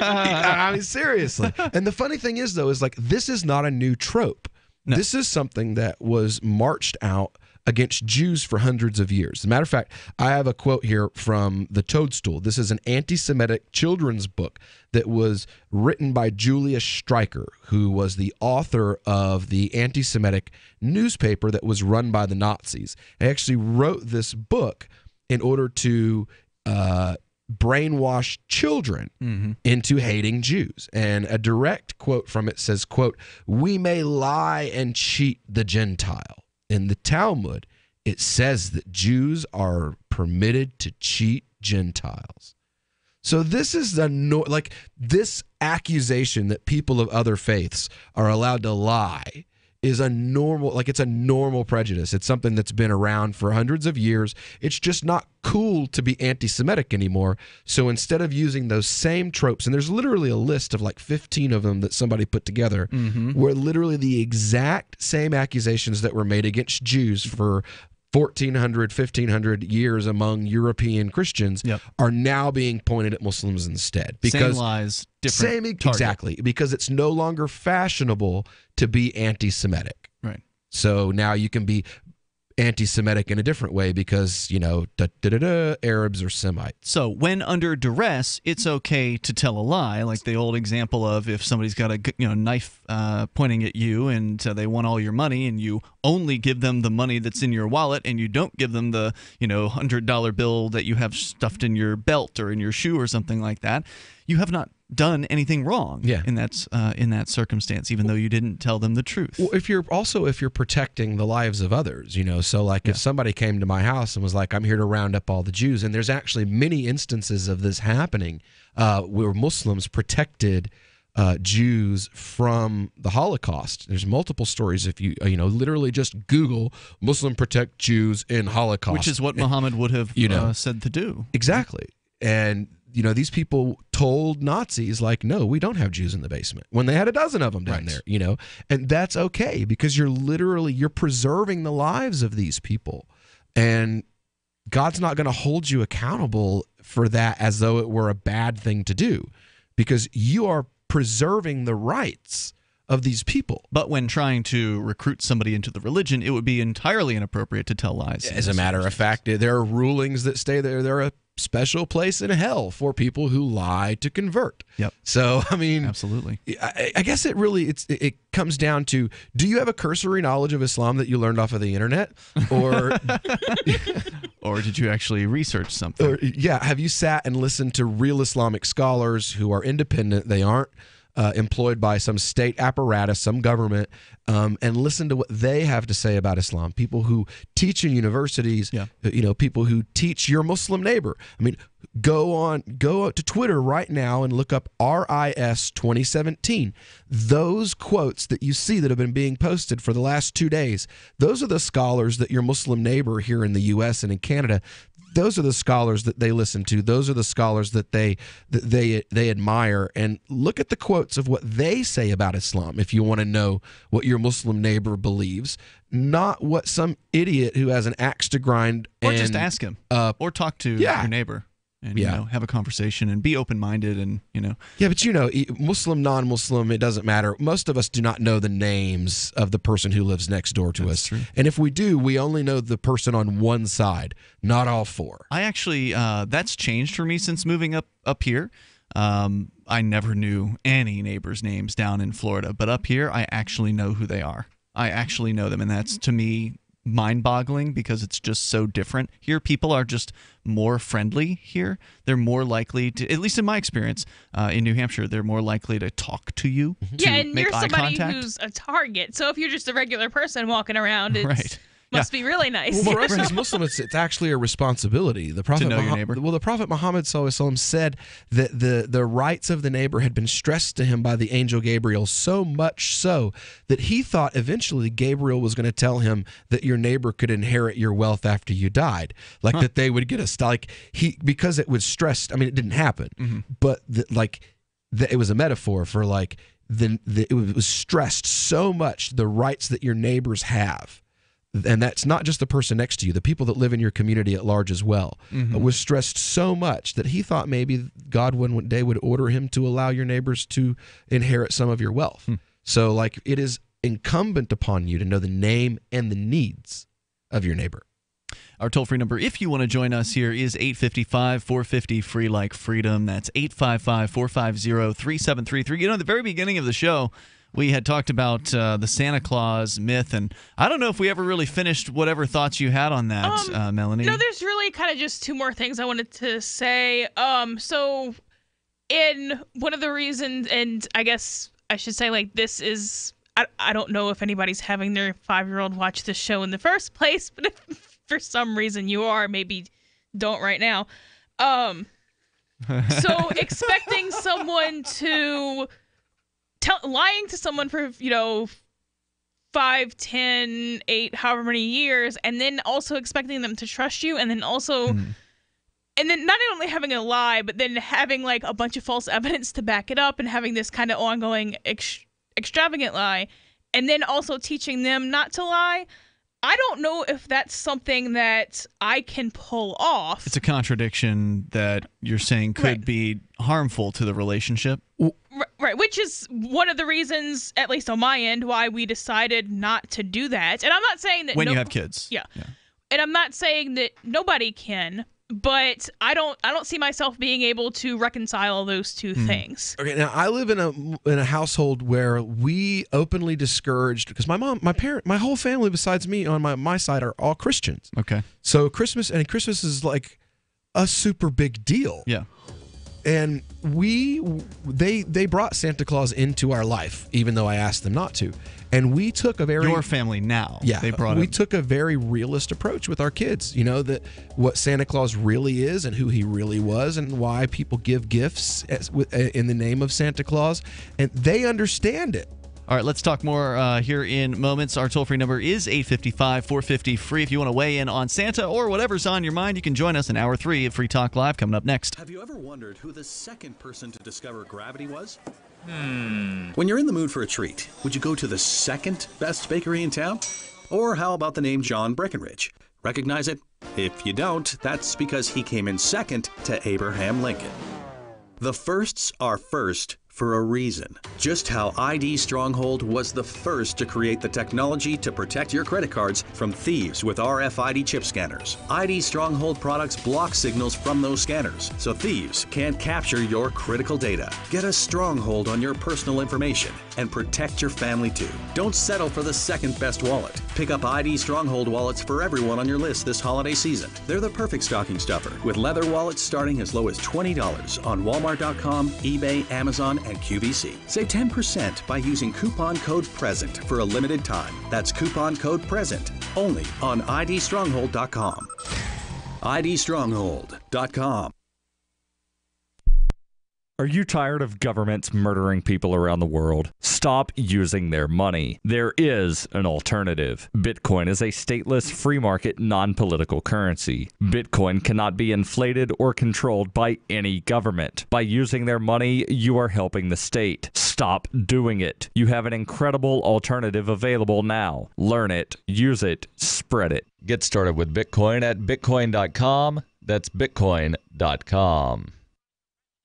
I mean, seriously. And the funny thing is, though, is like, this is not a new trope. No. This is something that was marched out against Jews for hundreds of years. As a matter of fact, I have a quote here from The Toadstool. This is an anti-Semitic children's book that was written by Julius Streicher, who was the author of the anti-Semitic newspaper that was run by the Nazis. He actually wrote this book in order to brainwash children into hating Jews. And a direct quote from it says, quote, "We may lie and cheat the Gentile. In the Talmud, it says that Jews are permitted to cheat Gentiles." So this is this accusation that people of other faiths are allowed to lie is a normal, it's a normal prejudice. It's something that's been around for hundreds of years. It's just not cool to be anti-Semitic anymore. So instead of using those same tropes, and there's literally a list of like 15 of them that somebody put together, where literally the exact same accusations that were made against Jews for 1,400, 1,500 years among European Christians are now being pointed at Muslims instead. Because same lies, different target. Exactly, because it's no longer fashionable to be anti-Semitic. Right. So now you can be anti-Semitic in a different way because, Arabs are Semites. So when under duress, it's okay to tell a lie, like the old example of if somebody's got a knife pointing at you and they want all your money and you only give them the money that's in your wallet and you don't give them the $100 bill that you have stuffed in your belt or in your shoe or something like that, you have not done anything wrong in that circumstance, even though you didn't tell them the truth. Well, if you're protecting the lives of others, so like if somebody came to my house and was like, I'm here to round up all the Jews, and there's actually many instances of this happening where Muslims protected Jews from the Holocaust. There's multiple stories. If you literally just Google Muslim protect Jews in Holocaust, which is what Muhammad would have said to do. Exactly. And these people told Nazis, like, no, we don't have Jews in the basement, when they had a dozen of them down there, and that's okay because you're preserving the lives of these people. And God's not going to hold you accountable for that as though it were a bad thing to do, because you are preserving the rights of these people. But when trying to recruit somebody into the religion, it would be entirely inappropriate to tell lies. As a matter of fact, there are rulings that stay there. There are a special place in hell for people who lie to convert. Yep. So, I mean, absolutely. I guess it comes down to, do you have a cursory knowledge of Islam that you learned off of the internet, or or did you actually research something? Or, have you sat and listened to real Islamic scholars who are independent? They aren't employed by some state apparatus, some government, and listen to what they have to say about Islam. People who teach in universities, people who teach your Muslim neighbor. I mean, go to Twitter right now and look up RIS 2017. Those quotes that you see that have been being posted for the last 2 days, those are the scholars that your Muslim neighbor here in the U.S. and in Canada, those are the scholars that they listen to. Those are the scholars that they admire. And look at the quotes of what they say about Islam if you want to know what your Muslim neighbor believes, not what some idiot who has an axe to grind. Or just ask him, or talk to your neighbor. And have a conversation and be open-minded, and Yeah, but Muslim, non-Muslim, it doesn't matter. Most of us do not know the names of the person who lives next door to us. True. And if we do, we only know the person on one side, not all four. I actually, that's changed for me since moving up here. I never knew any neighbors' names down in Florida, but up here, I actually know who they are. I actually know them, and that's, to me, mind-boggling, because it's just so different. Here, people are just more friendly here. They're more likely to, at least in my experience in New Hampshire, they're more likely to talk to you, to and make you're eye somebody contact. who's a target. So if you're just a regular person walking around, it must be really nice. Well, for us as Muslims, it's actually a responsibility. The Prophet to know your neighbor. Well, the Prophet Muhammad ﷺ said that the rights of the neighbor had been stressed to him by the angel Gabriel, so much so that he thought eventually Gabriel was going to tell him that your neighbor could inherit your wealth after you died, that they would get because it was stressed. I mean, it didn't happen, but it was a metaphor for it was stressed so much, the rights that your neighbors have. And that's not just the person next to you, the people that live in your community at large as well, was stressed so much that he thought maybe God one day would order him to allow your neighbors to inherit some of your wealth. So it is incumbent upon you to know the name and the needs of your neighbor. Our toll-free number, if you want to join us here, is 855-450-FREE like freedom. That's 855-450-3733. At the very beginning of the show, we had talked about the Santa Claus myth, and I don't know if we ever really finished whatever thoughts you had on that, Melanie. No, there's really kind of just two more things I wanted to say. So in one of the reasons, and I guess I should say, this is, I don't know if anybody's having their 5-year-old watch this show in the first place, but if for some reason you are, maybe don't right now. So expecting someone to... lying to someone for 5, 10, 8, however many years, and then also expecting them to trust you, and then also and then not only having a lie, but then having a bunch of false evidence to back it up, and having this kind of ongoing extravagant lie, and then also teaching them not to lie. I don't know if that's something that I can pull off. It's a contradiction that you're saying could be harmful to the relationship. Right, which is one of the reasons, at least on my end, why we decided not to do that. And I'm not saying that when you have kids. Yeah. And I'm not saying that nobody can, but I don't see myself being able to reconcile those two things. Okay, now I live in a household where we openly discouraged, because my mom, my whole family besides me on my side are all Christians. Okay. So Christmas is a super big deal. Yeah. And they brought Santa Claus into our life, even though I asked them not to. And we took your family now. Yeah, they brought we took a very realist approach with our kids. That what Santa Claus really is and who he really was, and why people give gifts in the name of Santa Claus, and they understand it. All right, let's talk more here in moments. Our toll-free number is 855-450-FREE. If you want to weigh in on Santa or whatever's on your mind, you can join us in Hour 3 of Free Talk Live coming up next. Have you ever wondered who the second person to discover gravity was? When you're in the mood for a treat, would you go to the second best bakery in town? Or how about the name John Breckenridge? Recognize it? If you don't, that's because he came in second to Abraham Lincoln. The firsts are first for a reason. Just how ID Stronghold was the first to create the technology to protect your credit cards from thieves with RFID chip scanners. ID Stronghold products block signals from those scanners, so thieves can't capture your critical data. Get a stronghold on your personal information and protect your family too. Don't settle for the second best wallet. Pick up ID Stronghold wallets for everyone on your list this holiday season. They're the perfect stocking stuffer, with leather wallets starting as low as $20 on Walmart.com, eBay, Amazon, and QVC. Save 10% by using coupon code PRESENT for a limited time. That's coupon code PRESENT only on IDStronghold.com. IDStronghold.com. Are you tired of governments murdering people around the world? Stop using their money. There is an alternative. Bitcoin is a stateless, free market, non-political currency. Bitcoin cannot be inflated or controlled by any government. By using their money, you are helping the state. Stop doing it. You have an incredible alternative available now. Learn it, use it, spread it. Get started with Bitcoin at Bitcoin.com. That's Bitcoin.com.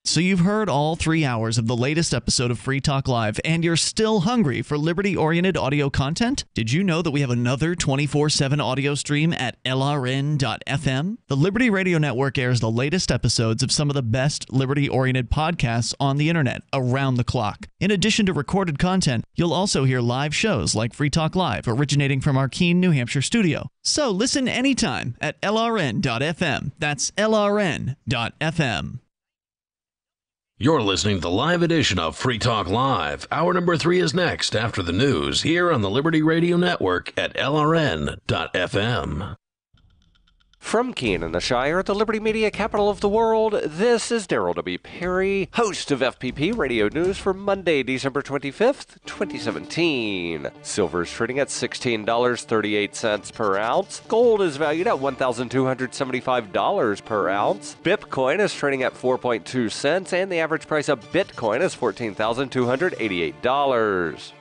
So you've heard all 3 hours of the latest episode of Free Talk Live, and you're still hungry for liberty-oriented audio content? Did you know that we have another 24/7 audio stream at LRN.FM? The Liberty Radio Network airs the latest episodes of some of the best liberty-oriented podcasts on the internet around the clock. In addition to recorded content, you'll also hear live shows like Free Talk Live, originating from our Keene, New Hampshire studio. So listen anytime at LRN.FM. That's LRN.FM. You're listening to the live edition of Free Talk Live. Hour number 3 is next after the news here on the Liberty Radio Network at LRN.FM. From Keene in the Shire, the Liberty Media capital of the world, this is Daryl W. Perry, host of FPP Radio News for Monday, December 25th, 2017. Silver is trading at $16.38 per ounce. Gold is valued at $1,275 per ounce. Bitcoin is trading at 4.2 cents, and the average price of Bitcoin is $14,288.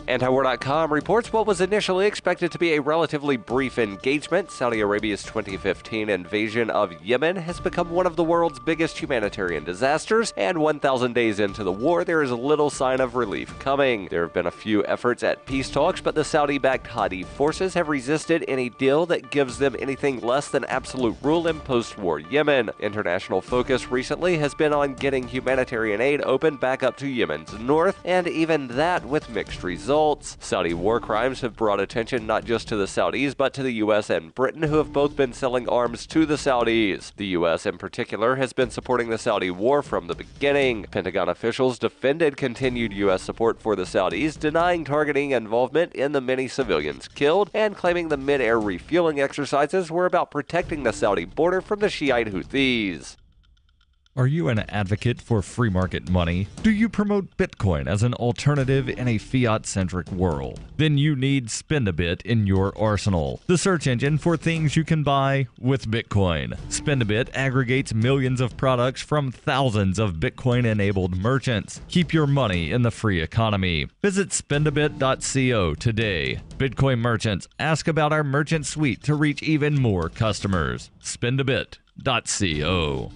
Antiwar.com reports what was initially expected to be a relatively brief engagement. Saudi Arabia's 2015 invasion of Yemen has become one of the world's biggest humanitarian disasters, and 1,000 days into the war, there is little sign of relief coming. There have been a few efforts at peace talks, but the Saudi-backed Hadi forces have resisted any deal that gives them anything less than absolute rule in post-war Yemen. International focus recently has been on getting humanitarian aid opened back up to Yemen's north, and even that with mixed results. Saudi war crimes have brought attention not just to the Saudis, but to the U.S. and Britain, who have both been selling arms to the Saudis. The U.S. in particular has been supporting the Saudi war from the beginning. Pentagon officials defended continued U.S. support for the Saudis, denying targeting involvement in the many civilians killed, and claiming the mid-air refueling exercises were about protecting the Saudi border from the Shiite Houthis. Are you an advocate for free market money? Do you promote Bitcoin as an alternative in a fiat-centric world? Then you need SpendABit in your arsenal, the search engine for things you can buy with Bitcoin. SpendABit aggregates millions of products from thousands of Bitcoin-enabled merchants. Keep your money in the free economy. Visit spendabit.co today. Bitcoin merchants, ask about our merchant suite to reach even more customers. spendabit.co.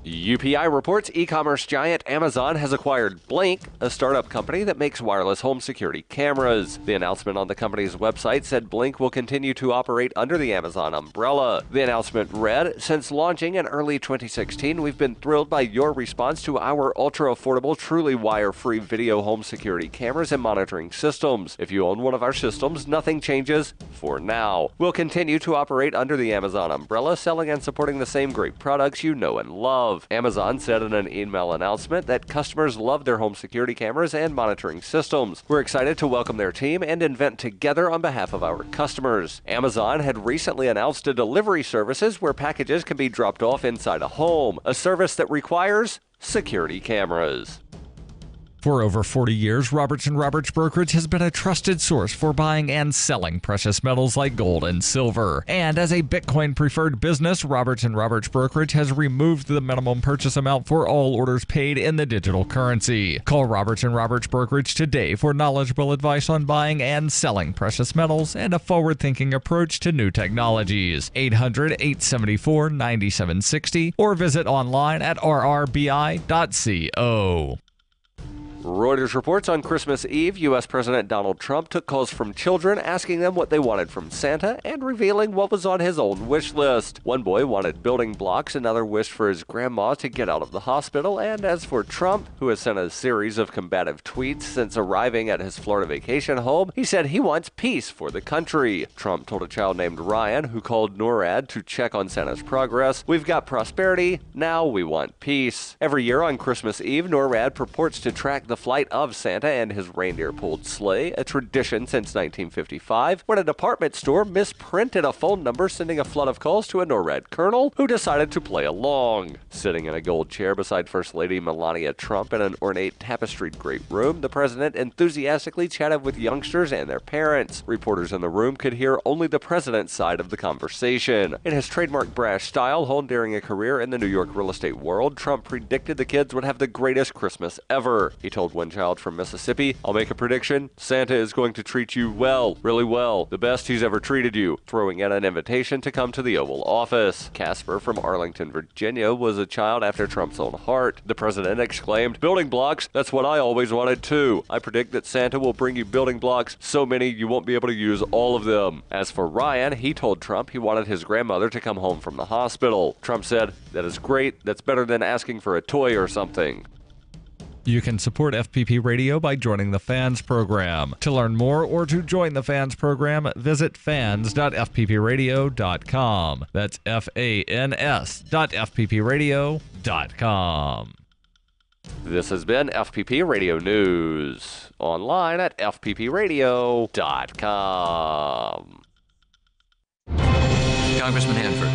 UPI reports e-commerce giant Amazon has acquired Blink, a startup company that makes wireless home security cameras. The announcement on the company's website said Blink will continue to operate under the Amazon umbrella. The announcement read, "Since launching in early 2016, we've been thrilled by your response to our ultra-affordable, truly wire-free video home security cameras and monitoring systems. If you own one of our systems, nothing changes for now. We'll continue to operate under the Amazon umbrella, selling and supporting the same great products you know and love." Amazon said in an email announcement that customers love their home security cameras and monitoring systems. We're excited to welcome their team and invent together on behalf of our customers. Amazon had recently announced a delivery services where packages can be dropped off inside a home, a service that requires security cameras. For over 40 years, Roberts & Roberts Brokerage has been a trusted source for buying and selling precious metals like gold and silver. And as a Bitcoin-preferred business, Roberts & Roberts Brokerage has removed the minimum purchase amount for all orders paid in the digital currency. Call Roberts & Roberts Brokerage today for knowledgeable advice on buying and selling precious metals and a forward-thinking approach to new technologies. 800-874-9760 or visit online at rrbi.co. Reuters reports on Christmas Eve, U.S. President Donald Trump took calls from children asking them what they wanted from Santa and revealing what was on his own wish list. One boy wanted building blocks, another wished for his grandma to get out of the hospital, and as for Trump, who has sent a series of combative tweets since arriving at his Florida vacation home, he said he wants peace for the country. Trump told a child named Ryan, who called NORAD to check on Santa's progress, "We've got prosperity, now we want peace." Every year on Christmas Eve, NORAD purports to track the flight of Santa and his reindeer-pulled sleigh, a tradition since 1955, when a department store misprinted a phone number, sending a flood of calls to a NORAD colonel who decided to play along. Sitting in a gold chair beside First Lady Melania Trump in an ornate tapestried great room, the president enthusiastically chatted with youngsters and their parents. Reporters in the room could hear only the president's side of the conversation. In his trademark brash style, honed during a career in the New York real estate world, Trump predicted the kids would have the greatest Christmas ever. He told one child from Mississippi, "I'll make a prediction. Santa is going to treat you well, really well, the best he's ever treated you," throwing in an invitation to come to the Oval Office. Casper from Arlington, Virginia, was a child after Trump's own heart. The president exclaimed, "Building blocks, that's what I always wanted too. I predict that Santa will bring you building blocks, so many you won't be able to use all of them." As for Ryan, he told Trump he wanted his grandmother to come home from the hospital. Trump said, "That is great. That's better than asking for a toy or something." You can support FPP Radio by joining the Fans program. To learn more or to join the Fans program, visit fans.fppradio.com. That's fans.fppradio.com. This has been FPP Radio News, online at fppradio.com. Congressman Hanford,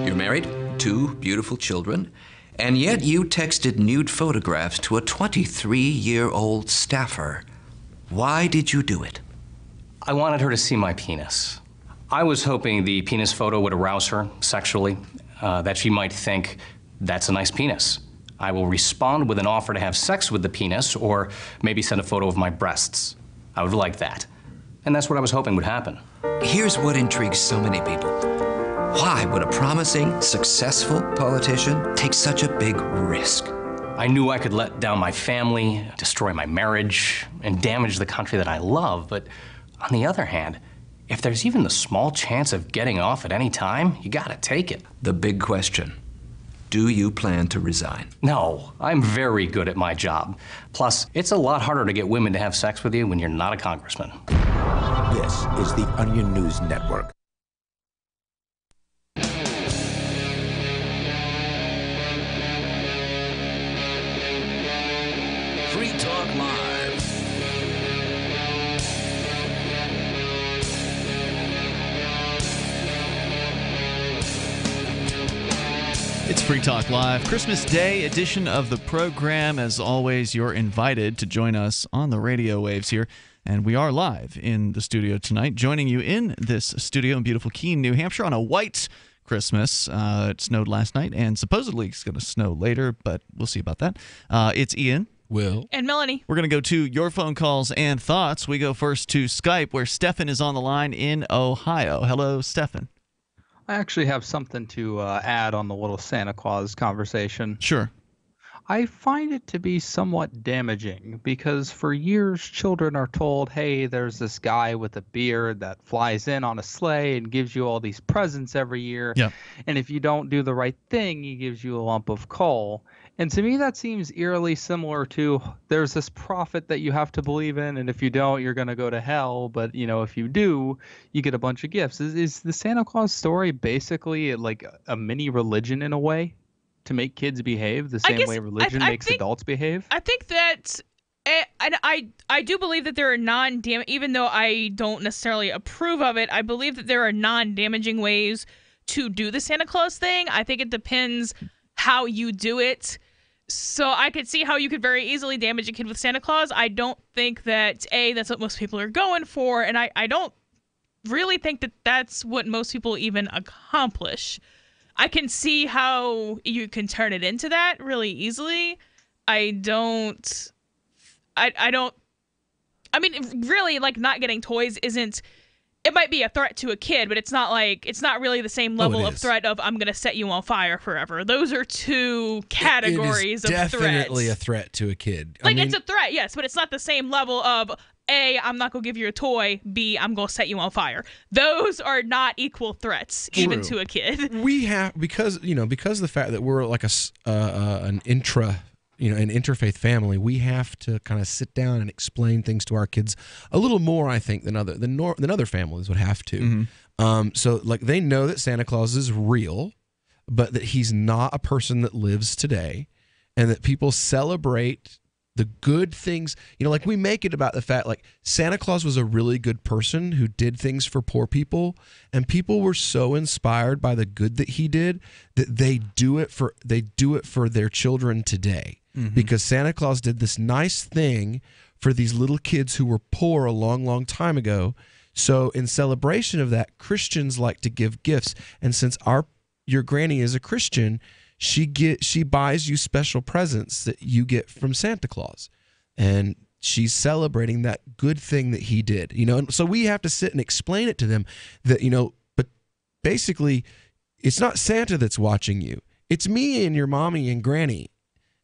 you're married, 2 beautiful children, and yet you texted nude photographs to a 23-year-old staffer. Why did you do it? I wanted her to see my penis. I was hoping the penis photo would arouse her sexually, that she might think, that's a nice penis. I will respond with an offer to have sex with the penis, or maybe send a photo of my breasts. I would like that. And that's what I was hoping would happen. Here's what intrigues so many people. Why would a promising, successful politician take such a big risk? I knew I could let down my family, destroy my marriage, and damage the country that I love, but on the other hand, if there's even the small chance of getting off at any time, you gotta take it. The big question. Do you plan to resign? No, I'm very good at my job. Plus, it's a lot harder to get women to have sex with you when you're not a congressman. This is the Onion News Network. Free Talk Live. It's Free Talk Live, Christmas Day edition of the program. As always, you're invited to join us on the radio waves here. And we are live in the studio tonight, joining you in this studio in beautiful Keene, New Hampshire on a white Christmas. It snowed last night, and supposedly it's going to snow later, but we'll see about that. It's Ian. Will. And Melanie. We're going to go to your phone calls and thoughts. We go first to Skype, where Stefan is on the line in Ohio. Hello, Stefan. I actually have something to add on the little Santa Claus conversation. Sure. I find it to be somewhat damaging because for years children are told, hey, there's this guy with a beard that flies in on a sleigh and gives you all these presents every year. Yeah. And if you don't do the right thing, he gives you a lump of coal. And to me, that seems eerily similar to there's this prophet that you have to believe in, and if you don't, you're going to go to hell. But, you know, if you do, you get a bunch of gifts. Is the Santa Claus story basically like a mini religion in a way to make kids behave the same way religion makes adults behave? I think that I do believe that there are even though I don't necessarily approve of it, I believe that there are non-damaging ways to do the Santa Claus thing. I think it depends how you do it. So I could see how you could very easily damage a kid with Santa Claus. I don't think that, that's what most people are going for, and I don't really think that that's what most people even accomplish. I can see how you can turn it into that really easily. I mean, really, like, not getting toys isn't... It might be a threat to a kid, but it's not really the same level of threat of I'm going to set you on fire forever. Those are two categories of threats. Definitely a threat to a kid. Like, it's a threat, yes, but it's not the same level of A, I'm not going to give you a toy, B, I'm going to set you on fire. Those are not equal threats, even to a kid. We have, because of the fact that we're like an interfaith family, we have to kind of sit down and explain things to our kids a little more, I think, than other families would have to. So, like, they know that Santa Claus is real, but that he's not a person that lives today, and that people celebrate the good things. Like, we make it about the fact, like, Santa Claus was a really good person who did things for poor people, and people were so inspired by the good that he did that they do it for their children today. Because Santa Claus did this nice thing for these little kids who were poor a long, long time ago. So in celebration of that, Christians like to give gifts. And since your granny is a Christian, she buys you special presents that you get from Santa Claus. And she's celebrating that good thing that he did. And so we have to sit and explain it to them that, but basically it's not Santa that's watching you. It's me and your mommy and granny.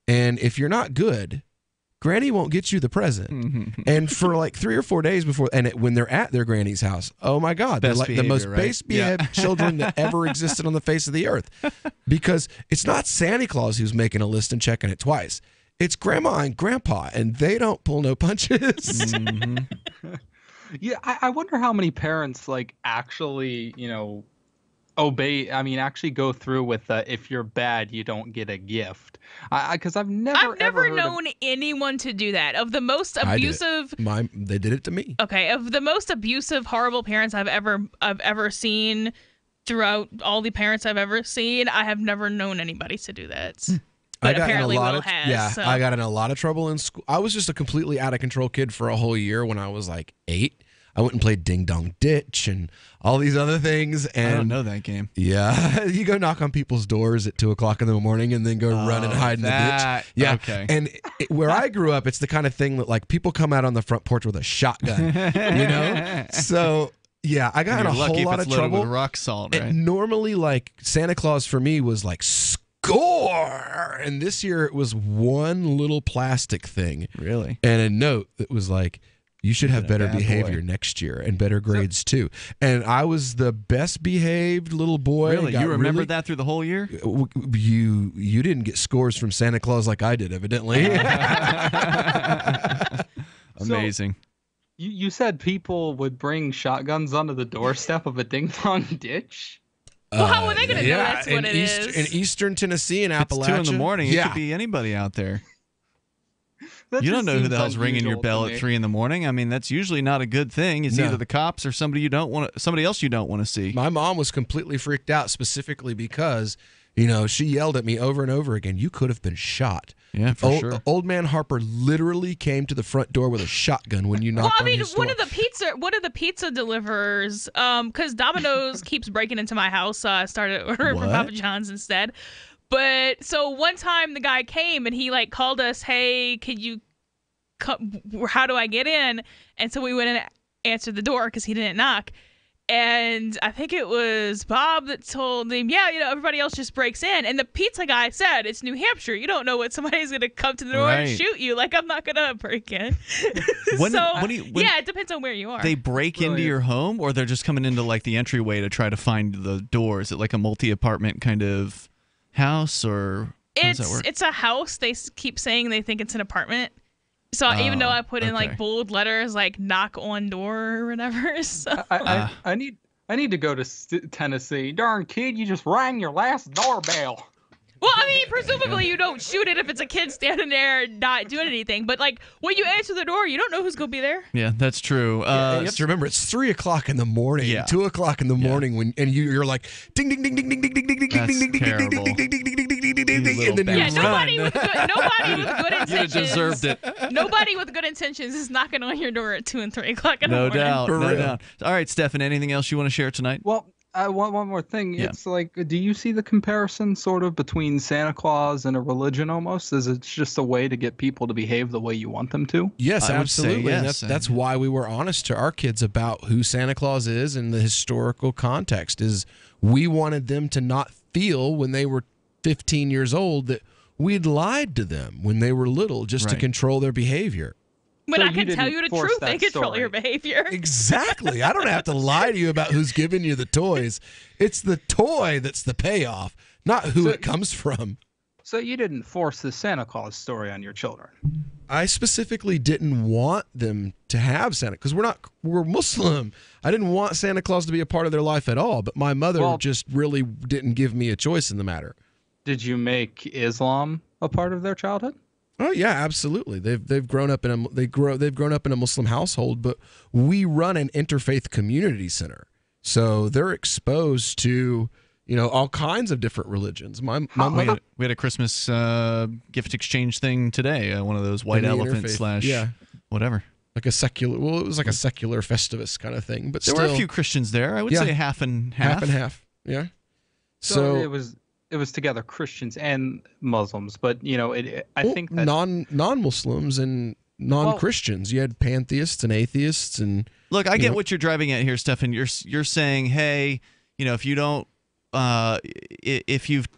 And if you're not good, Granny won't get you the present. And for like 3 or 4 days before, when they're at their granny's house, oh my God, they're like the most base behaved children that ever existed on the face of the earth. Because it's not Santa Claus who's making a list and checking it twice. It's Grandma and Grandpa, and they don't pull no punches. Yeah, I wonder how many parents actually, actually go through with if you're bad, you don't get a gift. Because I've never known anyone to do that. Of the most abusive, they did it to me. Okay, of the most abusive, horrible parents I've ever seen throughout all the parents I've ever seen, I have never known anybody to do that. But apparently Will has. I got in a lot of trouble in school. I was just a completely out of control kid for a whole year when I was like 8. I went and played Ding Dong Ditch and all these other things. And I don't know that game. Yeah. You go knock on people's doors at 2 o'clock in the morning and then go run and hide in the ditch. Yeah. Okay. And where I grew up, it's the kind of thing that like people come out on the front porch with a shotgun, So yeah, I got in a whole lot of trouble. With rock salt, right? And normally like Santa Claus for me was like score. And this year it was one little plastic thing. Really? And a note that was like, you should have better behavior next year and better grades too. And I was the best behaved little boy. Really? You remembered that through the whole year? You didn't get scores from Santa Claus like I did, evidently. Amazing. So, you said people would bring shotguns onto the doorstep of a Ding Dong Ditch? Well, how are they going to know that's what it is? In Eastern Tennessee and Appalachia. It's 2 a.m. It could be anybody out there. You don't know who the hell's ringing your bell at 3 a.m. I mean, that's usually not a good thing. It's either the cops or somebody else you don't want to see. My mom was completely freaked out specifically because, she yelled at me over and over again, you could have been shot. Yeah, for sure. Old man Harper literally came to the front door with a shotgun when you knocked on his door. One of the pizza deliverers, because Domino's keeps breaking into my house, I started ordering from Papa John's instead. But so one time the guy came and he called us, hey, could you come? How do I get in? And so we went and answered the door because he didn't knock. And I think it was Bob that told him, everybody else just breaks in. And the pizza guy said, it's New Hampshire. You don't know what somebody's going to come to the door and shoot you. Like, I'm not going to break in. It depends on where you are. They break into your home, or they're just coming into the entryway to try to find the door? Is it like a multi-apartment kind of house, or how does that work? It's a house. They keep saying they think it's an apartment. So even though I put in bold letters knock on door or whatever. So. I need to go to Tennessee. Darn kid, you just rang your last doorbell. Well, I mean, presumably you don't shoot it if it's a kid standing there not doing anything. But like when you answer the door, you don't know who's gonna be there. Yeah, that's true. You have to remember it's 3 o'clock in the morning, 2 o'clock in the morning when you're like ding ding ding ding ding ding ding ding ding ding ding ding ding ding ding ding ding ding ding, and then you run. Nobody with good intentions. You deserved it. Nobody with good intentions is knocking on your door at 2 and 3 o'clock in the No morning. doubt, no doubt. All right, Stefan, anything else you want to share tonight? Well, I want one more thing. Yeah. It's like, do you see the comparison sort of between Santa Claus and a religion almost? Is it just a way to get people to behave the way you want them to? Yes, I would say absolutely. And yes. that's why we were honest to our kids about who Santa Claus is and the historical context. Is we wanted them to not feel when they were 15 years old that we'd lied to them when they were little just to control their behavior. When I can tell you the truth, they control your behavior. Exactly. I don't have to lie to you about who's giving you the toys. It's the toy that's the payoff, not who it comes from. So you didn't force the Santa Claus story on your children? I specifically didn't want them to have Santa because we're Muslim. I didn't want Santa Claus to be a part of their life at all, but my mother just really didn't give me a choice in the matter. Did you make Islam a part of their childhood? Oh yeah, absolutely. They've grown up in a Muslim household, but we run an interfaith community center, so they're exposed to all kinds of different religions. My mother, we had a Christmas gift exchange thing today. One of those white elephant / whatever, like a secular. Well, it was like a secular Festivus kind of thing, but there were a few Christians there. I would say half and half. Half and half. Yeah. So it was together Christians and Muslims, but I think that non-Muslims and non-Christians. You had pantheists and atheists and look. I get what you're driving at here, Stefan. You're saying, hey, if you don't, if you've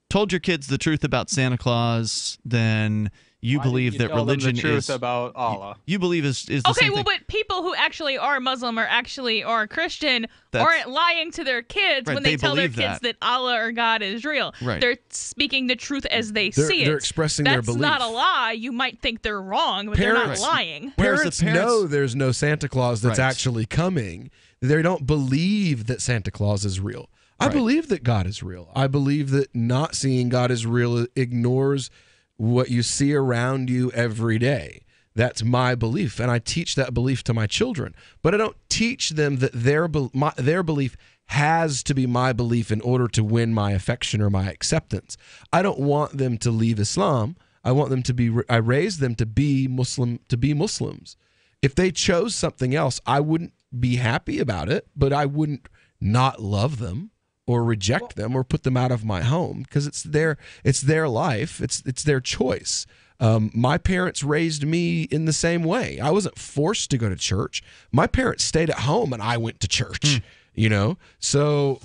told your kids the truth about Santa Claus, then you believe that religion the truth is about Allah. You believe is the okay. same Well, thing. but people who actually are Muslim or actually are Christian aren't lying to their kids when they tell their kids that Allah or God is real. Right. They're speaking the truth as they see it. They're expressing their belief. That's not a lie. You might think they're wrong, but they're not lying. Parents know there's no Santa Claus that's actually coming. They don't believe that Santa Claus is real. I believe that God is real. I believe that not seeing God is real ignores what you see around you every day. That's my belief, and I teach that belief to my children. But I don't teach them that their belief has to be my belief in order to win my affection or my acceptance. I don't want them to leave Islam. I want them to be. I raised them to be Muslim, to be Muslims. If they chose something else, I wouldn't be happy about it, but I wouldn't not love them or reject them or put them out of my home because it's their life. It's their choice. My parents raised me in the same way. I wasn't forced to go to church. My parents stayed at home and I went to church, So,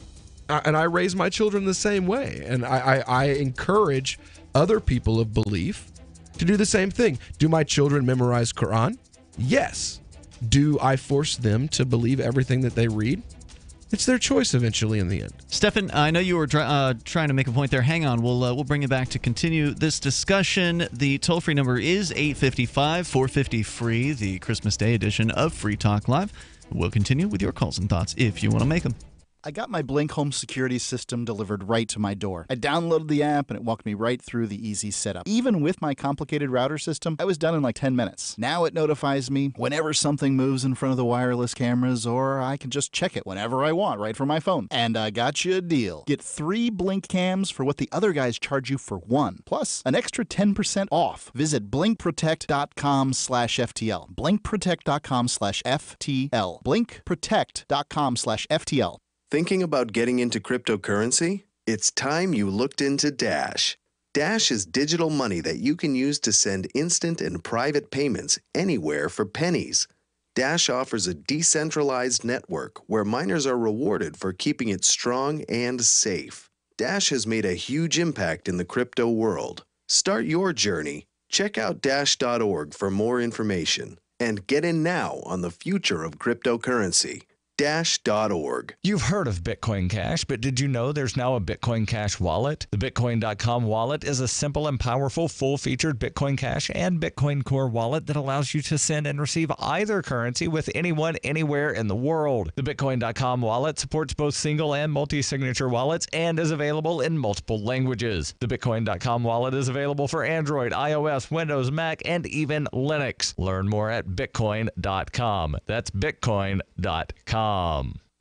and I raised my children the same way. And I encourage other people of belief to do the same thing. Do my children memorize Quran? Yes. Do I force them to believe everything that they read? It's their choice eventually in the end. Stefan, I know you were trying to make a point there. Hang on. We'll bring it back to continue this discussion. The toll-free number is 855-450-FREE, the Christmas Day edition of Free Talk Live. We'll continue with your calls and thoughts if you want to make them. I got my Blink home security system delivered right to my door. I downloaded the app and it walked me right through the easy setup. Even with my complicated router system, I was done in like 10 minutes. Now it notifies me whenever something moves in front of the wireless cameras, or I can just check it whenever I want right from my phone. And I got you a deal. Get 3 Blink cams for what the other guys charge you for 1, plus an extra 10% off. Visit blinkprotect.com/FTL. blinkprotect.com/FTL. blinkprotect.com/FTL. Thinking about getting into cryptocurrency? It's time you looked into Dash. Dash is digital money that you can use to send instant and private payments anywhere for pennies. Dash offers a decentralized network where miners are rewarded for keeping it strong and safe. Dash has made a huge impact in the crypto world. Start your journey. Check out Dash.org for more information and get in now on the future of cryptocurrency. Dash.org. You've heard of Bitcoin Cash, but did you know there's now a Bitcoin Cash wallet? The Bitcoin.com wallet is a simple and powerful full-featured Bitcoin Cash and Bitcoin Core wallet that allows you to send and receive either currency with anyone, anywhere in the world. The Bitcoin.com wallet supports both single and multi-signature wallets and is available in multiple languages. The Bitcoin.com wallet is available for Android, iOS, Windows, Mac, and even Linux. Learn more at Bitcoin.com. That's Bitcoin.com.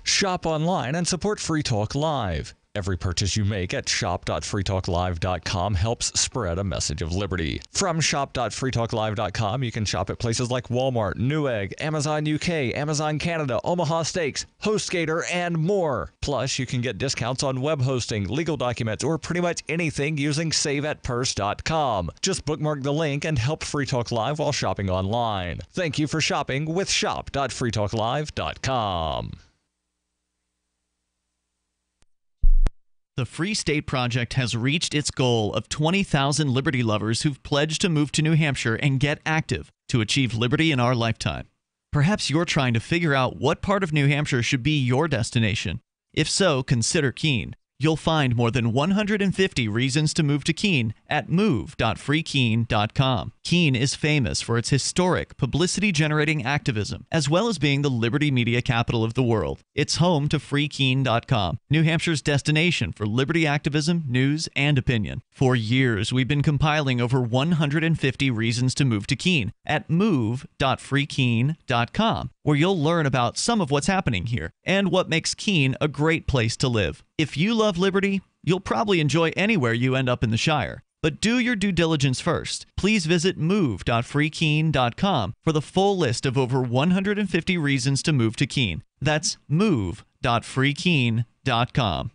Shop online and support Free Talk Live. Every purchase you make at shop.freetalklive.com helps spread a message of liberty. From shop.freetalklive.com, you can shop at places like Walmart, Newegg, Amazon UK, Amazon Canada, Omaha Steaks, HostGator, and more. Plus, you can get discounts on web hosting, legal documents, or pretty much anything using saveatpurse.com. Just bookmark the link and help Free Talk Live while shopping online. Thank you for shopping with shop.freetalklive.com. The Free State Project has reached its goal of 20,000 liberty lovers who've pledged to move to New Hampshire and get active to achieve liberty in our lifetime. Perhaps you're trying to figure out what part of New Hampshire should be your destination. If so, consider Keene. You'll find more than 150 reasons to move to Keene at move.freekeene.com. Keene is famous for its historic, publicity-generating activism, as well as being the liberty media capital of the world. It's home to freekeene.com, New Hampshire's destination for liberty activism, news, and opinion. For years, we've been compiling over 150 reasons to move to Keene at move.freekeene.com, where you'll learn about some of what's happening here and what makes Keene a great place to live. If you love liberty, you'll probably enjoy anywhere you end up in the Shire. But do your due diligence first. Please visit move.freekeene.com for the full list of over 150 reasons to move to Keene. That's move.freekeene.com.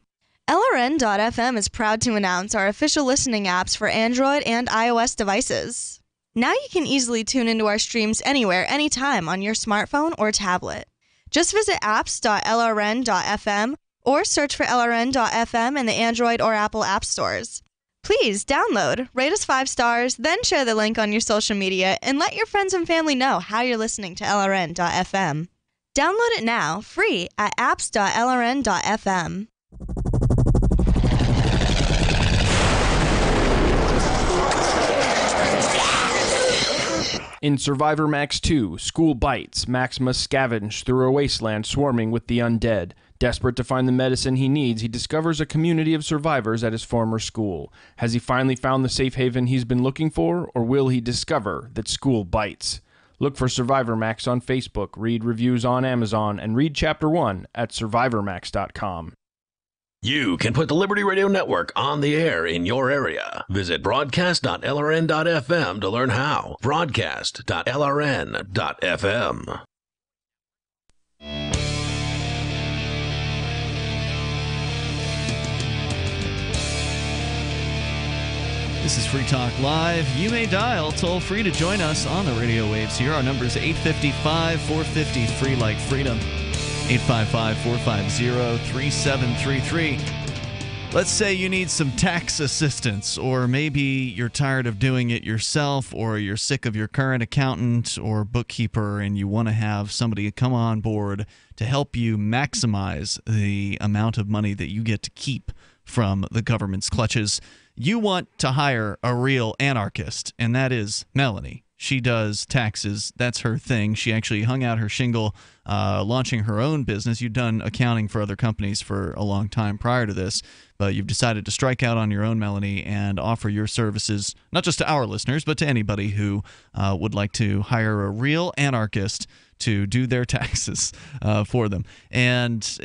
LRN.FM is proud to announce our official listening apps for Android and iOS devices. Now you can easily tune into our streams anywhere, anytime on your smartphone or tablet. Just visit apps.lrn.fm or search for LRN.FM in the Android or Apple app stores. Please download, rate us 5 stars, then share the link on your social media and let your friends and family know how you're listening to LRN.FM. Download it now, free at apps.lrn.fm. In Survivor Max 2, School Bites, Max must scavenge through a wasteland swarming with the undead. Desperate to find the medicine he needs, he discovers a community of survivors at his former school. Has he finally found the safe haven he's been looking for, or will he discover that school bites? Look for Survivor Max on Facebook, read reviews on Amazon, and read Chapter 1 at survivormax.com. You can put the Liberty Radio Network on the air in your area. Visit broadcast.lrn.fm to learn how. Broadcast.lrn.fm. This is Free Talk Live. You may dial toll free to join us on the radio waves here. Our number is 855-450 free like freedom. 855-450-3733. Let's say you need some tax assistance, or maybe you're tired of doing it yourself, or you're sick of your current accountant or bookkeeper and you want to have somebody come on board to help you maximize the amount of money that you get to keep from the government's clutches. You want to hire a real anarchist, and that is Melanie. She does taxes. That's her thing. She actually hung out her shingle launching her own business. You've done accounting for other companies for a long time prior to this, but you've decided to strike out on your own, Melanie, and offer your services not just to our listeners, but to anybody who would like to hire a real anarchist to do their taxes for them. And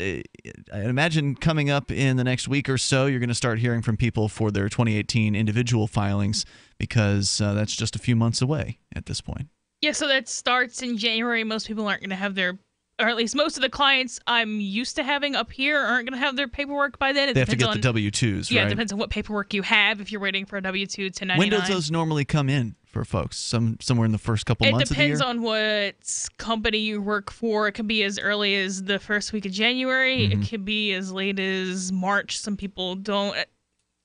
I imagine coming up in the next week or so, you're going to start hearing from people for their 2018 individual filings, because that's just a few months away at this point. Yeah, so that starts in January. Most people aren't going to have their, or at least most of the clients I'm used to having up here aren't going to have their paperwork by then. They have to get the W-2s, Yeah, right? it depends on what paperwork you have if you're waiting for a W-2 to 1099. When does those normally come in for folks? Somewhere in the first couple months of the year? It depends on what company you work for. It could be as early as the first week of January. Mm-hmm. It could be as late as March. Some people don't.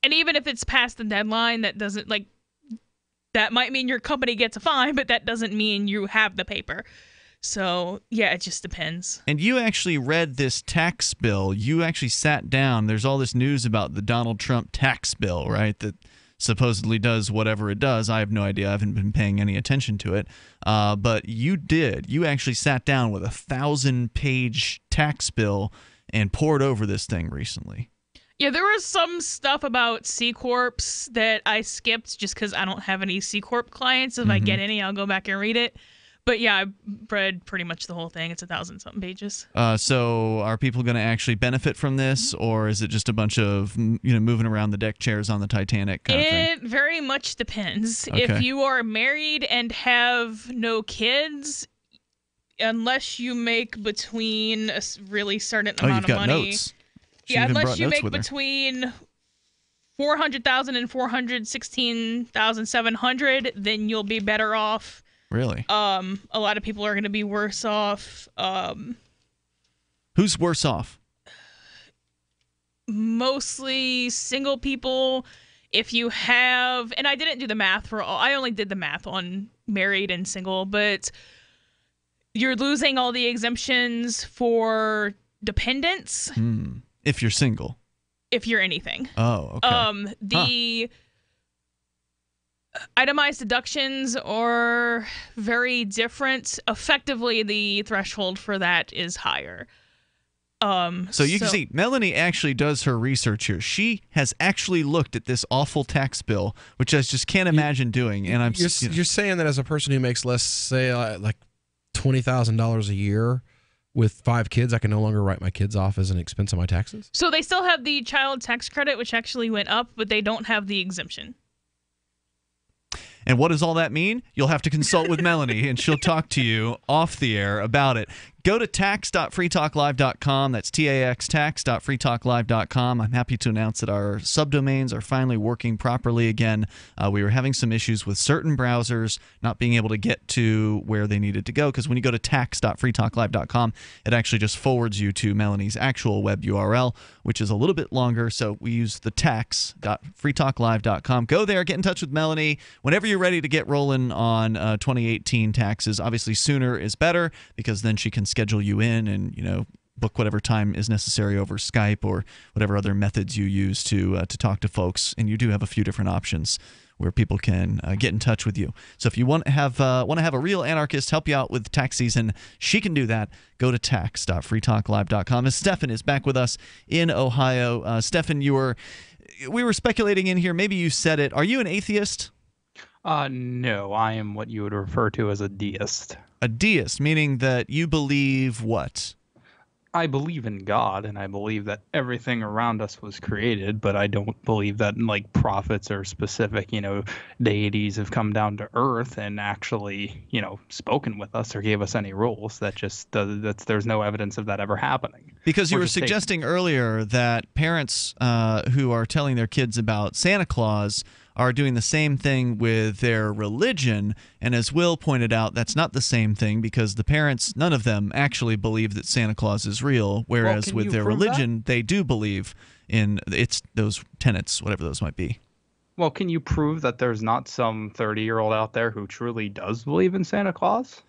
And even if it's past the deadline, that doesn't, like, that might mean your company gets a fine, but that doesn't mean you have the paper. So, yeah, it just depends. And you actually read this tax bill. You actually sat down. There's all this news about the Donald Trump tax bill, right, that supposedly does whatever it does. I have no idea. I haven't been paying any attention to it. But you did. You actually sat down with a 1,000-page tax bill and poured over this thing recently. Yeah, there was some stuff about C Corps that I skipped just because I don't have any C Corp clients. If I get any, I'll go back and read it. But yeah, I read pretty much the whole thing. It's 1,000-something pages. So are people going to actually benefit from this, or is it just a bunch of moving around the deck chairs on the Titanic kind of thing? It very much depends. Okay. If you are married and have no kids, unless you make between a really certain amount you've of got money. Notes. Yeah, unless you make between $400,000 and $416,700, then you'll be better off. Really? A lot of people are going to be worse off. Who's worse off? Mostly single people. If you have, and I didn't do the math for all, I only did the math on married and single, but you're losing all the exemptions for dependents. If you're single. If you're anything. Oh, okay. The itemized deductions are very different. Effectively, the threshold for that is higher. So you can see Melanie actually does her research here. She has actually looked at this awful tax bill, which I just can't imagine doing. And You're saying that as a person who makes less, say, like $20,000 a year with 5 kids, I can no longer write my kids off as an expense on my taxes? So they still have the child tax credit, which actually went up, but they don't have the exemption. And what does all that mean? You'll have to consult with Melanie, and she'll talk to you off the air about it. Go to tax.freetalklive.com. That's TAX, tax.freetalklive.com. I'm happy to announce that our subdomains are finally working properly again. We were having some issues with certain browsers not being able to get to where they needed to go, because when you go to tax.freetalklive.com, it actually just forwards you to Melanie's actual web URL, which is a little bit longer, so we use the tax.freetalklive.com. Go there, get in touch with Melanie whenever you're ready to get rolling on 2018 taxes. Obviously, sooner is better, because then she can schedule you in and book whatever time is necessary over Skype or whatever other methods you use to talk to folks. And you do have a few different options where people can get in touch with you. So if you want to have a real anarchist help you out with tax season, she can do that. Go to tax.freetalklive.com. As Stefan is back with us in Ohio. Stefan, we were speculating in here. Maybe you said it. Are you an atheist? No, I am what you would refer to as a deist. A deist, meaning that you believe what? I believe in God, and I believe that everything around us was created, but I don't believe that prophets or specific, deities have come down to earth and actually, spoken with us or gave us any rules. There's no evidence of that ever happening. Because you were suggesting earlier that parents who are telling their kids about Santa Claus are doing the same thing with their religion. And as Will pointed out, that's not the same thing, because the parents, none of them actually believe that Santa Claus is real, whereas with their religion, they do believe in those tenets, whatever those might be. Well, can you prove that there's not some 30-year-old out there who truly does believe in Santa Claus?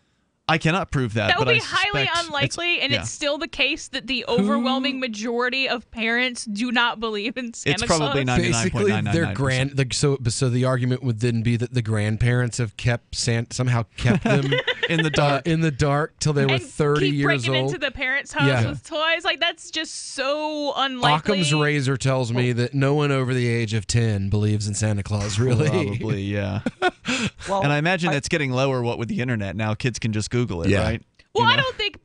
I cannot prove that. That would but be highly unlikely, and it's still the case that the overwhelming majority of parents do not believe in Santa Claus. It's probably 99.999%. Basically, so the argument would then be that the grandparents have somehow kept them in the dark till they were 30 years old. Breaking into the parents' house with toys, that's just so unlikely. Occam's razor tells me that no one over the age of 10 believes in Santa Claus. Really, probably, yeah. And I imagine it's getting lower. What with the internet now, kids can just Google it, right? Well, I don't think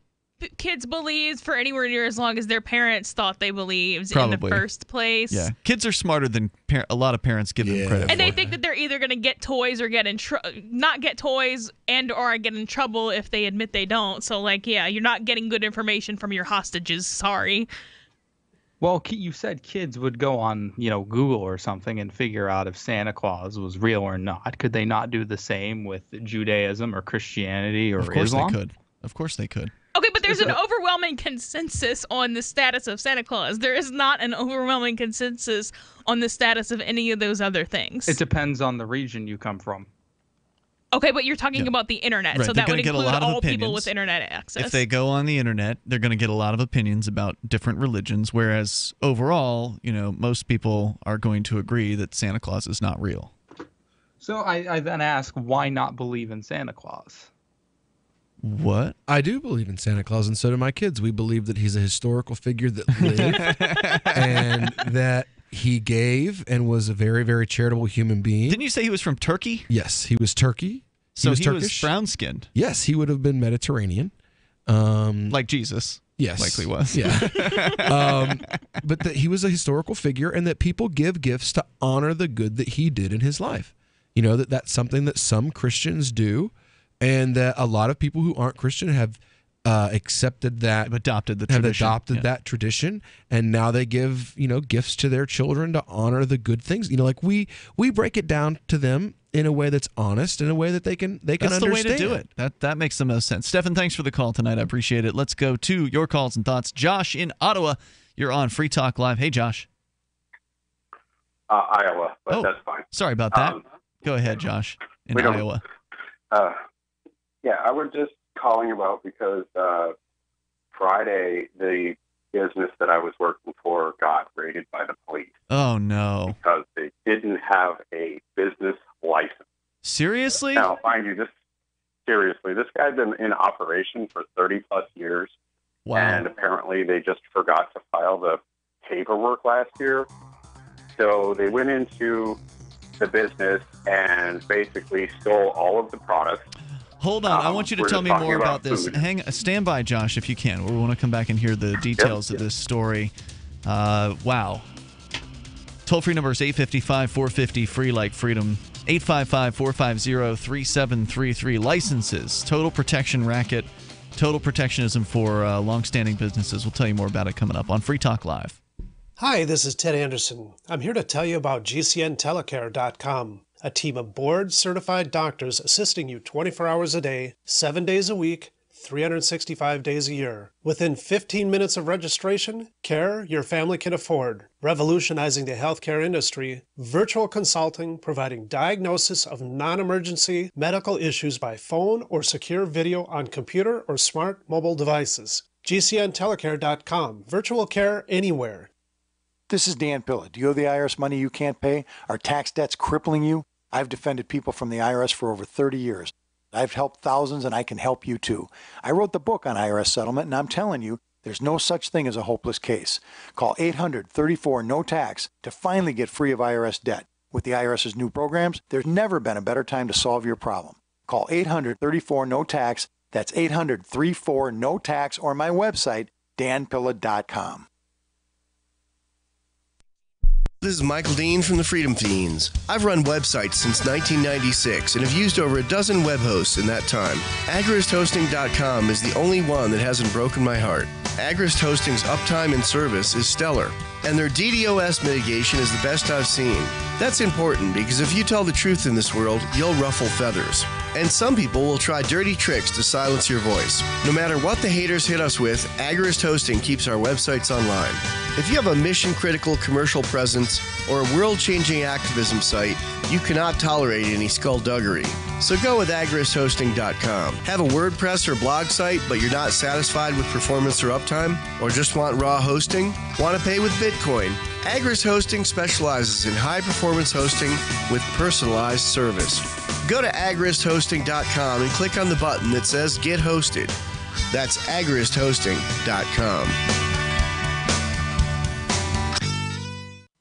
kids believe for anywhere near as long as their parents thought they believed in the first place. Yeah, kids are smarter than a lot of parents give them credit for. And they think that they're either going to get toys or not get toys or get in trouble if they admit they don't. So, you're not getting good information from your hostages. Sorry. Well, you said kids would go on, Google or something and figure out if Santa Claus was real or not. Could they not do the same with Judaism or Christianity or Islam? Of course they could. Of course they could. Okay, but there's an overwhelming consensus on the status of Santa Claus. There is not an overwhelming consensus on the status of any of those other things. It depends on the region you come from. Okay, but you're talking about the internet, Right, so they're that would gonna get a include lot of all people opinions. with internet access. If they go on the internet, they're going to get a lot of opinions about different religions, whereas overall, most people are going to agree that Santa Claus is not real. So I then ask, why not believe in Santa Claus? What? I do believe in Santa Claus, and so do my kids. We believe that he's a historical figure that lived and that he gave and was a very, very charitable human being. Didn't you say he was from Turkey? Yes, he was Turkey. So he was Turkish. brown-skinned. Yes, he would have been Mediterranean. Like Jesus. Yes. Likely was. Yeah. But that he was a historical figure and that people give gifts to honor the good that he did in his life. That's something that some Christians do, and that a lot of people who aren't Christian have accepted that, adopted that tradition, and now they give gifts to their children to honor the good things. Like we break it down to them in a way that's honest, in a way that they can That's understand. the way to do it. That makes the most sense. Stefan, thanks for the call tonight. I appreciate it. Let's go to your calls and thoughts. Josh in Ottawa, you're on Free Talk Live. Hey, Josh. Iowa, but that's fine. Sorry about that. Go ahead, Josh, in Iowa. Yeah, I was just calling about because Friday the business that I was working for got raided by the police Oh, no. because they didn't have a business license. Seriously? Now, mind you, this guy's been in operation for 30-plus years. Wow. And apparently they just forgot to file the paperwork last year. So they went into the business and basically stole all of the products. Hold on. I want you to we're tell just me talking more about about this. food. Stand by, Josh, if you can. We want to come back and hear the details of this story. Wow. Toll-free number is 855-450-FREE like freedom. 855-450-3733. Licenses, total protection racket, total protectionism for long-standing businesses. We'll tell you more about it coming up on Free Talk Live. Hi, this is Ted Anderson. I'm here to tell you about GCNtelecare.com, a team of board-certified doctors assisting you 24 hours a day, 7 days a week, 365 days a year. Within 15 minutes of registration, care your family can afford. Revolutionizing the healthcare industry, virtual consulting providing diagnosis of non-emergency medical issues by phone or secure video on computer or smart mobile devices. GCNtelecare.com, virtual care anywhere. This is Dan Pilla. Do you owe the IRS money you can't pay? Are tax debts crippling you? I've defended people from the IRS for over 30 years. I've helped thousands, and I can help you too. I wrote the book on IRS settlement, and I'm telling you, there's no such thing as a hopeless case. Call 800-34-NO-TAX to finally get free of IRS debt. With the IRS's new programs, there's never been a better time to solve your problem. Call 800-34-NO-TAX. That's 800-34-NO-TAX, or my website, danpilla.com. This is Michael Dean from the Freedom Fiends. I've run websites since 1996 and have used over a dozen web hosts in that time. AgristHosting.com is the only one that hasn't broken my heart. Agrist Hosting's uptime and service is stellar, and their DDoS mitigation is the best I've seen. That's important because if you tell the truth in this world, you'll ruffle feathers. And some people will try dirty tricks to silence your voice. No matter what the haters hit us with, Agrist Hosting keeps our websites online. If you have a mission-critical commercial presence or a world-changing activism site, you cannot tolerate any skullduggery. So go with agristhosting.com. Have a WordPress or blog site, but you're not satisfied with performance or uptime? Or just want raw hosting? Want to pay with Bitcoin? Agrist Hosting specializes in high-performance hosting with personalized service. Go to agristhosting.com and click on the button that says Get Hosted. That's agristhosting.com.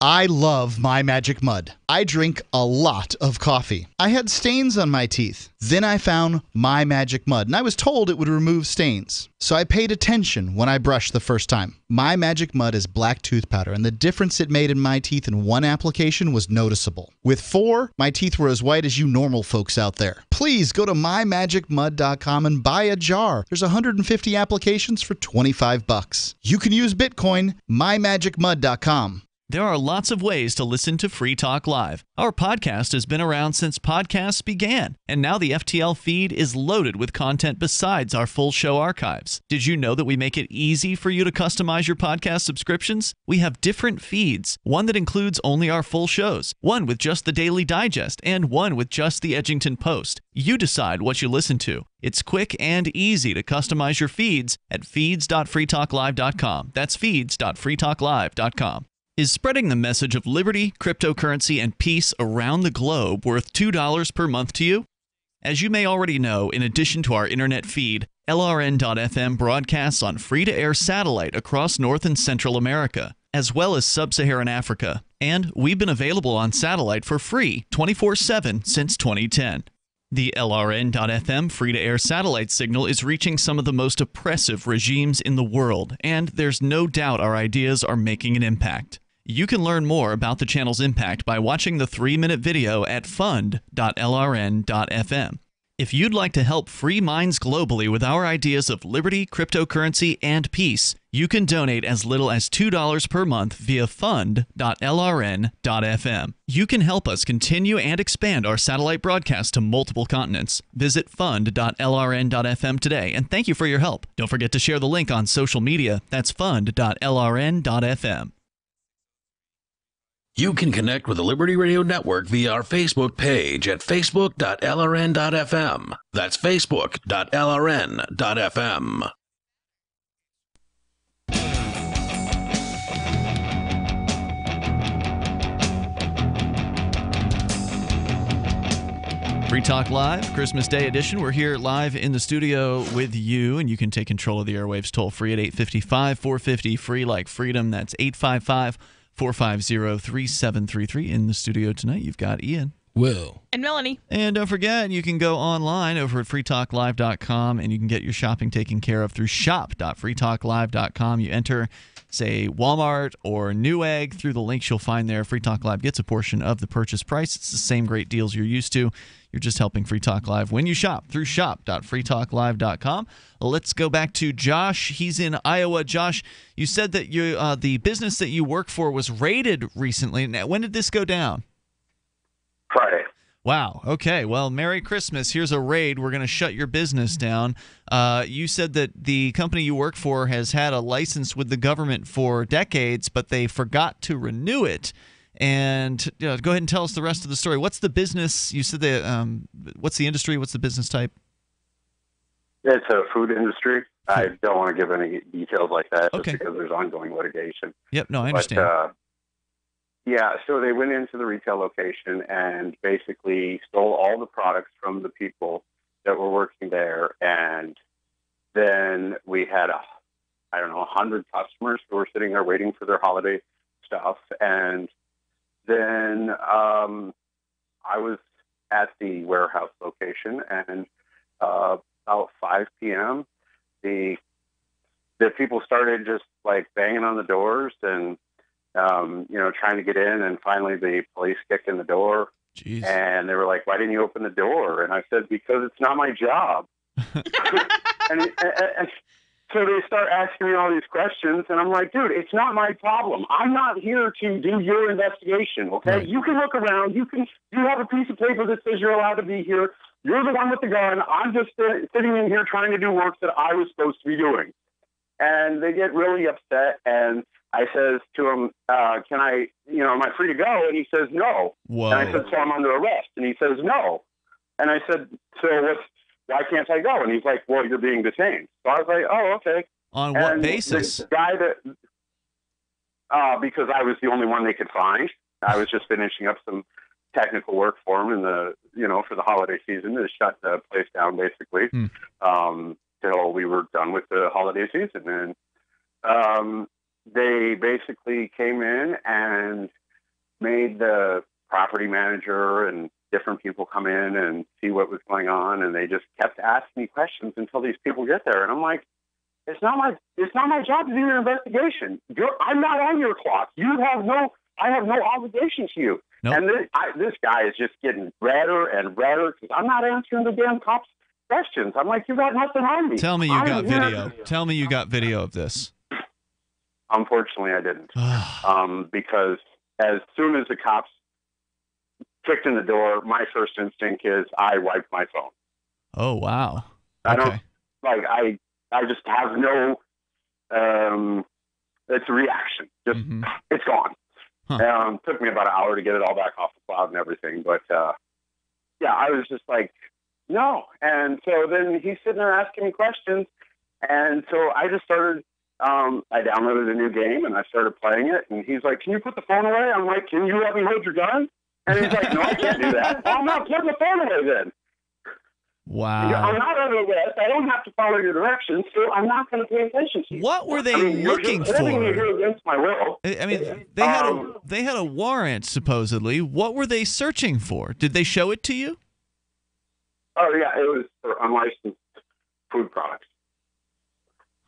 I love My Magic Mud. I drink a lot of coffee. I had stains on my teeth. Then I found My Magic Mud, and I was told it would remove stains. So I paid attention when I brushed the first time. My Magic Mud is black tooth powder, and the difference it made in my teeth in one application was noticeable. With 4, my teeth were as white as you normal folks out there. Please go to mymagicmud.com and buy a jar. There's 150 applications for $25. You can use Bitcoin, mymagicmud.com. There are lots of ways to listen to Free Talk Live. Our podcast has been around since podcasts began, and now the FTL feed is loaded with content besides our full show archives. Did you know that we make it easy for you to customize your podcast subscriptions? We have different feeds, one that includes only our full shows, one with just the Daily Digest, and one with just the Edgington Post. You decide what you listen to. It's quick and easy to customize your feeds at feeds.freetalklive.com. That's feeds.freetalklive.com. Is spreading the message of liberty, cryptocurrency, and peace around the globe worth $2 per month to you? As you may already know, in addition to our internet feed, LRN.FM broadcasts on free-to-air satellite across North and Central America, as well as Sub-Saharan Africa. And we've been available on satellite for free 24/7 since 2010. The LRN.FM free-to-air satellite signal is reaching some of the most oppressive regimes in the world, and there's no doubt our ideas are making an impact. You can learn more about the channel's impact by watching the 3-minute video at fund.lrn.fm. If you'd like to help free minds globally with our ideas of liberty, cryptocurrency, and peace, you can donate as little as $2 per month via fund.lrn.fm. You can help us continue and expand our satellite broadcast to multiple continents. Visit fund.lrn.fm today, and thank you for your help. Don't forget to share the link on social media. That's fund.lrn.fm. You can connect with the Liberty Radio Network via our Facebook page at facebook.lrn.fm. That's facebook.lrn.fm. Free Talk Live, Christmas Day edition. We're here live in the studio with you, and you can take control of the airwaves toll-free at 855-450-FREE, like freedom. That's 855-450-3733. In the studio tonight, you've got Ian. Will. And Melanie. And don't forget, you can go online over at freetalklive.com, and you can get your shopping taken care of through shop.freetalklive.com. You enter, say, Walmart or Newegg through the links you'll find there. Free Talk Live gets a portion of the purchase price. It's the same great deals you're used to. You're just helping Free Talk Live when you shop through shop.freetalklive.com. Let's go back to Josh. He's in Iowa. Josh, you said that you the business that you work for was raided recently. Now, when did this go down? Friday. Wow. Okay. Well, Merry Christmas. Here's a raid. We're going to shut your business down. You said that the company you work for has had a license with the government for decades, but they forgot to renew it. And go ahead and tell us the rest of the story. What's the business? You said what's the industry? What's the business type? It's a food industry. I don't want to give any details like that Okay. just because there's ongoing litigation. Yep. No, I understand. But, yeah, so they went into the retail location and basically stole all the products from the people that were working there. And then we had, 100 customers who were sitting there waiting for their holiday stuff. And then I was at the warehouse location, and about 5 p.m., the people started just like banging on the doors and trying to get in, and finally the police kicked in the door. Jeez. And they were like, "Why didn't you open the door?" And I said, "Because it's not my job." and so they start asking me all these questions, and I'm like, "Dude, it's not my problem. I'm not here to do your investigation, okay? Right. You can look around. You have a piece of paper that says you're allowed to be here. You're the one with the gun. I'm just sitting in here trying to do work that I was supposed to be doing." And they get really upset, and I says to him, "Can I, am I free to go?" And he says, "No." Whoa. And I said, "So I'm under arrest." And he says, "No." And I said, "So why can't I go?" And he's like, "Well, you're being detained." So I was like, "Oh, okay." On what basis? The guy because I was the only one they could find. I was just finishing up some technical work for him for the holiday season to shut the place down, basically, till we were done with the holiday season. And they basically came in and made the property manager and different people come in and see what was going on, and they just kept asking me questions until these people get there. And I'm like, it's not my job to do your investigation. I'm not on your clock. I have no obligation to you. Nope. And this guy is just getting redder and redder because I'm not answering the damn cops' questions. I'm like, you got nothing on me. Tell me you got video. Tell me you got video of this. Unfortunately, I didn't. Because as soon as the cops kicked in the door, my first instinct is I wiped my phone. Oh, wow. I don't, I just have no, it's a reaction. Just, it's gone. Took me about an hour to get it all back off the cloud and everything. But, yeah, I was just like, no. And so then he's sitting there asking me questions. And so I just started, I downloaded a new game and I started playing it. And he's like, can you put the phone away? I'm like, can you let me hold your gun? And he's like, no, I can't do that. Well, I'm not putting the phone away then. Wow. I'm not under arrest. I don't have to follow your directions, so I'm not going to pay attention to you. What were they looking you're holding me here against my will. I mean, they had a warrant, supposedly. What were they searching for? Did they show it to you? Oh, yeah, it was for unlicensed food products.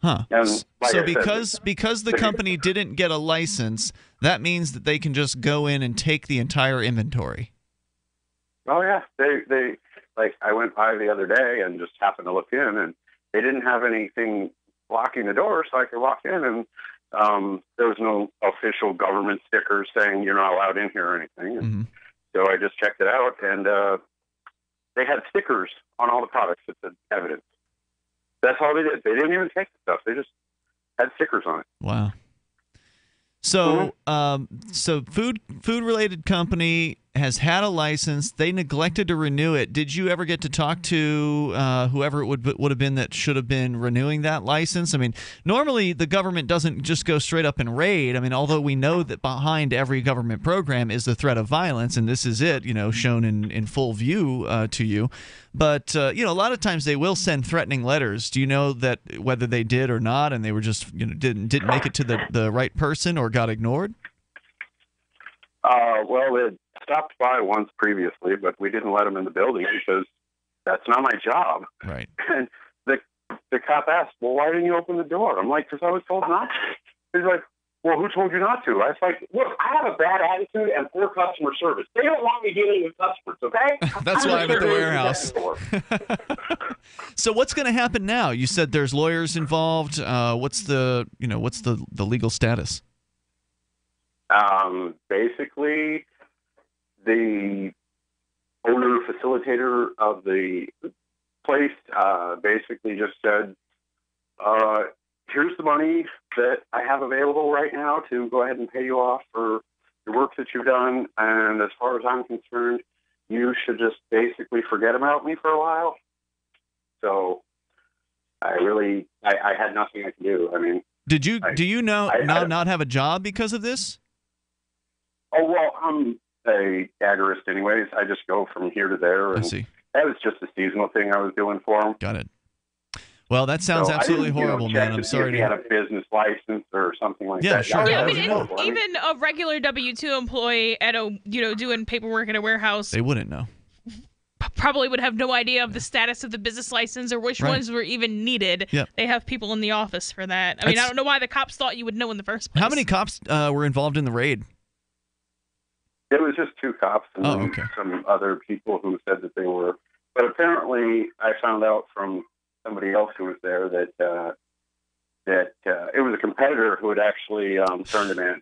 Huh. And like so I said, because the company didn't get a license, that means that they can just go in and take the entire inventory. Oh, yeah. They like, I went by the other day and just happened to look in, and they didn't have anything blocking the door, so I could walk in, and there was no official government sticker saying you're not allowed in here or anything. And so I just checked it out, and they had stickers on all the products that said evidence. That's all they did. They didn't even take the stuff. They just had stickers on it. Wow. So, so food related company has had a license. They neglected to renew it. Did you ever get to talk to whoever it would have been that should have been renewing that license? I mean, normally the government doesn't just go straight up and raid. I mean, although we know that behind every government program is the threat of violence, and this is it, shown in full view to you. But a lot of times they will send threatening letters. Do you know that whether they did or not, and they were just didn't make it to the right person or got ignored? Well, they stopped by once previously, but we didn't let them in the building because that's not my job. Right. And the cop asked, well, why didn't you open the door? I'm like, because I was told not to. He's like, well, who told you not to? I was like, look, I have a bad attitude and poor customer service. They don't want me dealing with customers, okay? That's why I'm at the warehouse. So what's going to happen now? You said there's lawyers involved. What's the legal status? Basically, the owner facilitator of the place basically just said, here's the money that I have available right now to go ahead and pay you off for the work that you've done. And as far as I'm concerned, you should just basically forget about me for a while. So I had nothing I could do. I mean, do you not have a job because of this? Oh, well, I'm a agorist anyways. I just go from here to there. And I see. That was just a seasonal thing I was doing for him. Got it. Well, that sounds absolutely horrible, man. I'm sorry to. He had a business license or something like that. Yeah, sure. Yeah, I mean, even a regular W-2 employee at a doing paperwork in a warehouse, they wouldn't know. Probably would have no idea of the status of the business license or which ones were even needed. Yep. They have people in the office for that. I mean, I don't know why the cops thought you would know in the first place. How many cops were involved in the raid? It was just 2 cops and some other people who said that they were. But apparently, I found out from somebody else who was there that it was a competitor who had actually turned him in.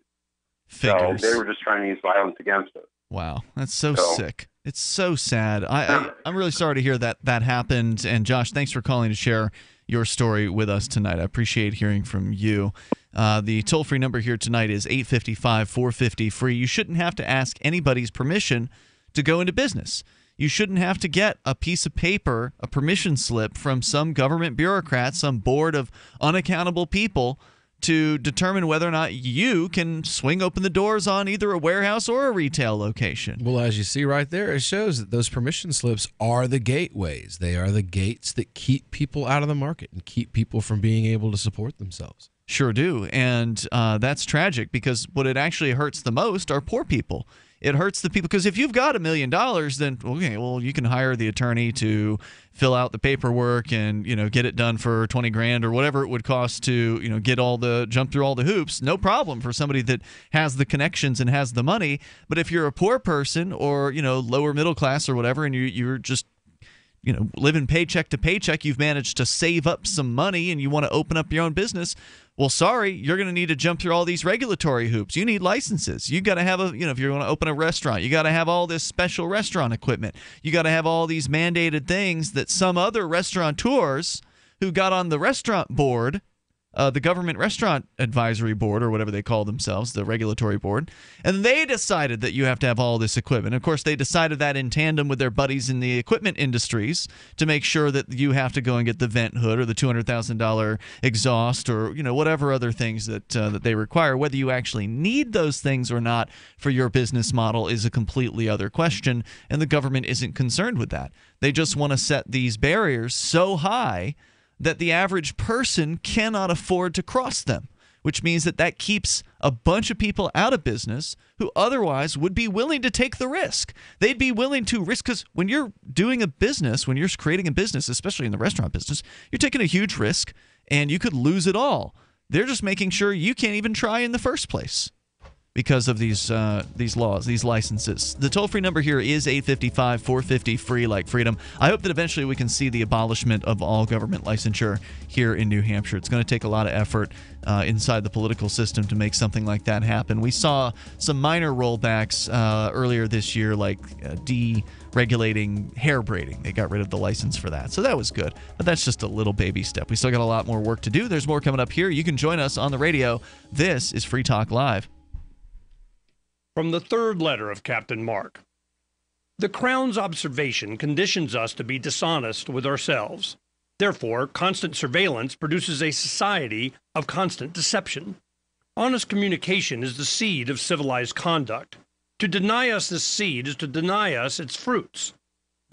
Figures. So they were just trying to use violence against it. Wow, that's so sick. It's so sad. I'm really sorry to hear that happened. And Josh, thanks for calling to share your story with us tonight. I appreciate hearing from you. The toll-free number here tonight is 855-450-FREE. You shouldn't have to ask anybody's permission to go into business. You shouldn't have to get a piece of paper, a permission slip from some government bureaucrat, some board of unaccountable people to determine whether or not you can swing open the doors on either a warehouse or a retail location. Well, as you see right there, it shows that those permission slips are the gateways. They are the gates that keep people out of the market and keep people from being able to support themselves. Sure do. And that's tragic because what it actually hurts the most are poor people. It hurts the people because if you've got $1 million, then okay, well, you can hire the attorney to fill out the paperwork and get it done for $20,000 or whatever it would cost to jump through all the hoops. No problem for somebody that has the connections and has the money. But if you're a poor person or lower middle class or whatever, and you're just living paycheck to paycheck, you've managed to save up some money and you want to open up your own business. Well, sorry, you're going to need to jump through all these regulatory hoops. You need licenses. You got to have if you're going to open a restaurant, you got to have all this special restaurant equipment. You got to have all these mandated things that some other restaurateurs who got on the restaurant board, the government restaurant advisory board, or whatever they call themselves, the regulatory board, and they decided that you have to have all this equipment. Of course, they decided that in tandem with their buddies in the equipment industries to make sure that you have to go and get the vent hood or the $200,000 exhaust or whatever other things that they require. Whether you actually need those things or not for your business model is a completely other question, and the government isn't concerned with that. They just want to set these barriers so high that the average person cannot afford to cross them, which means that keeps a bunch of people out of business who otherwise would be willing to take the risk. They'd be willing to risk, because when you're doing a business, when you're creating a business, especially in the restaurant business, you're taking a huge risk and you could lose it all. They're just making sure you can't even try in the first place because of these laws, these licenses. The toll-free number here is 855-450-FREE, like freedom. I hope that eventually we can see the abolishment of all government licensure here in New Hampshire. It's going to take a lot of effort inside the political system to make something like that happen. We saw some minor rollbacks earlier this year, like deregulating hair braiding. They got rid of the license for that. So that was good. But that's just a little baby step. We still got a lot more work to do. There's more coming up here. You can join us on the radio. This is Free Talk Live. From the third letter of Captain Mark. The Crown's observation conditions us to be dishonest with ourselves. Therefore, constant surveillance produces a society of constant deception. Honest communication is the seed of civilized conduct. To deny us this seed is to deny us its fruits.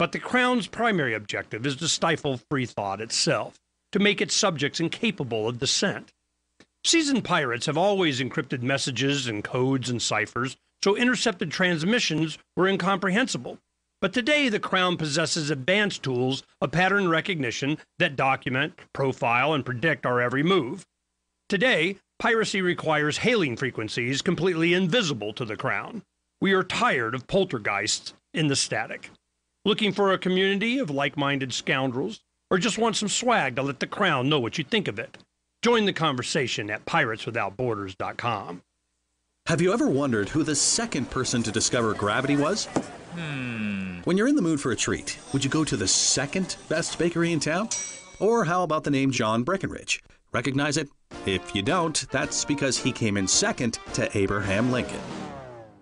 But the Crown's primary objective is to stifle free thought itself, to make its subjects incapable of dissent. Seasoned pirates have always encrypted messages and codes and ciphers, so intercepted transmissions were incomprehensible. But today, the Crown possesses advanced tools of pattern recognition that document, profile, and predict our every move. Today, piracy requires hailing frequencies completely invisible to the Crown. We are tired of poltergeists in the static. Looking for a community of like-minded scoundrels, or just want some swag to let the Crown know what you think of it? Join the conversation at pirateswithoutborders.com. Have you ever wondered who the second person to discover gravity was? When you're in the mood for a treat, would you go to the second best bakery in town? Or how about the name John Breckenridge? Recognize it? If you don't, that's because he came in second to Abraham Lincoln.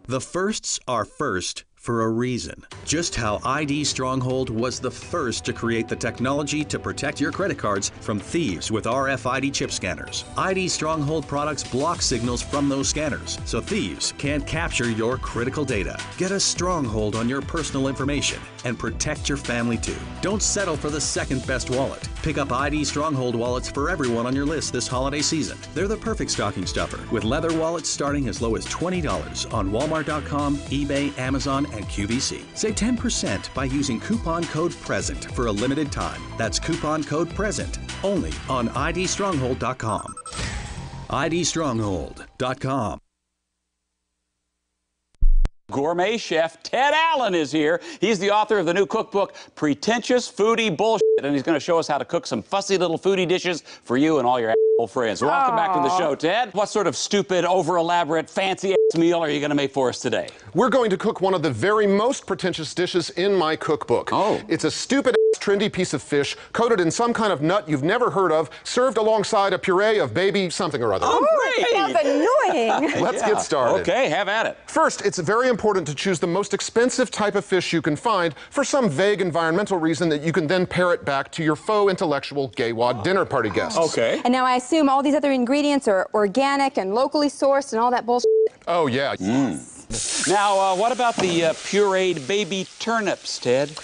The firsts are first for a reason. Just how ID Stronghold was the first to create the technology to protect your credit cards from thieves with RFID chip scanners. ID Stronghold products block signals from those scanners, so thieves can't capture your critical data. Get a stronghold on your personal information and protect your family too. Don't settle for the second best wallet. Pick up ID Stronghold wallets for everyone on your list this holiday season. They're the perfect stocking stuffer, with leather wallets starting as low as $20 on Walmart.com, eBay, Amazon, and QVC. Save 10% by using coupon code PRESENT for a limited time. That's coupon code PRESENT only on IDStronghold.com. IDStronghold.com. Gourmet chef Ted Allen is here. He's the author of the new cookbook, Pretentious Foodie Bullshit, and he's going to show us how to cook some fussy little foodie dishes for you and all your asshole friends. Welcome back to the show, Ted. What sort of stupid, over-elaborate, fancy-ass meal are you going to make for us today? We're going to cook one of the very most pretentious dishes in my cookbook. Oh. It's a stupid, trendy piece of fish coated in some kind of nut you've never heard of, served alongside a puree of baby something or other. Oh, great! That's annoying. Let's get started. Okay, have at it. First, it's very important to choose the most expensive type of fish you can find for some vague environmental reason that you can then pair it back to your faux intellectual gay wad dinner party guests. Okay. And now I assume all these other ingredients are organic and locally sourced and all that bullshit. Oh, yeah. Now, what about the pureed baby turnips, Ted?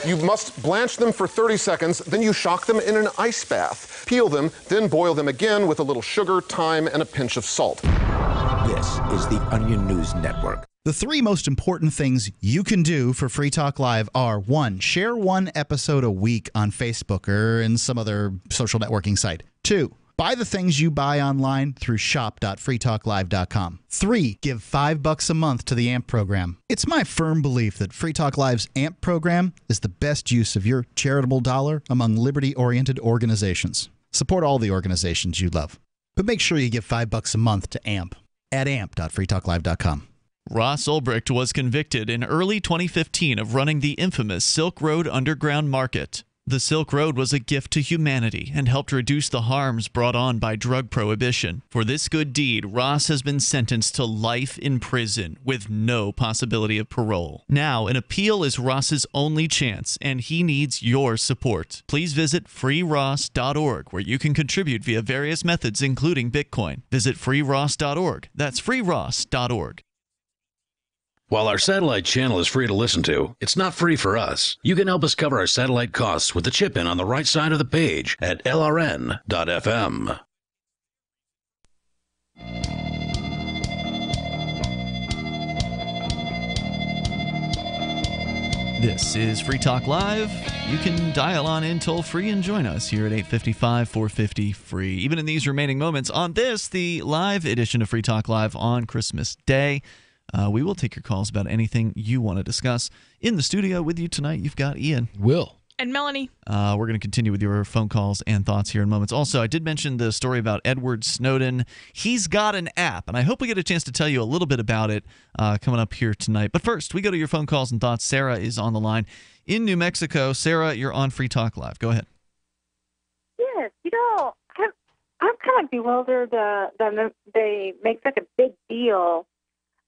You must blanch them for 30 seconds, then you shock them in an ice bath. Peel them, then boil them again with a little sugar, thyme, and a pinch of salt. This is the Onion News Network. The three most important things you can do for Free Talk Live are: 1, share one episode a week on Facebook or in some other social networking site. 2, Buy the things you buy online through shop.freetalklive.com. 3. Give $5 a month to the AMP program. It's my firm belief that Free Talk Live's AMP program is the best use of your charitable dollar among liberty-oriented organizations. Support all the organizations you love. But make sure you give $5 a month to AMP at amp.freetalklive.com. Ross Ulbricht was convicted in early 2015 of running the infamous Silk Road Underground Market. The Silk Road was a gift to humanity and helped reduce the harms brought on by drug prohibition. For this good deed, Ross has been sentenced to life in prison with no possibility of parole. Now, an appeal is Ross's only chance, and he needs your support. Please visit freeross.org, where you can contribute via various methods, including Bitcoin. Visit freeross.org. That's freeross.org. While our satellite channel is free to listen to, it's not free for us. You can help us cover our satellite costs with the chip-in on the right side of the page at lrn.fm. This is Free Talk Live. You can dial on in toll-free and join us here at 855-450-FREE. Even in these remaining moments on this, the live edition of Free Talk Live on Christmas Day. We will take your calls about anything you want to discuss. In the studio with you tonight, you've got Ian. Will. And Melanie. We're going to continue with your phone calls and thoughts here in moments. Also, I did mention the story about Edward Snowden. He's got an app, and I hope we get a chance to tell you a little bit about it coming up here tonight. But first, we go to your phone calls and thoughts. Sarah is on the line in New Mexico. Sarah, you're on Free Talk Live. Go ahead. Yes, I'm kind of bewildered that they make such a big deal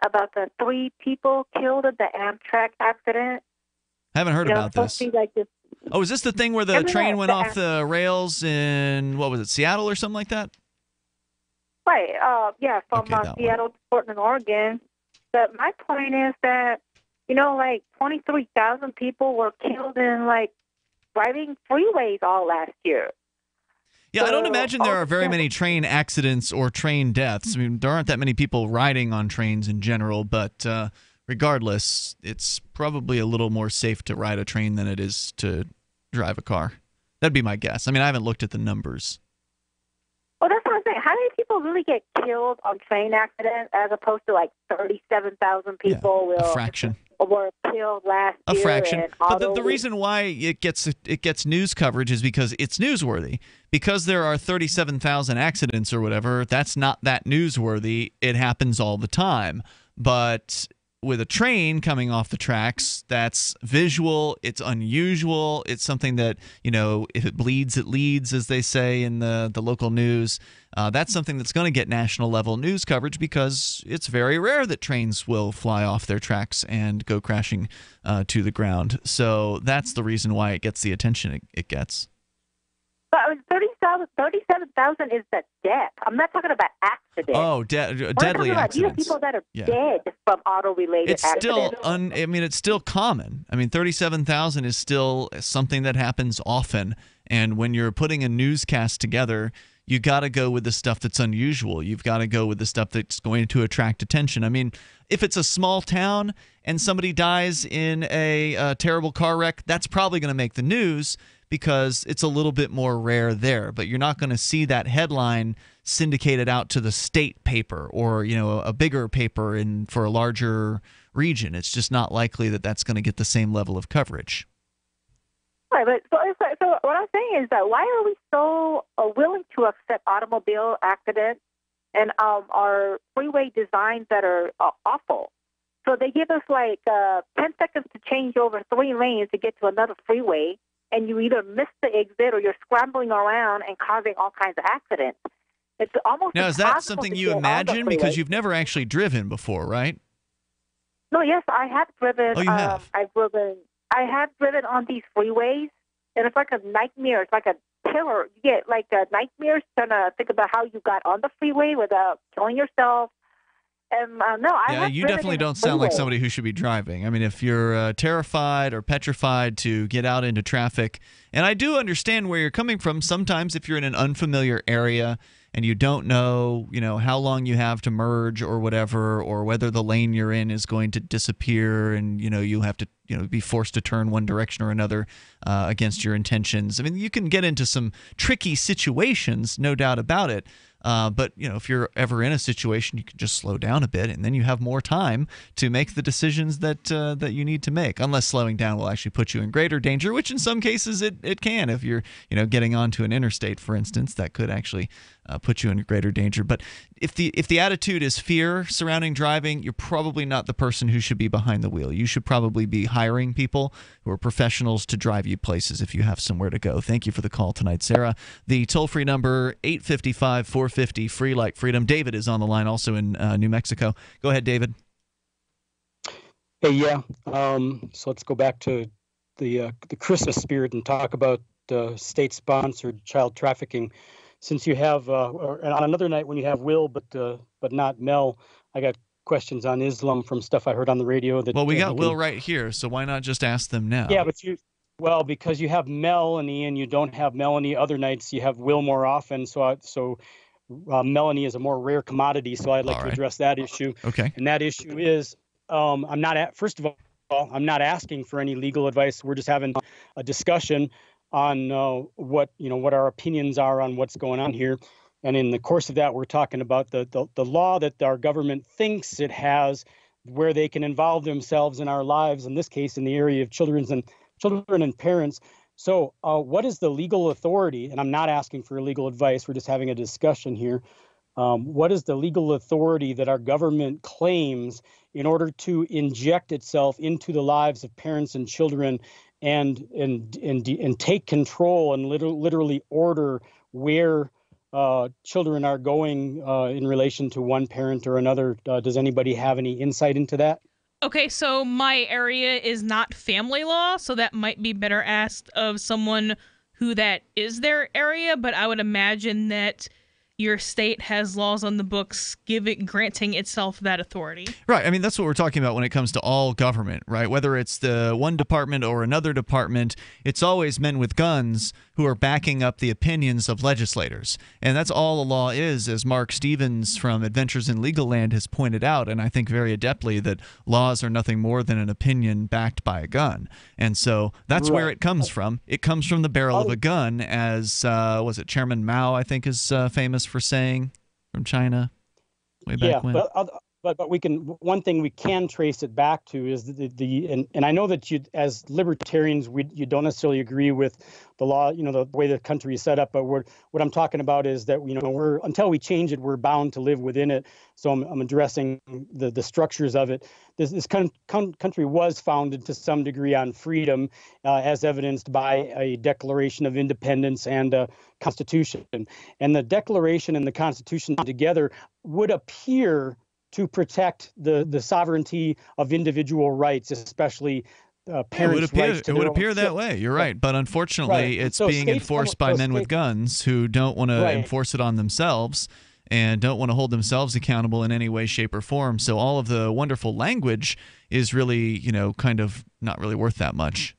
about the 3 people killed in the Amtrak accident. Haven't heard about this. Like this. Oh, is this the thing where the train went off the rails in, what was it, Seattle or something like that? Right, from Seattle to Portland, Oregon. But my point is that, 23,000 people were killed in, driving freeways all last year. Yeah, I don't imagine there are very many train accidents or train deaths. I mean, there aren't that many people riding on trains in general, but regardless, it's probably a little more safe to ride a train than it is to drive a car. That'd be my guess. I mean, I haven't looked at the numbers. Well, that's what I'm saying. How many people really get killed on train accidents as opposed to 37,000 people a fraction. Were killed last year? A fraction. But the reason why it gets news coverage is because it's newsworthy. Because there are 37,000 accidents or whatever, that's not that newsworthy. It happens all the time. But with a train coming off the tracks, that's visual, it's unusual, it's something that, if it bleeds, it leads, as they say in the local news. That's something that's going to get national level news coverage because it's very rare that trains will fly off their tracks and go crashing to the ground. So that's the reason why it gets the attention it gets. But 37,000 is the death. I'm not talking about accidents. Oh, deadly accidents. People that are dead from auto-related accidents. It's still common. I mean, 37,000 is still something that happens often. And when you're putting a newscast together, you got to go with the stuff that's unusual. You've got to go with the stuff that's going to attract attention. I mean, if it's a small town and somebody dies in a terrible car wreck, that's probably going to make the news because it's a little bit more rare there. But you're not going to see that headline syndicated out to the state paper or, a bigger paper for a larger region. It's just not likely that that's going to get the same level of coverage. Right, but so what I'm saying is that why are we so willing to accept automobile accidents and our freeway designs that are awful? So they give us 10 seconds to change over 3 lanes to get to another freeway, and you either miss the exit or you're scrambling around and causing all kinds of accidents. It's almost now, is that something you imagine? Because you've never actually driven before, right? No, yes, I have driven. Oh, you have? I have driven on these freeways, and it's like a nightmare. It's like a killer. You get nightmares trying to think about how you got on the freeway without killing yourself. And you definitely don't sound like somebody who should be driving. I mean, if you're terrified or petrified to get out into traffic, and I do understand where you're coming from. Sometimes if you're in an unfamiliar area and you don't know, how long you have to merge or whatever, or whether the lane you're in is going to disappear, and you have to be forced to turn one direction or another against your intentions. I mean, you can get into some tricky situations, no doubt about it. But if you're ever in a situation, you can just slow down a bit, and then you have more time to make the decisions that you need to make. Unless slowing down will actually put you in greater danger, which in some cases it can. If you're getting onto an interstate, for instance, that could actually put you in greater danger. But if the attitude is fear surrounding driving, you're probably not the person who should be behind the wheel. You should probably be hiring people who are professionals to drive you places if you have somewhere to go. Thank you for the call tonight, Sarah. The toll-free number, 855-450, free like freedom. David is on the line, also in New Mexico. Go ahead, David. Hey, yeah. So let's go back to the Christmas spirit and talk about state-sponsored child trafficking. Since you have on another night when you have Will, but not Mel, I got questions on Islam from stuff I heard on the radio. Well, we got Will right here, so why not just ask them now? Yeah, but because you have Melanie and you don't have Melanie other nights, you have Will more often. So Melanie is a more rare commodity. So I'd like to address that issue. Okay. And that issue is first of all, I'm not asking for any legal advice. We're just having a discussion on what our opinions are on what's going on here. And in the course of that, we're talking about the law that our government thinks it has, where they can involve themselves in our lives, in this case, in the area of children and parents. So what is the legal authority? And I'm not asking for legal advice. We're just having a discussion here. What is the legal authority that our government claims in order to inject itself into the lives of parents and children and take control and literally order where children are going in relation to one parent or another? Does anybody have any insight into that? Okay, so my area is not family law, so that might be better asked of someone who that is their area, but I would imagine that your state has laws on the books granting itself that authority. Right. I mean, that's what we're talking about when it comes to all government, right? Whether it's the one department or another department, it's always men with guns who are backing up the opinions of legislators. And that's all the law is, as Mark Stevens from Adventures in Legal Land has pointed out, and I think very adeptly, that laws are nothing more than an opinion backed by a gun. And so that's where it comes from. It comes from the barrel of a gun, as, was it Chairman Mao, I think, is famous for saying, from China way back when. But we can, one thing we can trace it back to is and I know that you, as libertarians, you don't necessarily agree with the law, the way the country is set up. But what I'm talking about is that until we change it, we're bound to live within it. So I'm addressing the structures of it. This country was founded to some degree on freedom, as evidenced by a Declaration of Independence and a Constitution. And the Declaration and the Constitution together would appear to protect the sovereignty of individual rights, especially parents' rights. It would appear that way. You're right. But unfortunately, it's being enforced by men with guns who don't want to enforce it on themselves and don't want to hold themselves accountable in any way, shape, or form. So all of the wonderful language is really, kind of not really worth that much.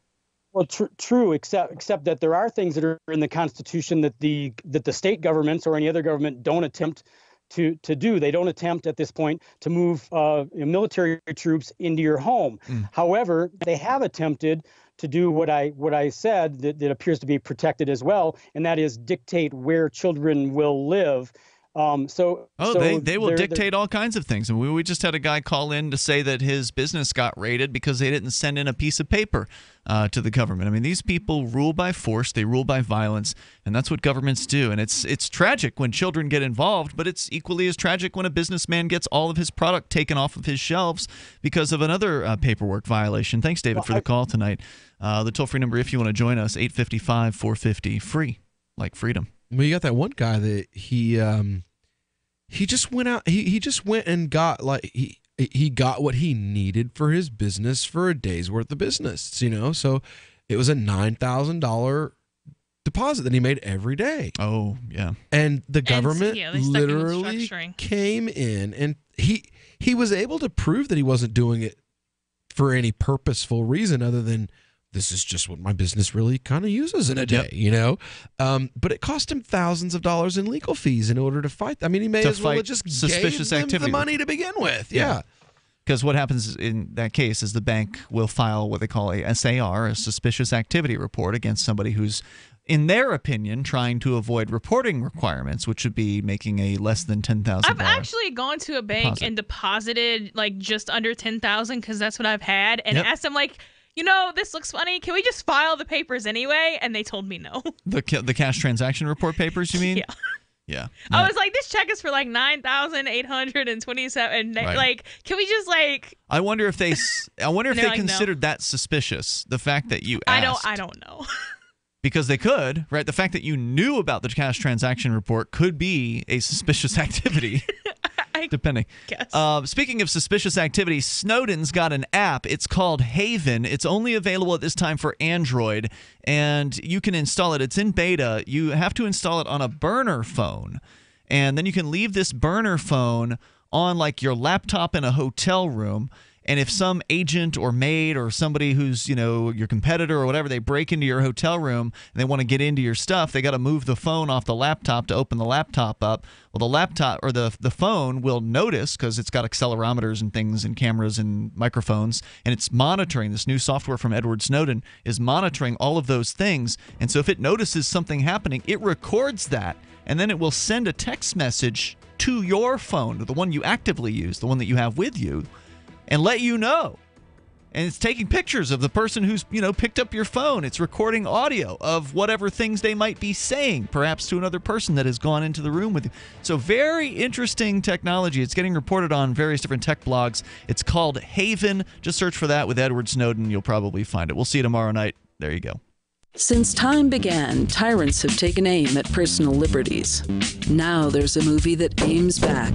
Well, true, except that there are things that are in the Constitution that the state governments or any other government don't attempt to do. They don't attempt at this point to move military troops into your home. However, they have attempted to do what I said that appears to be protected as well, and that is dictate where children will live. They will dictate all kinds of things. And we just had a guy call in to say that his business got raided because they didn't send in a piece of paper to the government. I mean, these people rule by force, they rule by violence, and that's what governments do. And it's tragic when children get involved, but it's equally as tragic when a businessman gets all of his product taken off of his shelves because of another paperwork violation. Thanks, David, for the call tonight. The toll-free number, if you want to join us, 855-450, free, like freedom. Well, you got that one guy that he just went out. He just went and got he got what he needed for his business for a day's worth of business. So it was a $9,000 deposit that he made every day. Oh yeah, and the government literally came in and he was able to prove that he wasn't doing it for any purposeful reason other than this is just what my business really kind of uses in a day, But it cost him thousands of dollars in legal fees in order to fight. I mean, he may as well have just suspicious gave them activity the money to begin with. Yeah. Because what happens in that case is the bank will file what they call a SAR, a suspicious activity report, against somebody who's, in their opinion, trying to avoid reporting requirements, which would be making a less than $10,000. I've actually gone to a bank and deposited like just under $10,000 because that's what I've had, and asked them like, this looks funny. Can we just file the papers anyway? And they told me no. The cash transaction report papers, you mean? Yeah. Yeah. I was like, this check is for like $9,827. Right. Like, can we just like? I wonder if they like, considered that suspicious. The fact that you asked. I don't know. Because they could, right? The fact that you knew about the cash transaction report could be a suspicious activity. Depending. Speaking of suspicious activity, Snowden's got an app. It's called Haven. It's only available at this time for Android, and you can install it. It's in beta. You have to install it on a burner phone, and then you can leave this burner phone on like your laptop in a hotel room. And if some agent or maid or somebody who's, your competitor or whatever, they break into your hotel room and they want to get into your stuff, they got to move the phone off the laptop to open the laptop up. Well, the laptop or the phone will notice, because it's got accelerometers and things and cameras and microphones, and it's monitoring. This new software from Edward Snowden is monitoring all of those things. And so if it notices something happening, it records that, and then it will send a text message to your phone, the one you actively use, the one that you have with you, and let you know. And it's taking pictures of the person who's, picked up your phone. It's recording audio of whatever things they might be saying, perhaps to another person that has gone into the room with you. So very interesting technology. It's getting reported on various different tech blogs. It's called Haven. Just search for that with Edward Snowden. You'll probably find it. We'll see you tomorrow night. There you go. Since time began, tyrants have taken aim at personal liberties. Now there's a movie that aims back.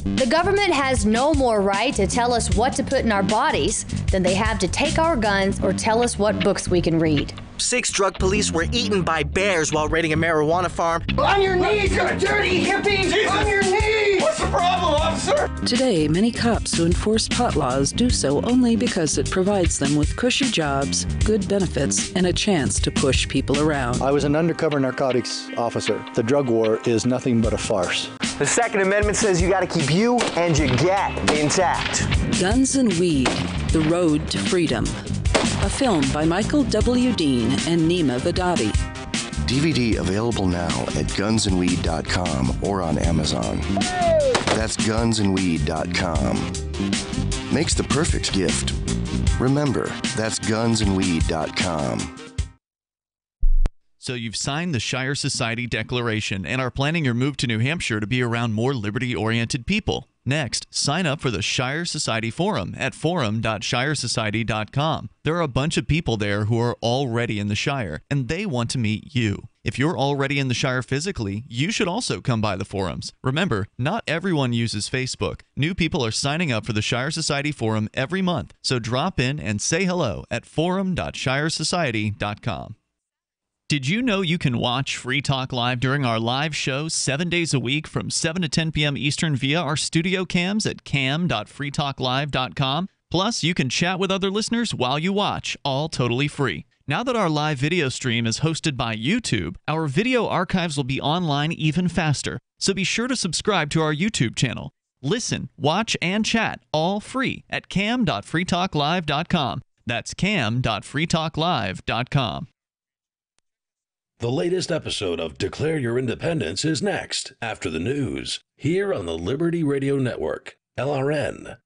The government has no more right to tell us what to put in our bodies than they have to take our guns or tell us what books we can read. 6 drug police were eaten by bears while raiding a marijuana farm. On your knees, you dirty hippies! Jesus. On your knees! What's the problem, officer? Today, many cops who enforce pot laws do so only because it provides them with cushy jobs, good benefits, and a chance to push people around. I was an undercover narcotics officer. The drug war is nothing but a farce. The Second Amendment says you gotta keep you and your gat intact. Guns and Weed, The Road to Freedom. A film by Michael W. Dean and Nima Vadadi. DVD available now at gunsandweed.com or on Amazon. That's gunsandweed.com. Makes the perfect gift. Remember, that's gunsandweed.com. So you've signed the Shire Society Declaration and are planning your move to New Hampshire to be around more liberty-oriented people. Next, sign up for the Shire Society Forum at forum.shiresociety.com. There are a bunch of people there who are already in the Shire, and they want to meet you. If you're already in the Shire physically, you should also come by the forums. Remember, not everyone uses Facebook. New people are signing up for the Shire Society Forum every month, so drop in and say hello at forum.shiresociety.com. Did you know you can watch Free Talk Live during our live show 7 days a week from 7 to 10 p.m. Eastern via our studio cams at cam.freetalklive.com? Plus, you can chat with other listeners while you watch, all totally free. Now that our live video stream is hosted by YouTube, our video archives will be online even faster. So be sure to subscribe to our YouTube channel. Listen, watch, and chat all free at cam.freetalklive.com. That's cam.freetalklive.com. The latest episode of Declare Your Independence is next, after the news, here on the Liberty Radio Network, LRN.FM.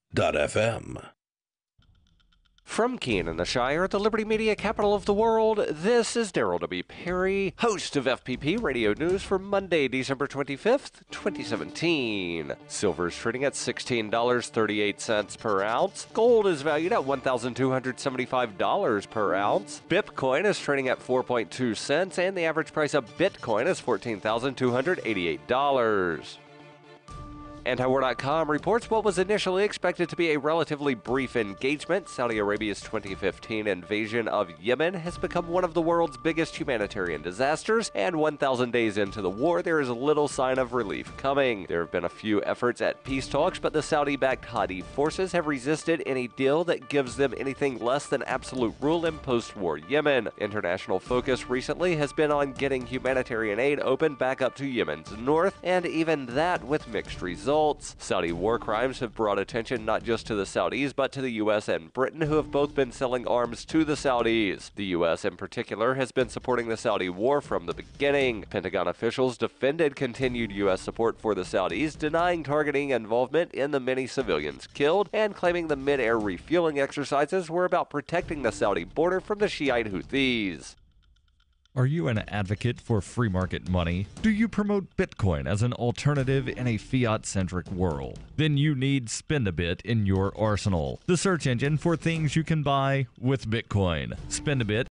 From Keene in the Shire, the Liberty Media capital of the world, this is Daryl W. Perry, host of FPP Radio News for Monday, December 25th, 2017. Silver is trading at $16.38 per ounce. Gold is valued at $1,275 per ounce. Bitcoin is trading at 4.2 cents, and the average price of Bitcoin is $14,288. Antiwar.com reports what was initially expected to be a relatively brief engagement. Saudi Arabia's 2015 invasion of Yemen has become one of the world's biggest humanitarian disasters, and 1,000 days into the war, there is little sign of relief coming. There have been a few efforts at peace talks, but the Saudi-backed Hadi forces have resisted any deal that gives them anything less than absolute rule in post-war Yemen. International focus recently has been on getting humanitarian aid opened back up to Yemen's north, and even that with mixed results. Saudi war crimes have brought attention not just to the Saudis, but to the U.S. and Britain, who have both been selling arms to the Saudis. The U.S. in particular has been supporting the Saudi war from the beginning. Pentagon officials defended continued U.S. support for the Saudis, denying targeting involvement in the many civilians killed, and claiming the mid-air refueling exercises were about protecting the Saudi border from the Shiite Houthis. Are you an advocate for free market money? Do you promote Bitcoin as an alternative in a fiat-centric world? Then you need Spendabit in your arsenal, the search engine for things you can buy with Bitcoin. Spendabit